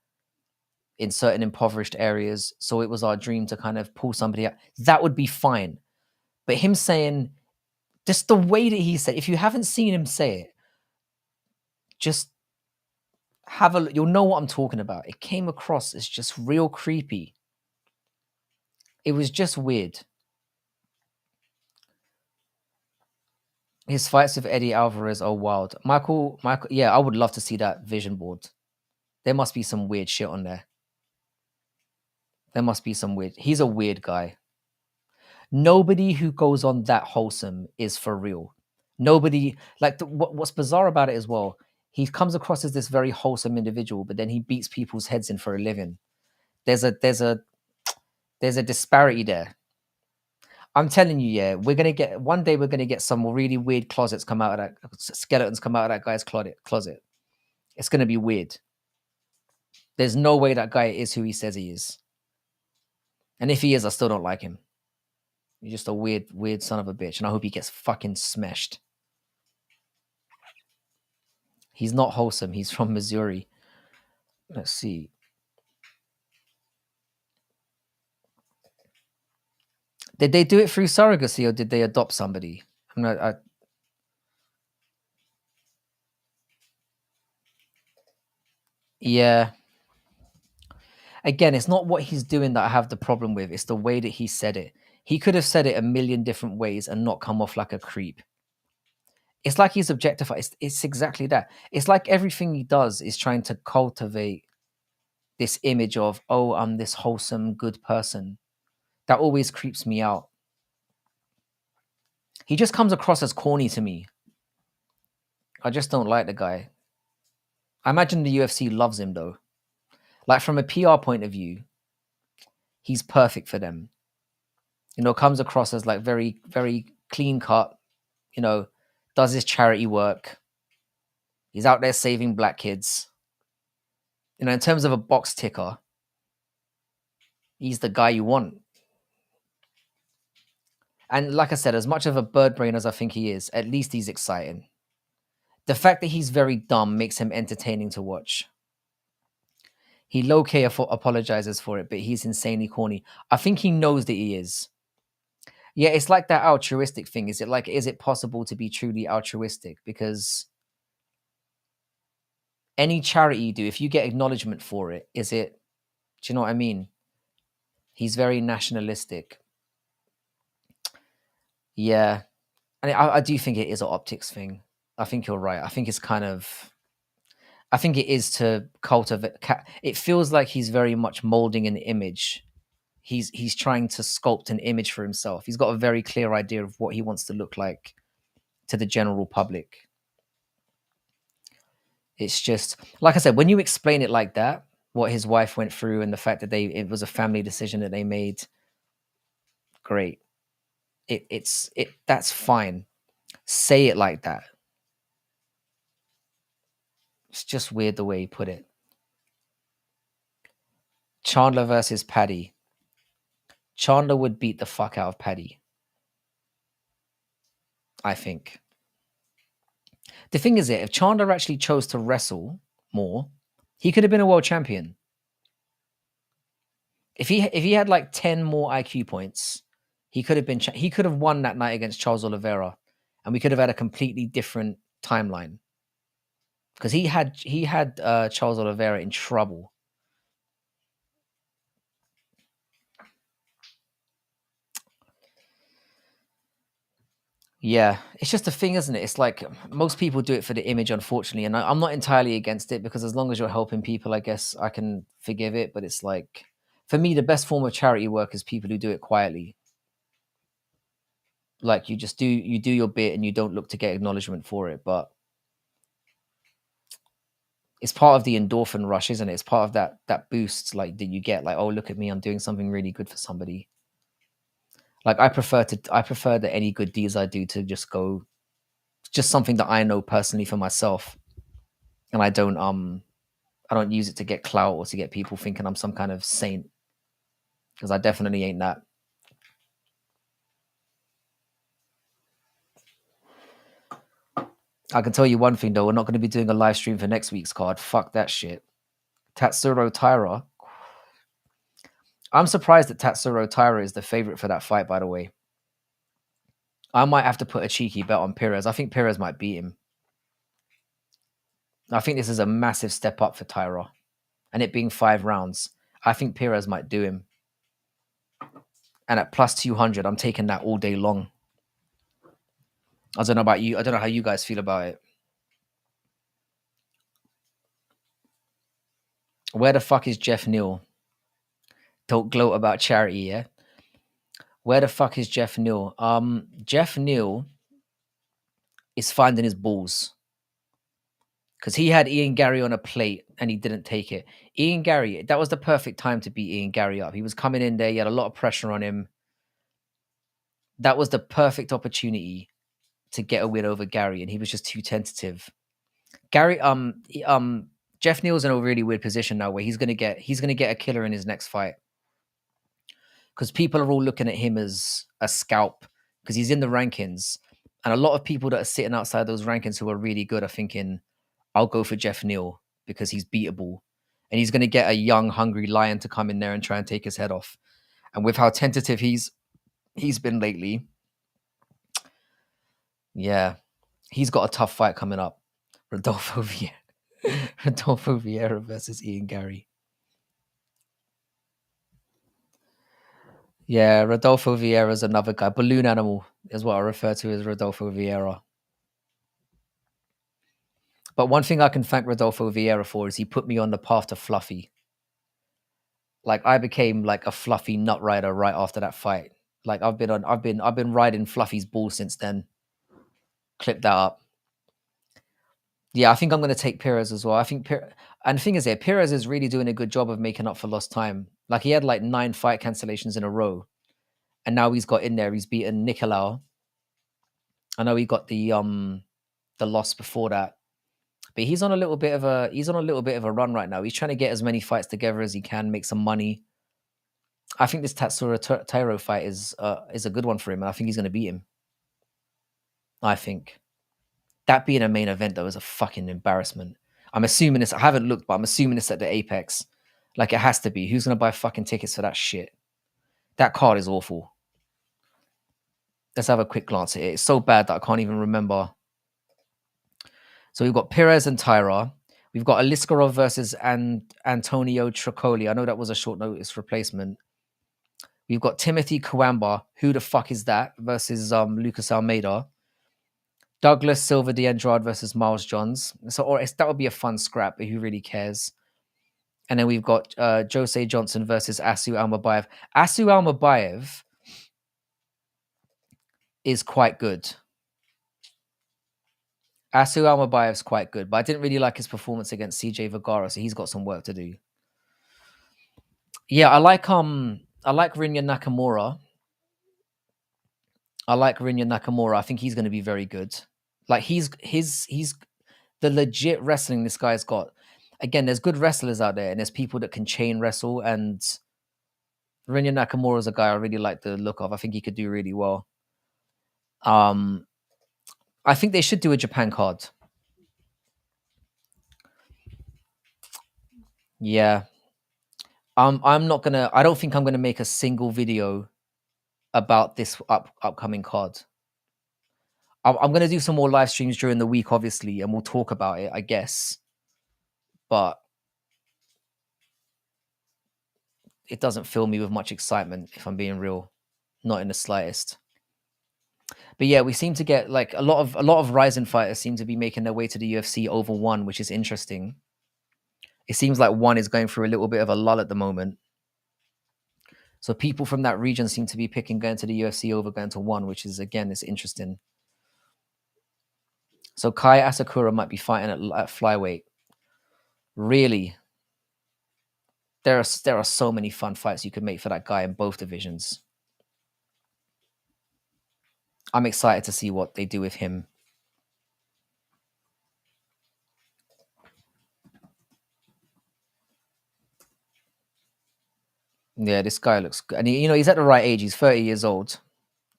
in certain impoverished areas. So it was our dream to kind of pull somebody out," that would be fine. But him saying, just the way that he said, if you haven't seen him say it, just have a look. You'll know what I'm talking about. It came across as just real creepy. It was just weird. His fights with Eddie Alvarez are wild. Michael, yeah, I would love to see that vision board. There must be some weird shit on there. There must be some weird. He's a weird guy. Nobody who goes on that wholesome is for real. Nobody, like, what's bizarre about it as well, he comes across as this very wholesome individual, but then he beats people's heads in for a living. There's a disparity there. I'm telling you, yeah, one day we're gonna get some really weird skeletons come out of that guy's closet. It's gonna be weird. There's no way that guy is who he says he is. And if he is, I still don't like him. He's just a weird son of a bitch, and I hope he gets fucking smashed. He's not wholesome. He's from Missouri. Let's see. Did they do it through surrogacy, or did they adopt somebody? Yeah. Again, it's not what he's doing that I have the problem with. It's the way that he said it. He could have said it a million different ways and not come off like a creep. It's like he's objectified. It's exactly that. It's like everything he does is trying to cultivate this image of, oh, I'm this wholesome, good person. That always creeps me out. He just comes across as corny to me. I just don't like the guy. I imagine the UFC loves him though. Like from a PR point of view, he's perfect for them. Comes across as like very, very clean cut, does his charity work. He's out there saving black kids. In terms of a box ticker, he's the guy you want. And like I said, as much of a bird brain as I think he is, at least he's exciting. The fact that he's very dumb makes him entertaining to watch. He low-key apologizes for it, but he's insanely corny. I think he knows that he is. Yeah, it's like that altruistic thing. Is it possible to be truly altruistic? Because any charity you do, if you get acknowledgement for it, do you know what I mean? He's very nationalistic. Yeah. And I do think it is an optics thing. I think you're right. I think it is to cultivate. It feels like he's very much molding an image. He's trying to sculpt an image for himself. He's got a very clear idea of what he wants to look like to the general public. It's just, like I said, when you explain it like that, what his wife went through and the fact that it was a family decision that they made, great. That's fine. Say it like that. It's just weird the way he put it. Chandler versus Paddy. Chandler would beat the fuck out of Paddy, I think. The thing is, if Chandler actually chose to wrestle more, he could have been a world champion. If he had like 10 more IQ points, he could have won that night against Charles Oliveira, and we could have had a completely different timeline. Because he had Charles Oliveira in trouble. Yeah, it's just a thing, isn't it? It's like most people do it for the image, unfortunately, and I'm not entirely against it because as long as you're helping people, I guess I can forgive it. But it's like, for me, the best form of charity work is people who do it quietly. Like you do your bit and you don't look to get acknowledgement for it, but it's part of the endorphin rush, isn't it? It's part of that boost, like that you get, like, oh, look at me, I'm doing something really good for somebody. Like I prefer that any good deeds I do to just go, just something that I know personally for myself, and I don't use it to get clout or to get people thinking I'm some kind of saint, because I definitely ain't that. I can tell you one thing though, we're not going to be doing a live stream for next week's card. Fuck that shit. Tatsuro Taira. I'm surprised that Tatsuro Taira is the favorite for that fight, by the way. I might have to put a cheeky bet on Perez. I think Perez might beat him. I think this is a massive step up for Taira. And it being 5 rounds, I think Perez might do him. And at plus 200, I'm taking that all day long. I don't know about you. I don't know how you guys feel about it. Where the fuck is Jeff Neal? Don't gloat about charity, yeah? Where the fuck is Jeff Neal? Jeff Neal is finding his balls. Because he had Ian Gary on a plate and he didn't take it. Ian Gary, that was the perfect time to beat Ian Gary up. He was coming in there. He had a lot of pressure on him. That was the perfect opportunity to get a win over Gary, and he was just too tentative. Gary, Jeff Neal's in a really weird position now where he's gonna get a killer in his next fight. Because people are all looking at him as a scalp because he's in the rankings. And a lot of people that are sitting outside those rankings who are really good are thinking, I'll go for Jeff Neal because he's beatable. And he's going to get a young, hungry lion to come in there and try and take his head off. And with how tentative he's been lately, yeah, he's got a tough fight coming up. Rodolfo Vieira versus Ian Gary. Yeah, Rodolfo Vieira is another guy. Balloon animal is what I refer to as Rodolfo Vieira. But one thing I can thank Rodolfo Vieira for is he put me on the path to fluffy. Like I became like a fluffy nut rider right after that fight. Like I've been riding Fluffy's ball since then. Clip that up. Yeah, I think I'm going to take Perez as well. I think and the thing is, Perez is really doing a good job of making up for lost time. Like he had like 9 fight cancellations in a row, and now he's got in there. He's beaten Nicolau. I know he got the loss before that, but he's on a little bit of a run right now. He's trying to get as many fights together as he can, make some money. I think this Tatsuro Tairo fight is a good one for him, and I think he's going to beat him. I think that being a main event though is a fucking embarrassment. I'm assuming this. I haven't looked, but I'm assuming it's at the Apex. Like it has to be. Who's going to buy fucking tickets for that shit? That card is awful. Let's have a quick glance at it. It's so bad that I can't even remember. So we've got Perez and Tyra. We've got Aliskarov versus Antonio Tricoli. I know that was a short notice replacement. We've got Timothy Kawamba. Who the fuck is that? Versus Lucas Almeida. Douglas Silva de Andrade versus Miles Johns. So that would be a fun scrap, but who really cares? And then we've got Jose Johnson versus Asu Almabayev. Asu Almabayev is quite good. Asu Almabayev's quite good, but I didn't really like his performance against CJ Vergara, so he's got some work to do. Yeah, I like Rinya Nakamura. I think he's going to be very good. Like he's the legit wrestling this guy's got. Again, there's good wrestlers out there, and there's people that can chain wrestle. And Rinya Nakamura is a guy I really like the look of. I think he could do really well. I think they should do a Japan card. Yeah. I'm not gonna. I don't think I'm gonna make a single video about this upcoming card. I'm gonna do some more live streams during the week, obviously, and we'll talk about it, I guess. But it doesn't fill me with much excitement, if I'm being real, not in the slightest. But yeah, we seem to get like a lot of Ryzen fighters seem to be making their way to the UFC over one, which is interesting. It seems like one is going through a little bit of a lull at the moment. So people from that region seem to be picking going to the UFC over going to one, which is again, it's interesting. So Kai Asakura might be fighting at flyweight. Really, there are so many fun fights you could make for that guy in both divisions. I'm excited to see what they do with him. Yeah, this guy looks good. And he's at the right age. He's 30 years old,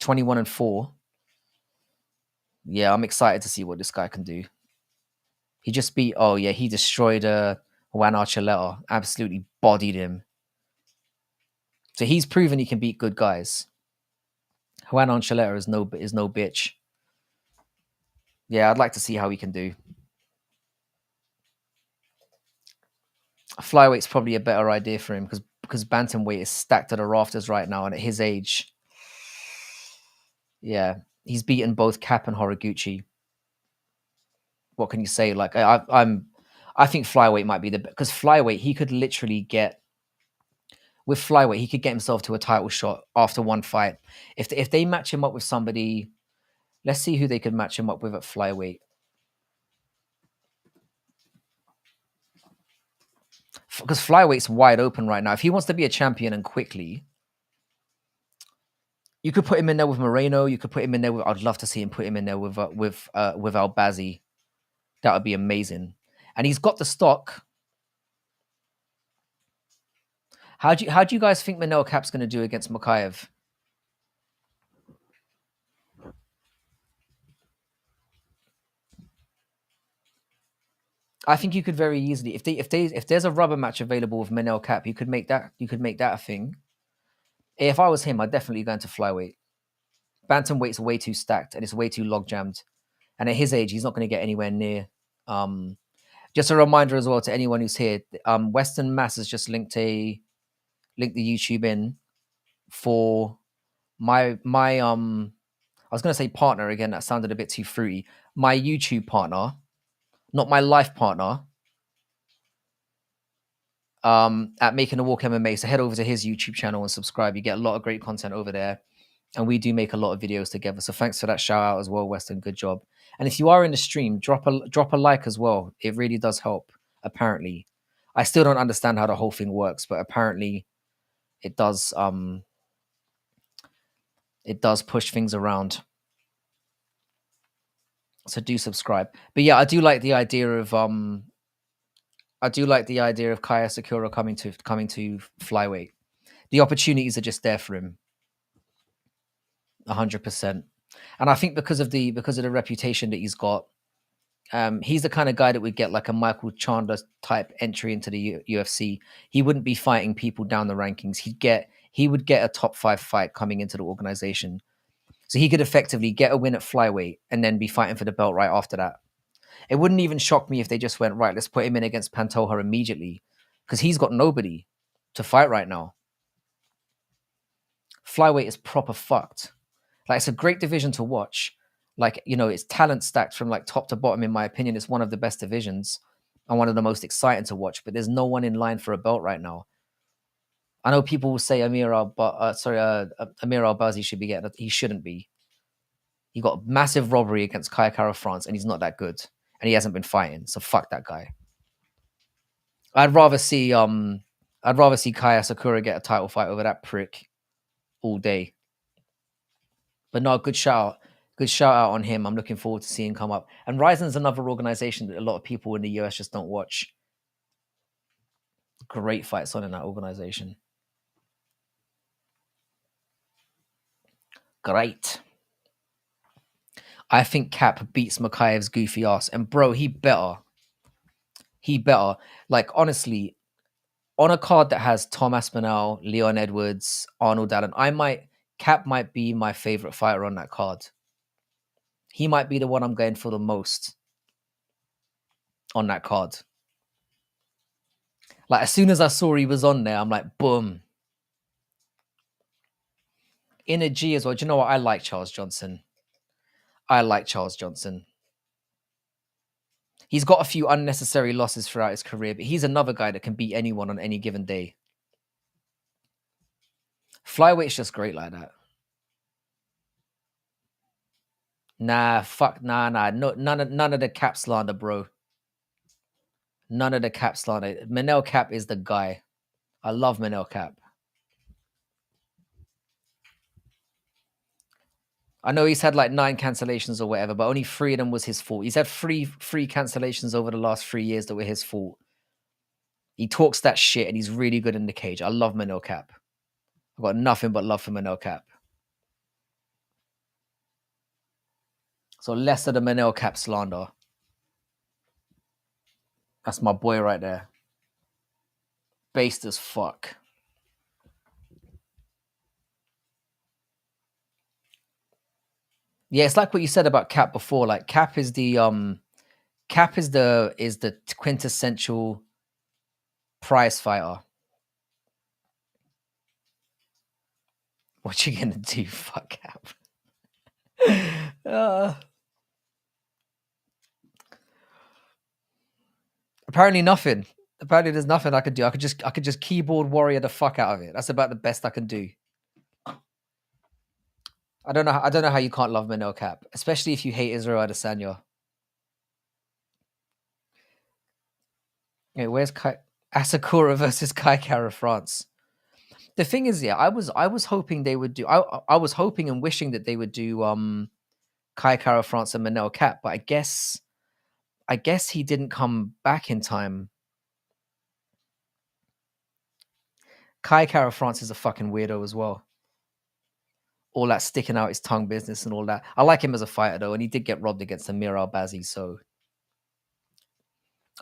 21-4. Yeah, I'm excited to see what this guy can do. He just he destroyed Juan Archuleta, absolutely bodied him. So he's proven he can beat good guys. Juan Archuleta is no bitch. Yeah, I'd like to see how he can do. Flyweight's probably a better idea for him because bantamweight is stacked to the rafters right now, and at his age, yeah, he's beaten both Cap and Horiguchi. What can you say? Like I think flyweight might be because flyweight he could literally get with flyweight he could get himself to a title shot after one fight. If they match him up with somebody, let's see who they could match him up with at flyweight. Because flyweight's wide open right now. If he wants to be a champion and quickly, you could put him in there with Moreno. You could put him in there with. I'd love to see him put him in there with Albazi. That would be amazing. And he's got the stock. How do you guys think Manel Cap's going to do against Makayev? I think you could very easily if there's a rubber match available with Manel Cap, you could make that a thing. If I was him, I'd definitely go into flyweight. Bantamweight's way too stacked and it's way too log jammed. And at his age, he's not going to get anywhere near. Just a reminder as well to anyone who's here. Western Mass has just linked the YouTube in for my I was going to say partner again. That sounded a bit too fruity. My YouTube partner, not my life partner, at Making a Walk MMA. So head over to his YouTube channel and subscribe. You get a lot of great content over there. And we do make a lot of videos together. So thanks for that shout out as well, Weston. Good job. And if you are in the stream, drop a like as well. It really does help, apparently. I still don't understand how the whole thing works, but apparently it does push things around. So do subscribe. But yeah, I do like the idea of Kaya Sakura coming to flyweight. The opportunities are just there for him. 100%. And I think because of the reputation that he's got, he's the kind of guy that would get like a Michael Chandler type entry into the UFC. He wouldn't be fighting people down the rankings. He would get a top 5 fight coming into the organization. So he could effectively get a win at flyweight and then be fighting for the belt right after that. It wouldn't even shock me if they just went, right, let's put him in against Pantoja immediately, because he's got nobody to fight right now. Flyweight is proper fucked. Like, it's a great division to watch. Like, you know, it's talent stacked from like top to bottom. In my opinion, it's one of the best divisions and one of the most exciting to watch. But there's no one in line for a belt right now. I know people will say Amir Al-Bazi should be getting it. He shouldn't be. He got a massive robbery against Kai Kara France, and he's not that good. And he hasn't been fighting. So fuck that guy. I'd rather see Kaya Sakura get a title fight over that prick all day. But no, good shout out on him. I'm looking forward to seeing him come up. And Ryzen's another organization that a lot of people in the US just don't watch. Great fights on in that organization. Great. I think Cap beats Makaev's goofy ass. And bro, he better. Like, honestly, on a card that has Tom Aspinall, Leon Edwards, Arnold Allen, Cap might be my favorite fighter on that card. He might be the one I'm going for the most on that card. Like, as soon as I saw he was on there, I'm like, boom. In a G as well. Do you know what? I like Charles Johnson. He's got a few unnecessary losses throughout his career, but he's another guy that can beat anyone on any given day. Flyweight's just great like that. Nah. No, none of the Cap slander, bro. None of the Cap slander. Manel Cap is the guy. I love Manel Cap. I know he's had like 9 cancellations or whatever, but only 3 of them was his fault. He's had three cancellations over the last 3 years that were his fault. He talks that shit and he's really good in the cage. I love Manel Cap. I've got nothing but love for Manel Cap. So less of the Manel Cap slander. That's my boy right there. Based as fuck. Yeah, it's like what you said about Cap before. Like, Cap is the quintessential prize fighter. What you gonna do? Fuck Cap. Apparently nothing. Apparently there's nothing I could do. I could just keyboard warrior the fuck out of it. That's about the best I can do. I don't know how you can't love Manel Cap, especially if you hate Israel Adesanya. Okay, where's Asakura versus Kai Kara France? The thing is, yeah, I was hoping they would do. I was hoping and wishing that they would do Kai Kara France and Manel Cap, but I guess he didn't come back in time. Kai Kara France is a fucking weirdo as well. All that sticking out his tongue business and all that. I like him as a fighter though, and he did get robbed against Amir Al-Bazi, so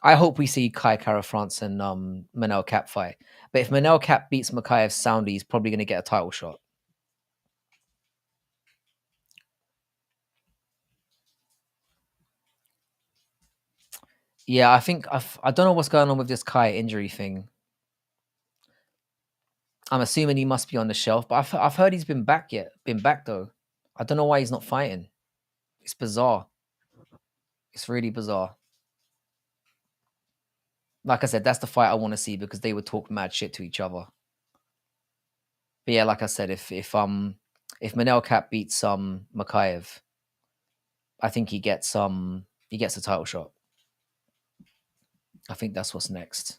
I hope we see Kai Kara France and Manel Cap fight. But if Manel Cap beats Makaev soundly, he's probably going to get a title shot. Yeah, I think I don't know what's going on with this Kai injury thing. I'm assuming he must be on the shelf, but I've heard he's been back though. I don't know why he's not fighting. It's bizarre. It's really bizarre. Like I said, that's the fight I want to see because they would talk mad shit to each other. But yeah, like I said, if Manel Cap beats Makayev, I think he gets a title shot. I think that's what's next.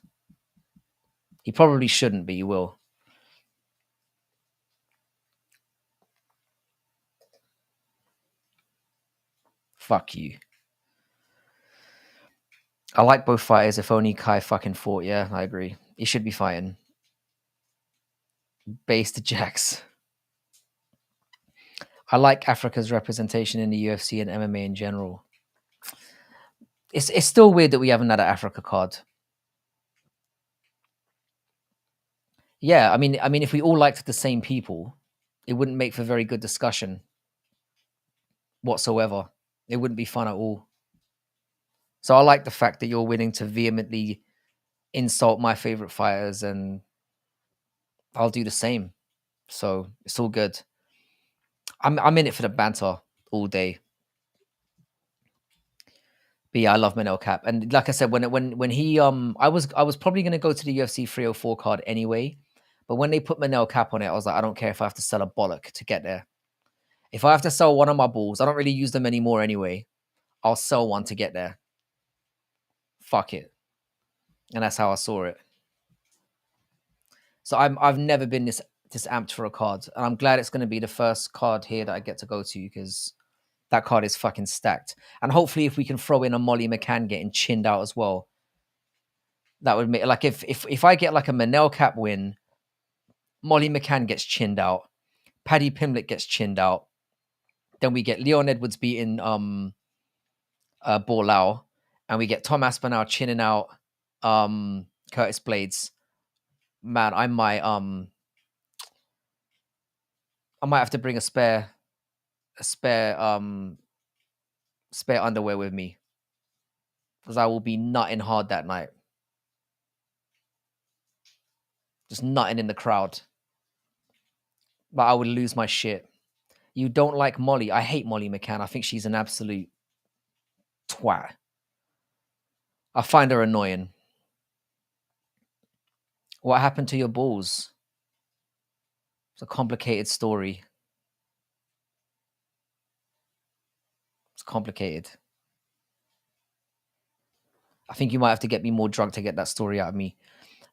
He probably shouldn't, but he will. Fuck you. I like both fighters. If only Kai fucking fought. Yeah, I agree. He should be fighting. Base to Jax. I like Africa's representation in the UFC and MMA in general. It's still weird that we haven't had an Africa card. Yeah, I mean, if we all liked the same people, it wouldn't make for very good discussion whatsoever. It wouldn't be fun at all. So I like the fact that you're willing to vehemently insult my favorite fighters, and I'll do the same. So it's all good. I'm in it for the banter all day. But yeah, I love Manel Cap, and like I said, when he I was probably gonna go to the UFC 304 card anyway, but when they put Manel Cap on it, I was like, I don't care if I have to sell a bollock to get there. If I have to sell one of my balls, I don't really use them anymore anyway. I'll sell one to get there. Fuck it, and that's how I saw it. So I've never been this amped for a card, and I'm glad it's going to be the first card here that I get to go to because that card is fucking stacked. And hopefully, if we can throw in a Molly McCann getting chinned out as well, that would make like if I get like a Manel Cap win, Molly McCann gets chinned out, Paddy Pimblett gets chinned out, then we get Leon Edwards beating Borlau, and we get Tom Aspinall chinning out Curtis Blades. Man, I might have to bring a spare underwear with me because I will be nutting hard that night. Just nutting in the crowd. But I would lose my shit. You don't like Molly. I hate Molly McCann. I think she's an absolute twat. I find her annoying. What happened to your balls? It's a complicated story. It's complicated. I think you might have to get me more drunk to get that story out of me.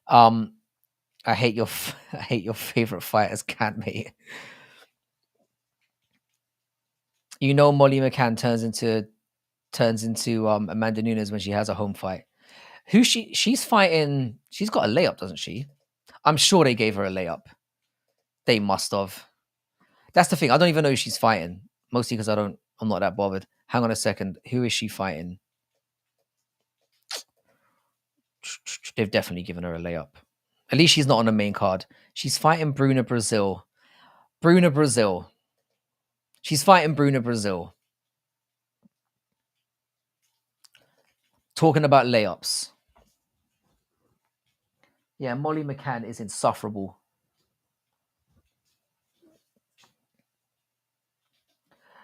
I hate your favorite fighters, can't mate. You know Molly McCann turns into Amanda Nunes when she has a home fight. She's fighting. She's got a layup, doesn't she? I'm sure they gave her a layup. They must have. That's the thing. I don't even know who she's fighting. Mostly because I'm not that bothered. Hang on a second. Who is she fighting? They've definitely given her a layup. At least she's not on the main card. She's fighting Bruna Brazil. She's fighting Bruna Brazil. Talking about layups. Yeah, Molly McCann is insufferable.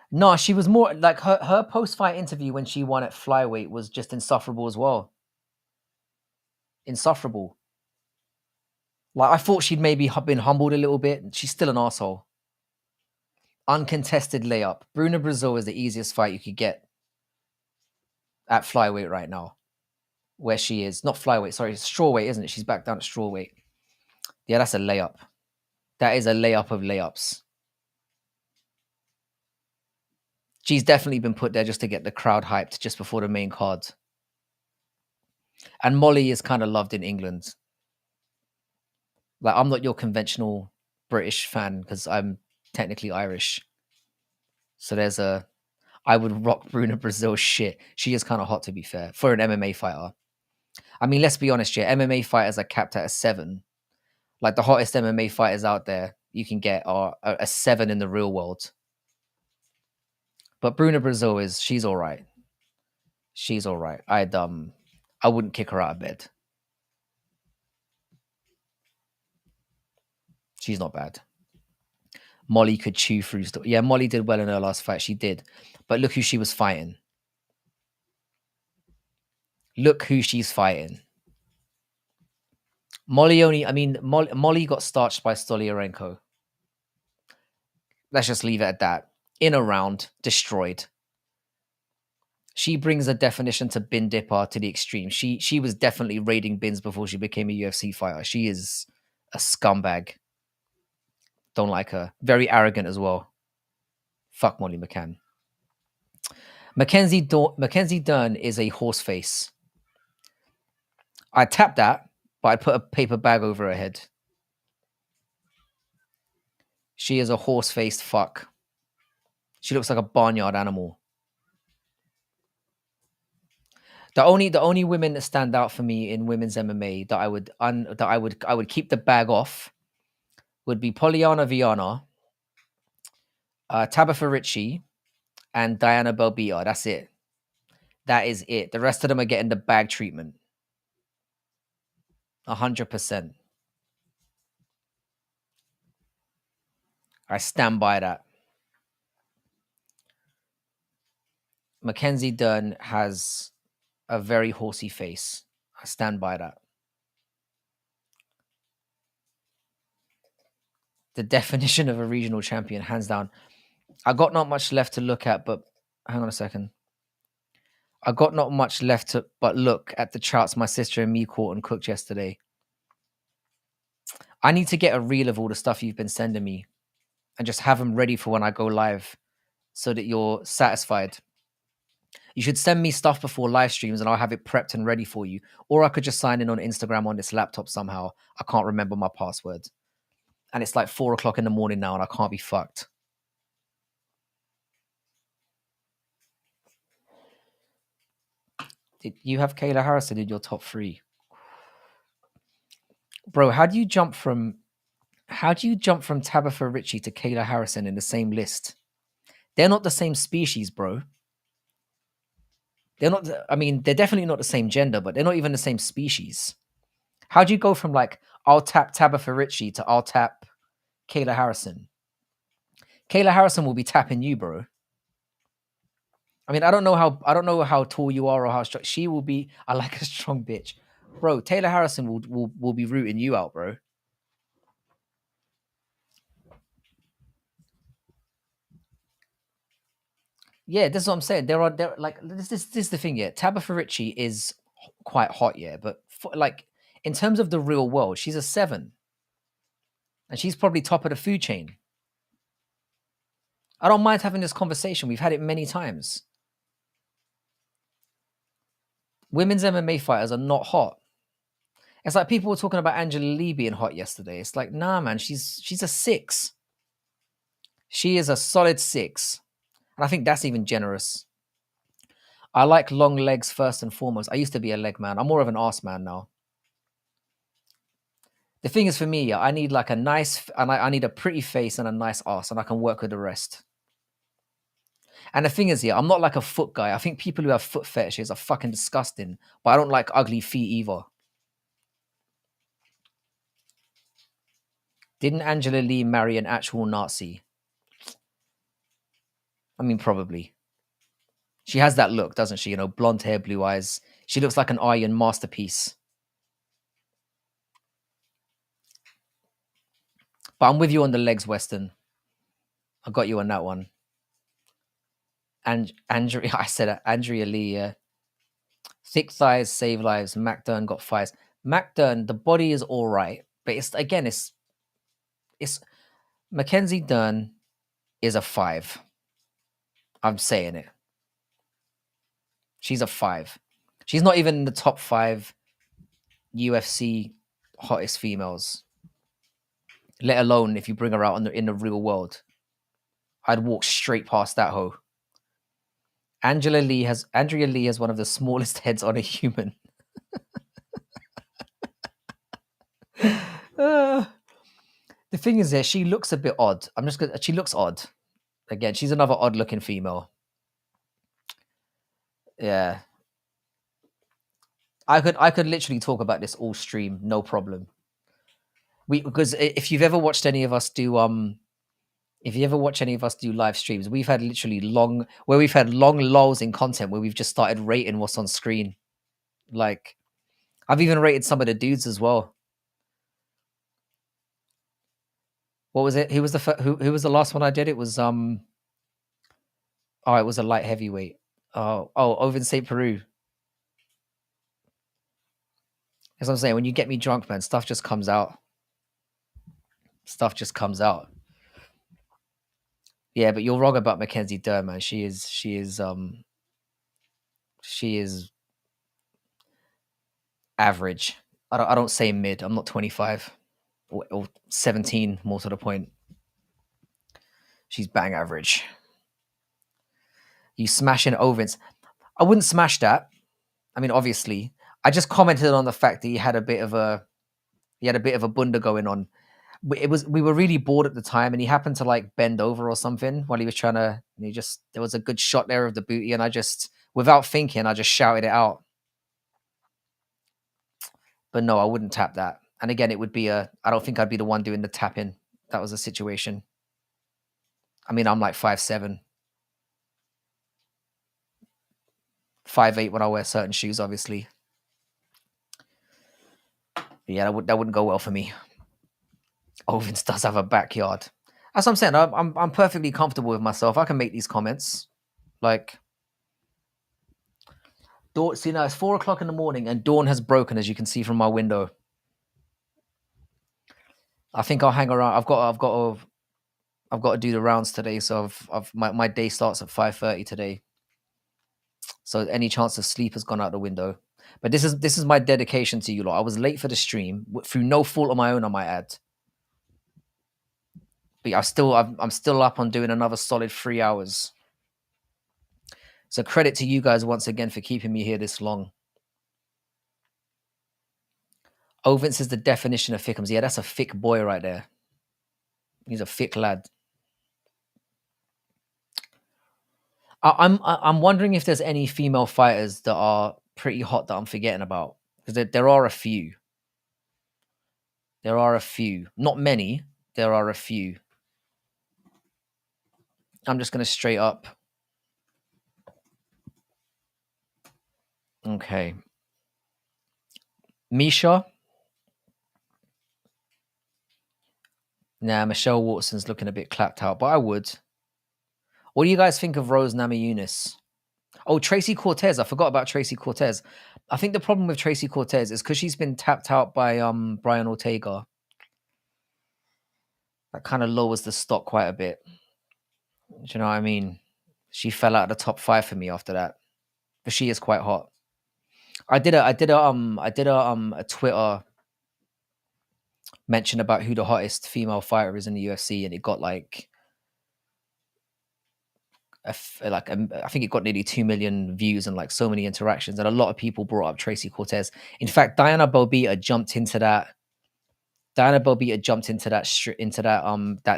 No, she was more like her post-fight interview when she won at flyweight was just insufferable as well. Insufferable. Like I thought she'd maybe been humbled a little bit. She's still an asshole. Uncontested layup. Bruna Brazil is the easiest fight you could get at flyweight right now. Where she is. Not flyweight, sorry, it's strawweight, isn't it? She's back down at strawweight. Yeah, that's a layup. That is a layup of layups. She's definitely been put there just to get the crowd hyped just before the main card. And Molly is kind of loved in England. Like, I'm not your conventional British fan because I'm technically Irish. So I would rock Bruna Brazil shit. She is kind of hot, to be fair, for an MMA fighter. I mean, let's be honest, yeah, MMA fighters are capped at a 7. Like, the hottest MMA fighters out there you can get are a 7 in the real world. But Bruna Brazil she's all right. She's all right. I wouldn't kick her out of bed. She's not bad. Molly could chew through stuff. Yeah, Molly did well in her last fight. She did. But look who she was fighting. Look who she's fighting. Molly got starched by Stolyarenko. Let's just leave it at that. In a round, destroyed. She brings a definition to bin dipper to the extreme. She was definitely raiding bins before she became a UFC fighter. She is a scumbag. Don't like her. Very arrogant as well. Fuck Molly McCann. Mackenzie Dern is a horse face. I'd tap that, but I'd put a paper bag over her head. She is a horse-faced fuck. She looks like a barnyard animal. The only women that stand out for me in women's MMA that I would keep the bag off would be Polyana Viana, Tabitha Ritchie, and Diana Belbita. That's it. That is it. The rest of them are getting the bag treatment. 100%. I stand by that. Mackenzie Dern has a very horsey face. I stand by that. The definition of a regional champion, hands down. I got not much left to look at, but hang on a second. I got not much left to but look at the charts my sister and me caught and cooked yesterday. I need to get a reel of all the stuff you've been sending me and just have them ready for when I go live so that you're satisfied. You should send me stuff before live streams and I'll have it prepped and ready for you. Or I could just sign in on Instagram on this laptop somehow. I can't remember my password. And it's like 4 o'clock in the morning now and I can't be fucked. Did you have Kayla Harrison in your top 3? Bro, how do you jump from Tabitha Ritchie to Kayla Harrison in the same list? They're not the same species, bro. They're not. I mean, they're definitely not the same gender, but they're not even the same species. How do you go from like I'll tap Tabitha Ritchie to I'll tap Kayla Harrison? Kayla Harrison will be tapping you, bro. I mean, I don't know how tall you are or how strong she will be. I like a strong bitch, bro. Taylor Harrison will be rooting you out, bro. Yeah, this is what I'm saying. There like this is the thing. Yeah, Tabitha Ritchie is quite hot, yeah, but like in terms of the real world, she's a 7, and she's probably top of the food chain. I don't mind having this conversation. We've had it many times. Women's MMA fighters are not hot. It's like people were talking about Angela Lee being hot yesterday. It's like, nah, man, she's a 6. She is a solid 6. And I think that's even generous. I like long legs first and foremost. I used to be a leg man. I'm more of an arse man now. The thing is for me, I need like a nice, and I need a pretty face and a nice arse, and I can work with the rest. And the thing is, I'm not like a foot guy. I think people who have foot fetishes are fucking disgusting, but I don't like ugly feet either. Didn't Angela Lee marry an actual Nazi? I mean, probably. She has that look, doesn't she? You know, blonde hair, blue eyes. She looks like an Aryan masterpiece. But I'm with you on the legs, Weston. I got you on that one. And Andrea, I said it, Andrea Lee, yeah. Thick thighs save lives. Mac Dern got fires. Mac Dern, the body is all right, but it's Mackenzie Dern is a 5. I'm saying it. She's a 5. She's not even in the top 5 UFC hottest females. Let alone if you bring her out in the real world. I'd walk straight past that hoe. Andrea Lee has one of the smallest heads on a human. The thing is, there she looks a bit odd. She looks odd. Again, she's another odd-looking female. Yeah, I could literally talk about this all stream, no problem. Because if you've ever watched any of us do live streams, we've had literally long lulls in content where we've just started rating what's on screen. Like, I've even rated some of the dudes as well. What was it? Who was the who was the last one I did? It was oh, it was a light heavyweight. Oh, Ovin St. Peru. As I'm saying, when you get me drunk, man, stuff just comes out. Stuff just comes out. Yeah, but you're wrong about Mackenzie Dern, man. She is average. I don't say mid. I'm not 25 or 17, more to the point. She's bang average. You smashing Ovens. I wouldn't smash that. I mean, obviously, I just commented on the fact that he had a bit of a bunda going on. We were really bored at the time, and he happened to like bend over or something while he was trying to. And there was a good shot there of the booty, and I just, without thinking, I just shouted it out. But no, I wouldn't tap that. And again, it would be I don't think I'd be the one doing the tapping. That was a situation. I mean, I'm like 5'7", 5'8" when I wear certain shoes, obviously. But yeah, that wouldn't go well for me. Ovens does have a backyard. As I'm saying, I'm perfectly comfortable with myself. I can make these comments. Like, dawn. See now it's 4 o'clock in the morning, and dawn has broken, as you can see from my window. I think I'll hang around. I've got to do the rounds today, so my day starts at 5:30 today. So any chance of sleep has gone out the window. But this is my dedication to you lot. I was late for the stream through no fault of my own, I might add. But I'm still up on doing another solid 3 hours. So credit to you guys once again for keeping me here this long. Ovens is the definition of thickums. Yeah, that's a thick boy right there. He's a thick lad. I'm wondering if there's any female fighters that are pretty hot that I'm forgetting about, because there are a few. There are a few, not many. There are a few. I'm just gonna straight up. Okay, Misha. Nah, Michelle Watson's looking a bit clapped out, but I would. What do you guys think of Rose Namajunas? Oh, Tracy Cortez. I forgot about Tracy Cortez. I think the problem with Tracy Cortez is because she's been tapped out by Brian Ortega. That kind of lowers the stock quite a bit. Do you know what I mean? She fell out of the top 5 for me after that. But she is quite hot. I did a Twitter mention about who the hottest female fighter is in the UFC, and it got like I think it got nearly 2 million views and like so many interactions, and a lot of people brought up Tracy Cortez. In fact, Diana Belbita jumped into that. That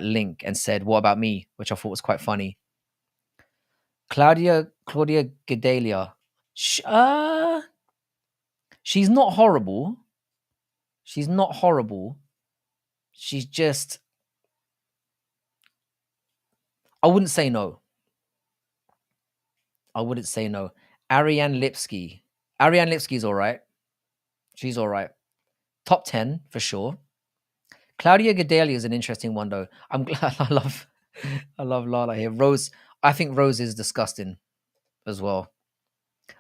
link and said, "What about me?" Which I thought was quite funny. Claudia Gadelia. She's not horrible. She's not horrible. She's just. I wouldn't say no. I wouldn't say no. Ariane Lipsky. Ariane Lipsky's all right. She's all right. Top 10 for sure. Claudia Gadelia is an interesting one though. I'm glad. I love Lala here. Rose. I think Rose is disgusting as well.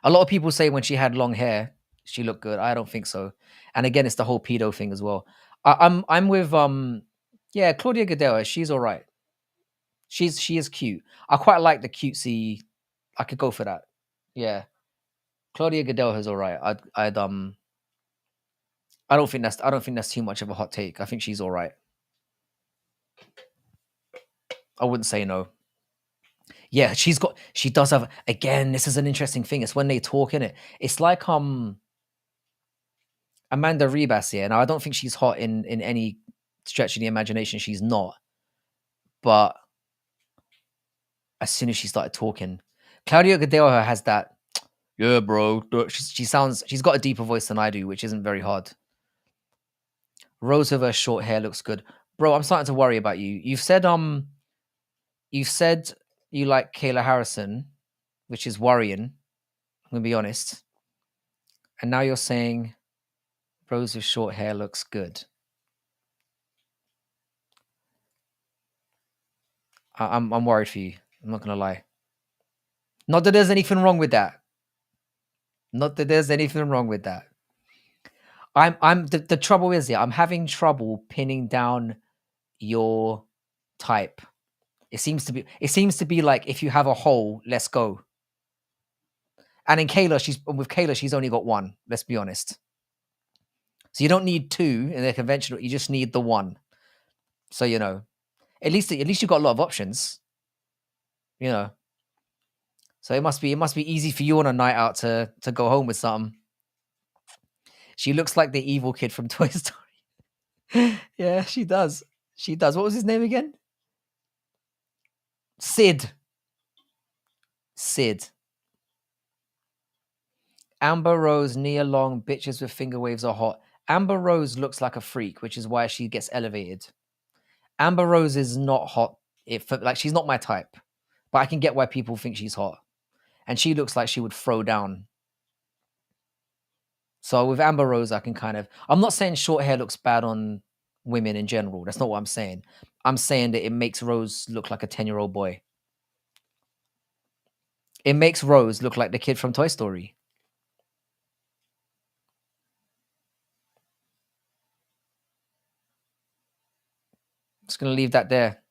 A lot of people say when she had long hair, she looked good. I don't think so. And again, it's the whole pedo thing as well. I'm with yeah, Claudia Gadelia. She's all right. She is cute. I quite like the cutesy. I could go for that. Yeah, Claudia Gadelia is all right. I don't think that's too much of a hot take. I think she's all right. I wouldn't say no. Yeah, she does have, again, this is an interesting thing. It's when they talk in it. It's like Amanda Ribas here. Now I don't think she's hot in any stretch of the imagination. She's not. But as soon as she started talking, Claudia Gadelia has that, yeah, bro. She's got a deeper voice than I do, which isn't very hard. Rose with her short hair looks good. Bro, I'm starting to worry about you. You've said you like Kayla Harrison, which is worrying. I'm gonna be honest. And now you're saying Rose with short hair looks good. I'm worried for you. I'm not gonna lie. Not that there's anything wrong with that. Not that there's anything wrong with that. The trouble is, yeah, I'm having trouble pinning down your type. It seems to be like, if you have a hole, let's go. And with Kayla, she's only got one. Let's be honest. So you don't need two in the conventional. You just need the one. So at least you've got a lot of options. You know. So it must be easy for you on a night out to go home with something. She looks like the evil kid from Toy Story. Yeah, she does. She does. What was his name again? Sid. Sid. Amber Rose, Nia Long, bitches with finger waves are hot. Amber Rose looks like a freak, which is why she gets elevated. Amber Rose is not hot. She's not my type, but I can get why people think she's hot. And she looks like she would throw down. So with Amber Rose, I can I'm not saying short hair looks bad on women in general. That's not what I'm saying. I'm saying that it makes Rose look like a 10-year-old boy. It makes Rose look like the kid from Toy Story. Just going to leave that there.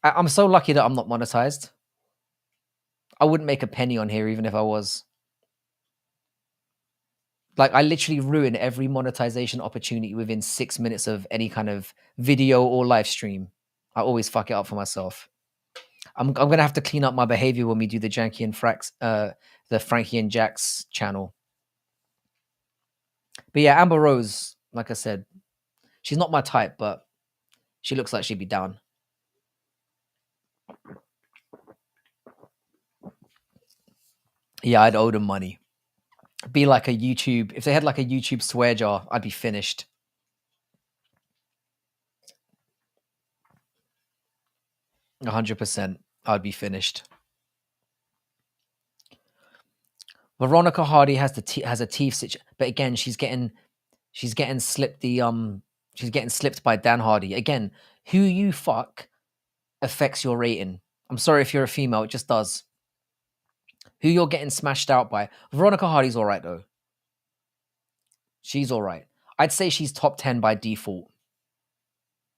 I'm so lucky that I'm not monetized. I wouldn't make a penny on here even if I was. Like, I literally ruin every monetization opportunity within 6 minutes of any kind of video or live stream. I always fuck it up for myself. I'm gonna have to clean up my behavior when we do the Janky and the Frankie and Jax channel. But yeah, Amber Rose, like I said, she's not my type, but she looks like she'd be down. Yeah, I'd owe them money. Be like a YouTube. If they had like a YouTube swear jar, I'd be finished. 100%. I'd be finished. Veronica Hardy has a teeth situation, but again, she's getting slipped she's getting slipped by Dan Hardy. Again, who you fuck affects your rating. I'm sorry if you're a female, it just does. Who you're getting smashed out by. Veronica Hardy's all right though. She's all right. I'd say she's top 10 by default.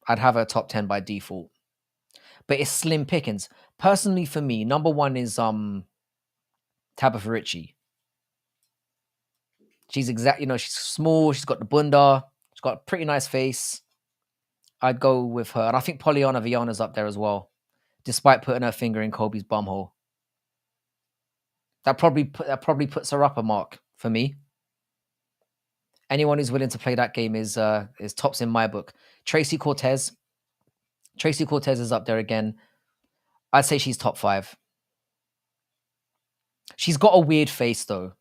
I'd have her top 10 by default. But it's slim pickings. Personally, for me, number one is Tabitha Ritchie. She's she's small, she's got the bunda, she's got a pretty nice face. I'd go with her. And I think Pollyanna Viana's up there as well, despite putting her finger in Kobe's bumhole. That probably puts her up a mark for me. Anyone who's willing to play that game is tops in my book. Tracy Cortez is up there again. I'd say she's top 5. She's got a weird face though,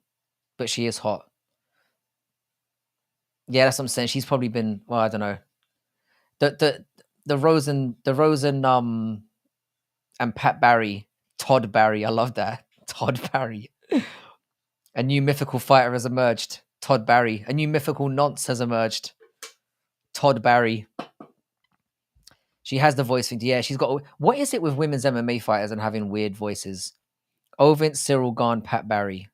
but she is hot. Yeah, that's what I'm saying. She's probably been, well, I don't know. The Rosen and Pat Barry, Todd Barry. I love that. Todd Barry. A new mythical fighter has emerged. Todd Barry. A new mythical nonce has emerged. Todd Barry. She has the voice thing. Yeah, she's got. What is it with women's MMA fighters and having weird voices? Ovint, Cyril Gahn, Pat Barry.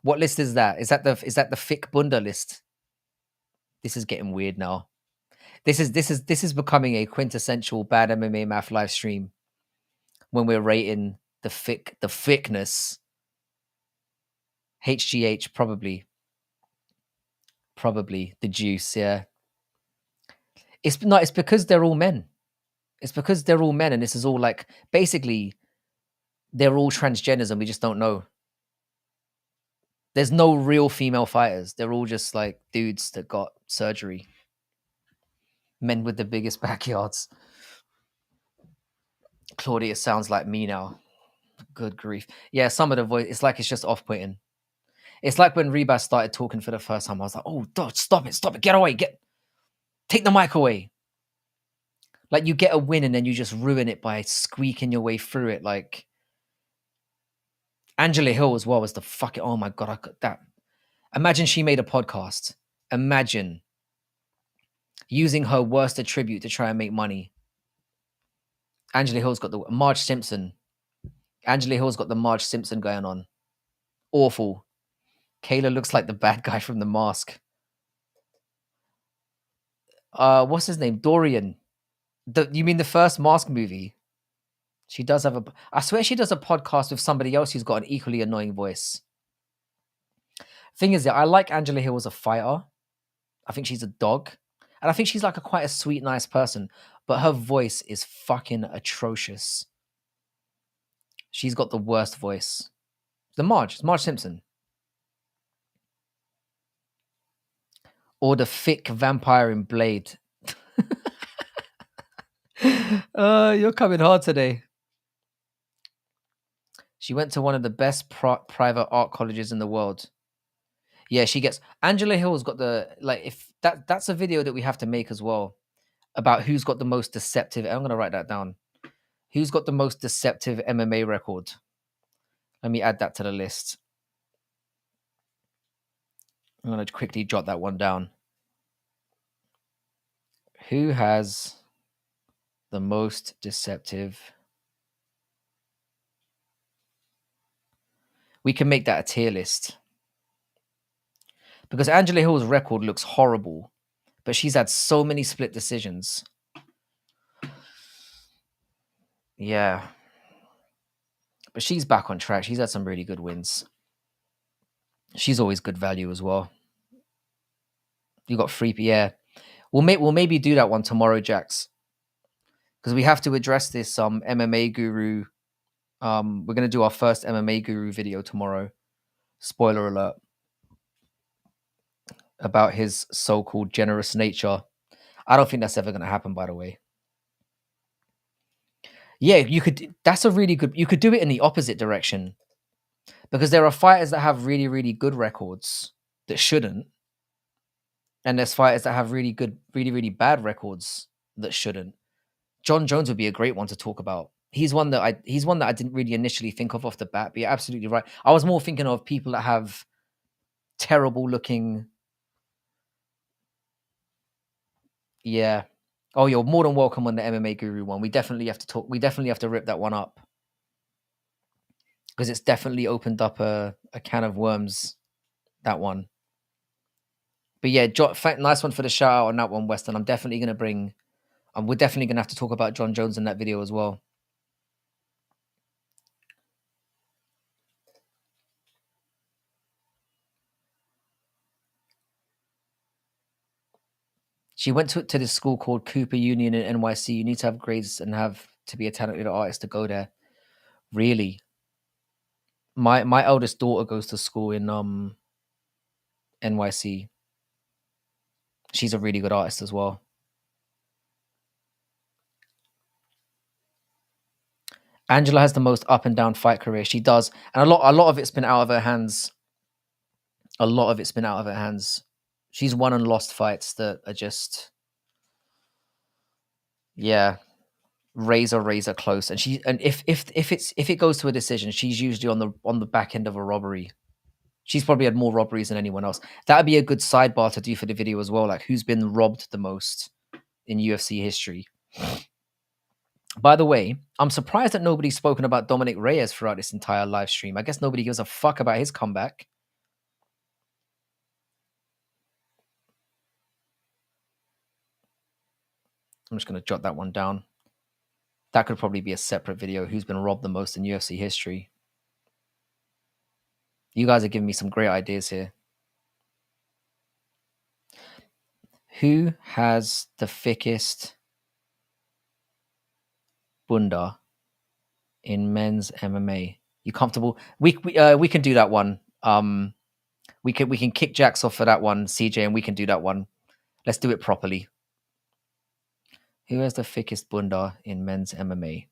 What list is that? Is that the thick bunda list? This is getting weird now. This is becoming a quintessential bad MMA math live stream when we're rating the thickness. HGH probably the juice. Yeah, it's because they're all men. It's because they're all men, and this is all like basically they're all transgenders, and we just don't know. There's no real female fighters. They're all just like dudes that got surgery. Men with the biggest backyards. Claudia sounds like me now. Good grief. Yeah, some of the voice, it's like it's just off-putting. It's like when Rebus started talking for the first time, I was like, oh, God, stop it, get away, take the mic away. Like, you get a win and then you just ruin it by squeaking your way through it. Like, Angela Hill as well was the fucking, oh my God, I got that. Imagine she made a podcast. Imagine using her worst attribute to try and make money. Angela Hill's got the Marge Simpson. Angela Hill's got the Marge Simpson going on. Awful. Kayla looks like the bad guy from The Mask. What's his name? Dorian. You mean the first Mask movie? She does have a. I swear she does a podcast with somebody else who's got an equally annoying voice. Thing is, that I like Angela Hill as a fighter. I think she's a dog, and I think she's like quite a sweet, nice person. But her voice is fucking atrocious. She's got the worst voice. It's Marge Simpson. Or the thick vampire in Blade. You're coming hard today. She went to one of the best private art colleges in the world. Yeah, she gets. Angela Hill's got if that's a video that we have to make as well about who's got the most deceptive. I'm gonna write that down. Who's got the most deceptive MMA record? Let me add that to the list. I'm gonna quickly jot that one down. Who has the most deceptive? We can make that a tier list. Because Angela Hill's record looks horrible, but she's had so many split decisions. Yeah. But she's back on track. She's had some really good wins. She's always good value as well. You got free, yeah. We'll maybe do that one tomorrow, Jax. Because we have to address this MMA guru. We're gonna do our first MMA guru video tomorrow. Spoiler alert. About his so-called generous nature. I don't think that's ever gonna happen, by the way. Yeah, you could. That's a really good. You could do it in the opposite direction, because there are fighters that have really, really good records that shouldn't, and there's fighters that have really good, really, really bad records that shouldn't. John Jones would be a great one to talk about. He's one that I didn't really initially think of off the bat, but you're absolutely right. I was more thinking of people that have terrible looking. Yeah. Oh, you're more than welcome on the MMA Guru one. We definitely have to talk. We definitely have to rip that one up, because it's definitely opened up a can of worms. That one. But yeah, nice one for the shout out on that one, Weston. I'm definitely going to bring. We're definitely going to have to talk about John Jones in that video as well. She went to this school called Cooper Union in NYC. You need to have grades and have to be a talented artist to go there. Really? My eldest daughter goes to school in NYC. She's a really good artist as well. Angela has the most up and down fight career. She does, and a lot of it's been out of her hands. A lot of it's been out of her hands. She's won and lost fights that are just, yeah, razor close. And if it goes to a decision, she's usually on the back end of a robbery. She's probably had more robberies than anyone else. That would be a good sidebar to do for the video as well. Like, who's been robbed the most in UFC history? By the way, I'm surprised that nobody's spoken about Dominic Reyes throughout this entire live stream. I guess nobody gives a fuck about his comeback. I'm just going to jot that one down. That could probably be a separate video. Who's been robbed the most in UFC history? You guys are giving me some great ideas here. Who has the thickest bunda in men's MMA? You comfortable? We can do that one. We can kick Jax off for that one, CJ, and we can do that one. Let's do it properly. Who has the thickest bunda in men's MMA?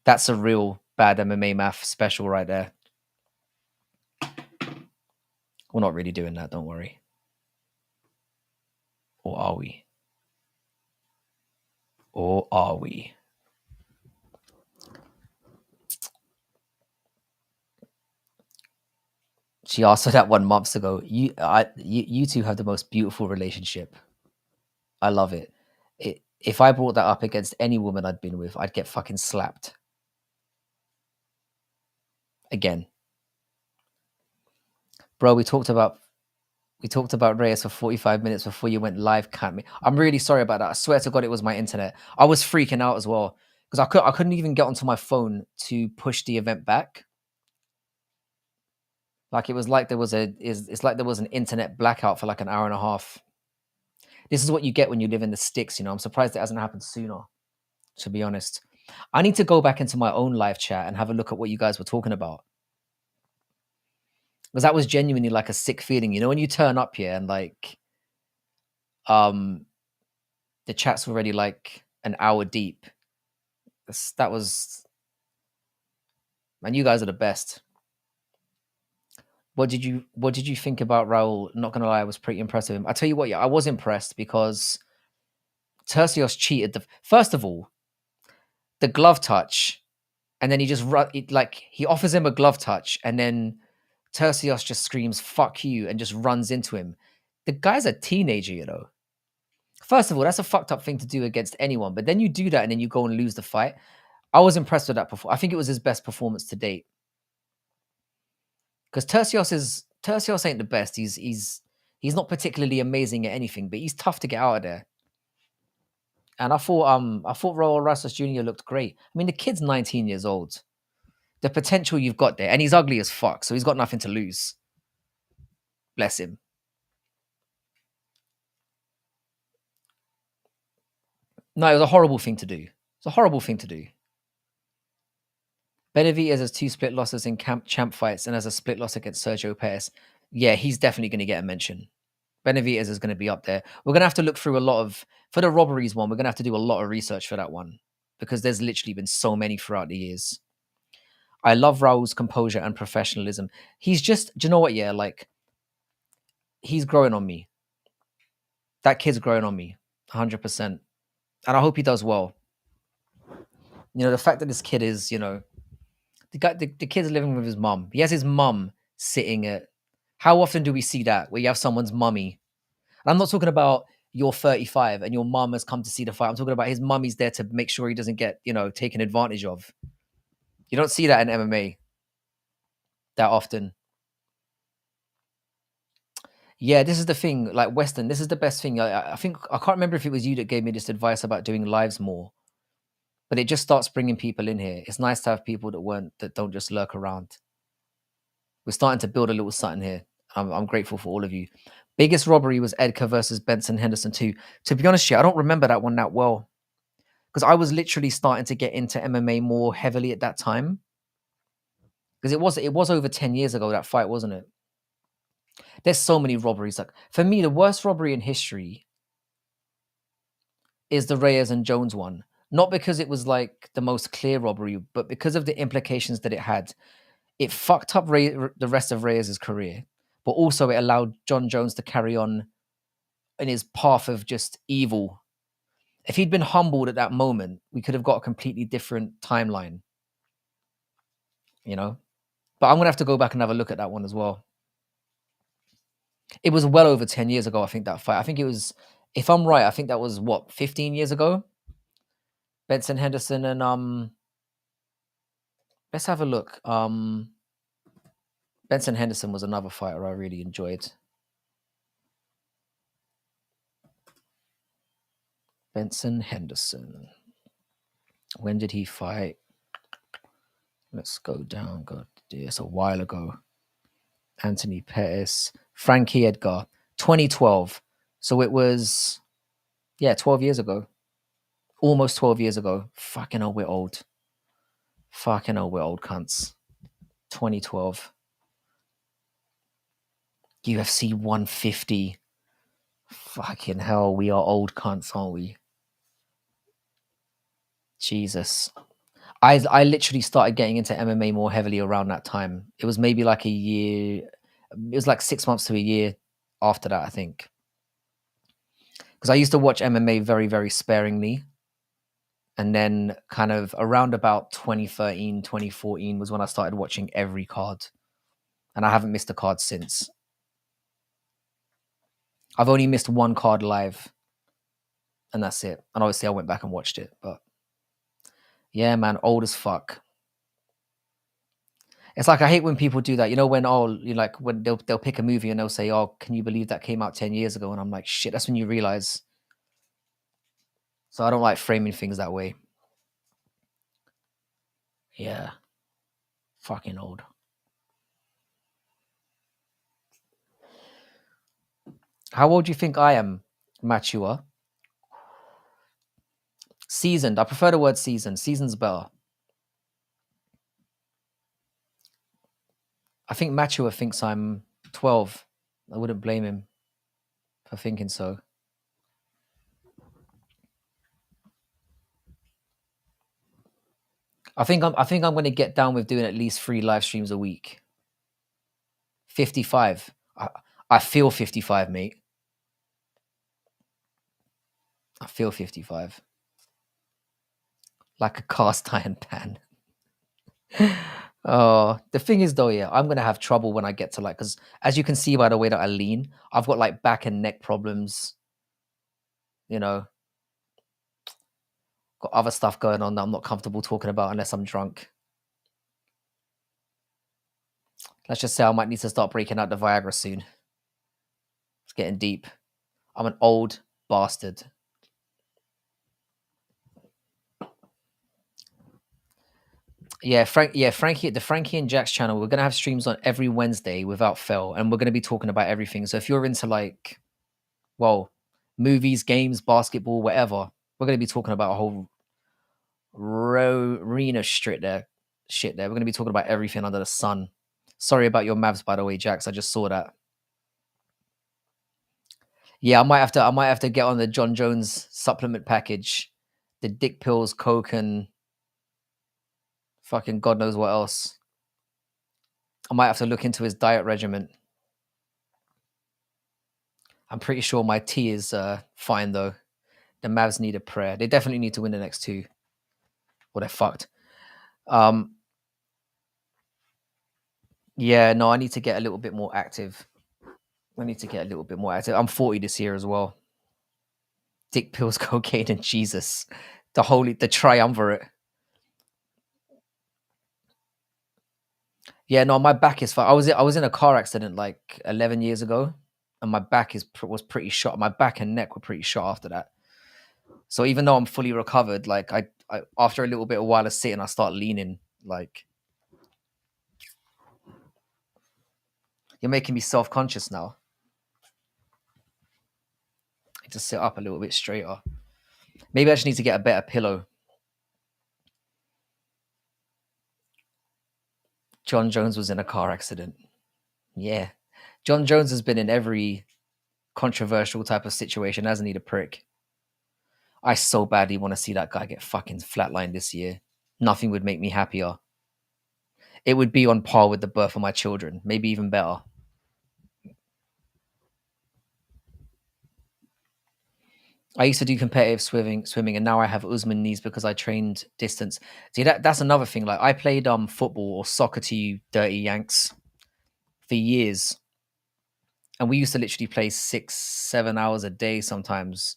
That's a real bad MMA math special right there. We're not really doing that, don't worry. Or are we? Or are we? She asked her that 1 month ago. You two have the most beautiful relationship. I love it. If I brought that up against any woman I'd been with, I'd get fucking slapped. Again. Bro, we talked about Reyes for 45 minutes before you went live, can't me. I'm really sorry about that. I swear to God it was my internet. I was freaking out as well. Because I couldn't even get onto my phone to push the event back. Like it was like there was it's like there was an internet blackout for like an hour and a half. This is what you get when you live in the sticks, you know. I'm surprised it hasn't happened sooner, to be honest. I need to go back into my own live chat and have a look at what you guys were talking about. Because that was genuinely like a sick feeling, you know, when you turn up here and like the chat's already like an hour deep. That was, man, you guys are the best. What did you think about Raul? Not gonna lie, I was pretty impressed with him. I tell you what, yeah, I was impressed because Tercios cheated. First of all, the glove touch, and then he just he offers him a glove touch, and then Tercios just screams "fuck you" and just runs into him. The guy's a teenager, you know. First of all, that's a fucked up thing to do against anyone. But then you do that, and then you go and lose the fight. I was impressed with that. I think it was his best performance to date. Because Tercios ain't the best. He's not particularly amazing at anything, but he's tough to get out of there. And I thought Raul Rosas Jr. looked great. I mean, the kid's 19 years old. The potential you've got there, and he's ugly as fuck, so he's got nothing to lose. Bless him. No, it was a horrible thing to do. It's a horrible thing to do. Benavidez has 2 split losses in champ fights and has a split loss against Sergio Perez. Yeah, he's definitely going to get a mention. Benavidez is going to be up there. We're going to have to look through a lot of, for the robberies one, we're going to have to do a lot of research for that one because there's literally been so many throughout the years. I love Raul's composure and professionalism. He's just, do you know what? Yeah, like, he's growing on me. That kid's growing on me, 100%. And I hope he does well. You know, the fact that this kid is, you know, the kid's living with his mum. He has his mum sitting at, how often do we see that where you have someone's mummy? And I'm not talking about you're 35 and your mum has come to see the fight. I'm talking about his mummy's there to make sure he doesn't get, you know, taken advantage of. You don't see that in MMA that often. Yeah, this is the thing. Like Western, this is the best thing. I think I can't remember if it was you that gave me this advice about doing lives more, but it just starts bringing people in here. It's nice to have people that don't just lurk around. We're starting to build a little something here. I'm grateful for all of you. Biggest robbery was Edgar versus Benson Henderson too. To be honest, I don't remember that one that well because I was literally starting to get into MMA more heavily at that time. Because it was over 10 years ago, that fight, wasn't it? There's so many robberies. Like for me, the worst robbery in history is the Reyes and Jones one. Not because it was like the most clear robbery, but because of the implications that it had. It fucked up the rest of Reyes' career, but also it allowed John Jones to carry on in his path of just evil. If he'd been humbled at that moment, we could have got a completely different timeline, you know? But I'm going to have to go back and have a look at that one as well. It was well over 10 years ago, I think, that fight. I think it was, if I'm right, I think that was, 15 years ago? Benson Henderson and, let's have a look. Benson Henderson was another fighter I really enjoyed. Benson Henderson. When did he fight? Let's go down. God, it's a while ago. Anthony Pettis. Frankie Edgar. 2012. So it was, 12 years ago. Almost 12 years ago. Fucking hell, we're old. Fucking hell, we're old cunts. 2012. UFC 150. Fucking hell, we are old cunts, aren't we? Jesus. I literally started getting into MMA more heavily around that time. It was maybe like a year. It was like 6 months to a year after that, I think. Because I used to watch MMA very, very sparingly. And then kind of around about 2013, 2014 was when I started watching every card. And I haven't missed a card since. I've only missed one card live. and that's it. And obviously, I went back and watched it, but yeah, man, old as fuck. It's like I hate when people do that. You know, when you like when they'll pick a movie and they'll say, "Oh, can you believe that came out 10 years ago?" And I'm like, "Shit." That's when you realize. So I don't like framing things that way. Yeah, fucking old. How old do you think I am, mature? Seasoned. I prefer the word seasoned. Seasoned's better. I think mature thinks I'm 12. I wouldn't blame him for thinking so. I think I'm going to get down with doing at least 3 live streams a week. 55. I feel 55, mate. I feel 55. Like a cast iron pan. Oh, the thing is though, yeah, I'm gonna have trouble when I get to like, because as you can see by the way that I lean, I've got like back and neck problems. You know, got other stuff going on that I'm not comfortable talking about unless I'm drunk. Let's just say I might need to start breaking out the Viagra soon. It's getting deep. I'm an old bastard. Yeah, Frankie, the Frankie and Jack's channel. We're gonna have streams on every Wednesday without fail, and we're gonna be talking about everything. So if you're into like, well, movies, games, basketball, whatever, we're gonna be talking about a whole arena shit there. Shit there. We're gonna be talking about everything under the sun. Sorry about your Mavs, by the way, Jax. I just saw that. Yeah, I might have to get on the John Jones supplement package, the dick pills, coke, and fucking God knows what else. I might have to look into his diet regimen. I'm pretty sure my tea is fine though. The Mavs need a prayer. They definitely need to win the next two, or they're fucked. Um, yeah, no, I need to get a little bit more active. I need to get a little bit more active. I'm 40 this year as well. Dick pills, cocaine, and Jesus. The triumvirate. Yeah, no, my back is fine. I was in a car accident like 11 years ago, and my back was pretty shot. My back and neck were pretty shot after that. So even though I'm fully recovered, like I after a little bit of while of sitting, I start leaning. Like you're making me self conscious now. I just sit up a little bit straighter. Maybe I just need to get a better pillow. John Jones was in a car accident. Yeah, John Jones has been in every controversial type of situation, hasn't he? The prick. I so badly want to see that guy get fucking flatlined this year. Nothing would make me happier. It would be on par with the birth of my children, maybe even better. I used to do competitive swimming, and now I have Usman knees because I trained distance. See, that's another thing. Like I played football or soccer to you dirty Yanks for years, and we used to literally play 6, 7 hours a day sometimes.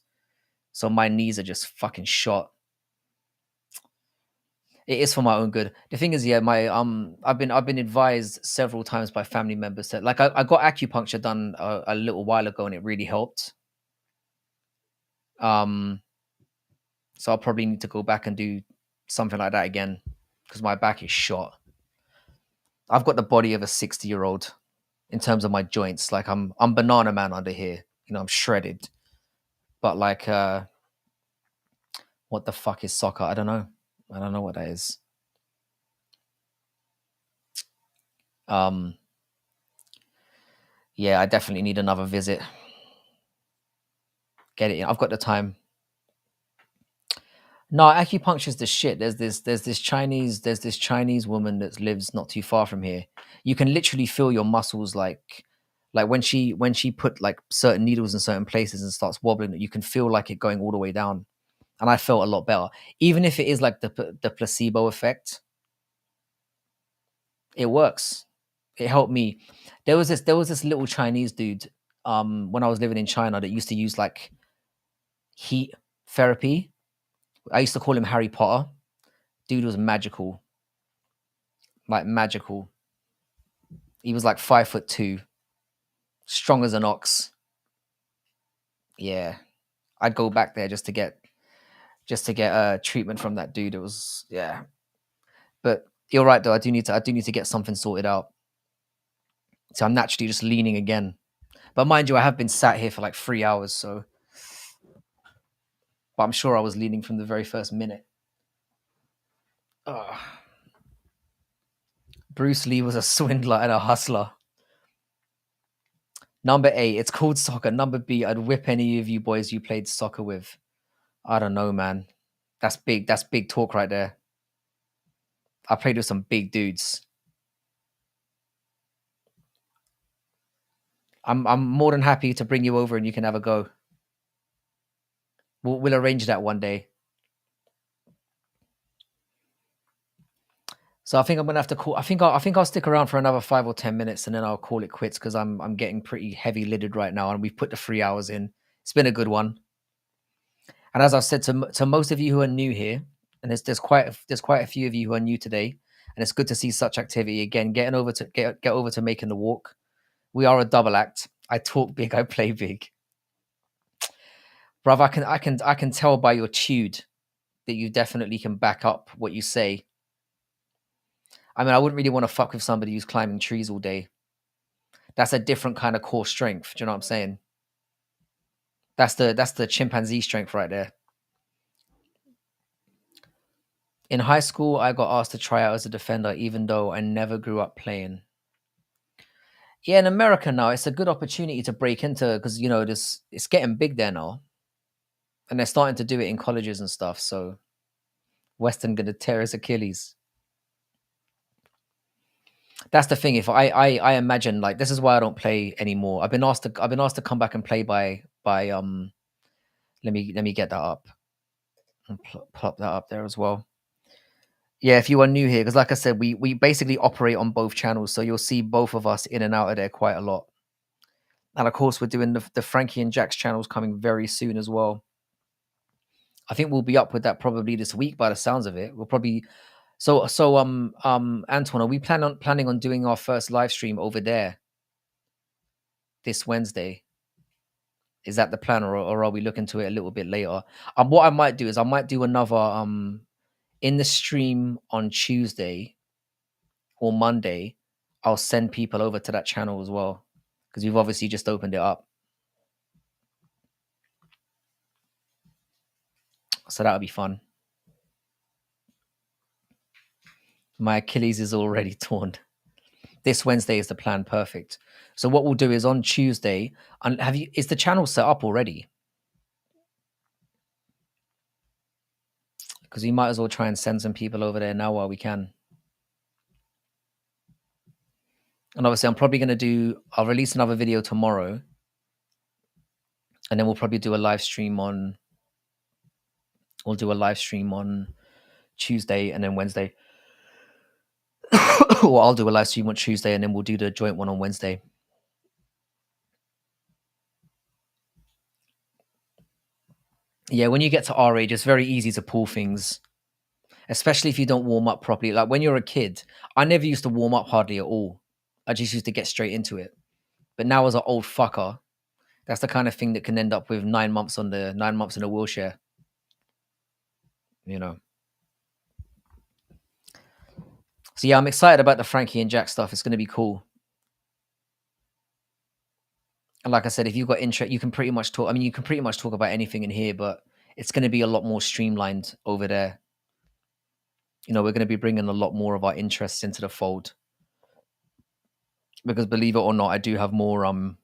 So my knees are just fucking shot. It is for my own good. The thing is, yeah, my I've been advised several times by family members that like I got acupuncture done a little while ago and it really helped. Um, so I'll probably need to go back and do something like that again because my back is shot. I've got the body of a 60-year-old in terms of my joints. Like I'm banana man under here. You know, I'm shredded. But like what the fuck is soccer? I don't know. I don't know what that is. Um yeah, I definitely need another visit. Get it in. I've got the time. No, acupuncture's the shit. There's this Chinese woman that lives not too far from here. You can literally feel your muscles like when she put like certain needles in certain places and starts wobbling, you can feel like it going all the way down. And I felt a lot better. Even if it is like the placebo effect, it works. It helped me. There was this little Chinese dude when I was living in China that used to use like heat therapy. I used to call him Harry Potter. Dude was magical, like magical. He was like 5'2", strong as an ox. Yeah, I'd go back there just to get treatment from that dude. It was, yeah. But you're right though. I do need to get something sorted out. So I'm naturally just leaning again. But mind you, I have been sat here for like 3 hours. So, but I'm sure I was leaning from the very first minute. Ugh. Bruce Lee was a swindler and a hustler. Number A, it's called soccer. Number B, I'd whip any of you boys you played soccer with. I don't know, man. That's big. That's big talk right there. I played with some big dudes. I'm more than happy to bring you over and you can have a go. We'll arrange that one day. So I think I'm gonna have to call. I think I'll stick around for another 5 or 10 minutes and then I'll call it quits because I'm getting pretty heavy lidded right now and we've put the 3 hours in. It's been a good one. And as I've said to most of you who are new here, and there's quite a few of you who are new today, and it's good to see such activity again. Getting over to get over to making the walk. We are a double act. I talk big, I play big, bruv. I can tell by your tude that you definitely can back up what you say. I mean, I wouldn't really want to fuck with somebody who's climbing trees all day. That's a different kind of core strength. Do you know what I'm saying? That's the chimpanzee strength right there. In high school, I got asked to try out as a defender, even though I never grew up playing. Yeah, in America now, it's a good opportunity to break into because it's getting big there now, and they're starting to do it in colleges and stuff. So Western gonna tear his Achilles. That's the thing. If I imagine, like, this is why I don't play anymore. I've been asked to come back and play by let me get that up and plop that up there as well. Yeah, if you are new here, because like I said, we basically operate on both channels, so you'll see both of us in and out of there quite a lot. And of course, we're doing the Frankie and Jack's channels coming very soon as well. I think we'll be up with that probably this week by the sounds of it. We'll probably Antoine, are we planning on doing our first live stream over there this Wednesday? Is that the plan, or are we looking to it a little bit later? What I might do is I might do another in the stream on Tuesday or Monday. I'll send people over to that channel as well because we've obviously just opened it up. So that'll be fun. My Achilles is already torn. This Wednesday is the plan. Perfect. So what we'll do is on Tuesday, and is the channel set up already? Because we might as well try and send some people over there now while we can. And obviously I'll release another video tomorrow. And then we'll probably do a live stream on Tuesday and then Wednesday. Or I'll do a live stream on Tuesday and then we'll do the joint one on Wednesday. Yeah, when you get to our age, it's very easy to pull things, especially if you don't warm up properly. Like when you're a kid, I never used to warm up hardly at all. I just used to get straight into it. But now as an old fucker, that's the kind of thing that can end up with 9 months in a wheelchair. So yeah, I'm excited about the Frankie and Jack stuff. It's going to be cool. And like I said, if you've got interest, you can pretty much talk. I mean, you can pretty much talk about anything in here, but it's going to be a lot more streamlined over there. We're going to be bringing a lot more of our interests into the fold. Because believe it or not, I do have more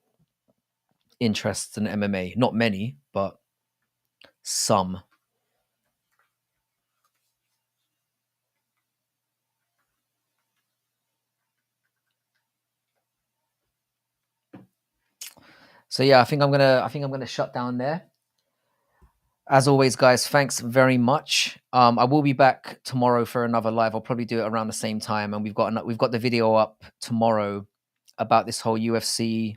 interests in MMA. Not many, but some. So yeah, I think I'm gonna shut down there. As always, guys, thanks very much. I will be back tomorrow for another live. I'll probably do it around the same time, and we've got the video up tomorrow about this whole UFC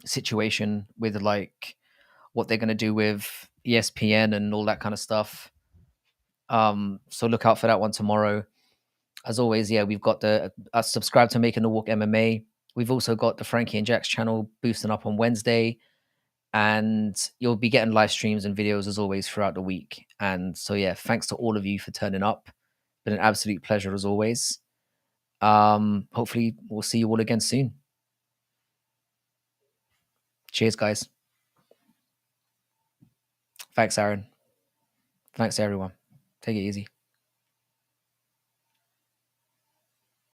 situation with like what they're gonna do with ESPN and all that kind of stuff. So look out for that one tomorrow. As always, yeah, we've got the subscribe to Making the Walk MMA. We've also got the Frankie and Jack's channel boosting up on Wednesday, and you'll be getting live streams and videos as always throughout the week. And so yeah, thanks to all of you for turning up. Been an absolute pleasure as always. Hopefully we'll see you all again soon. Cheers, guys. Thanks, Aaron. Thanks, everyone. Take it easy.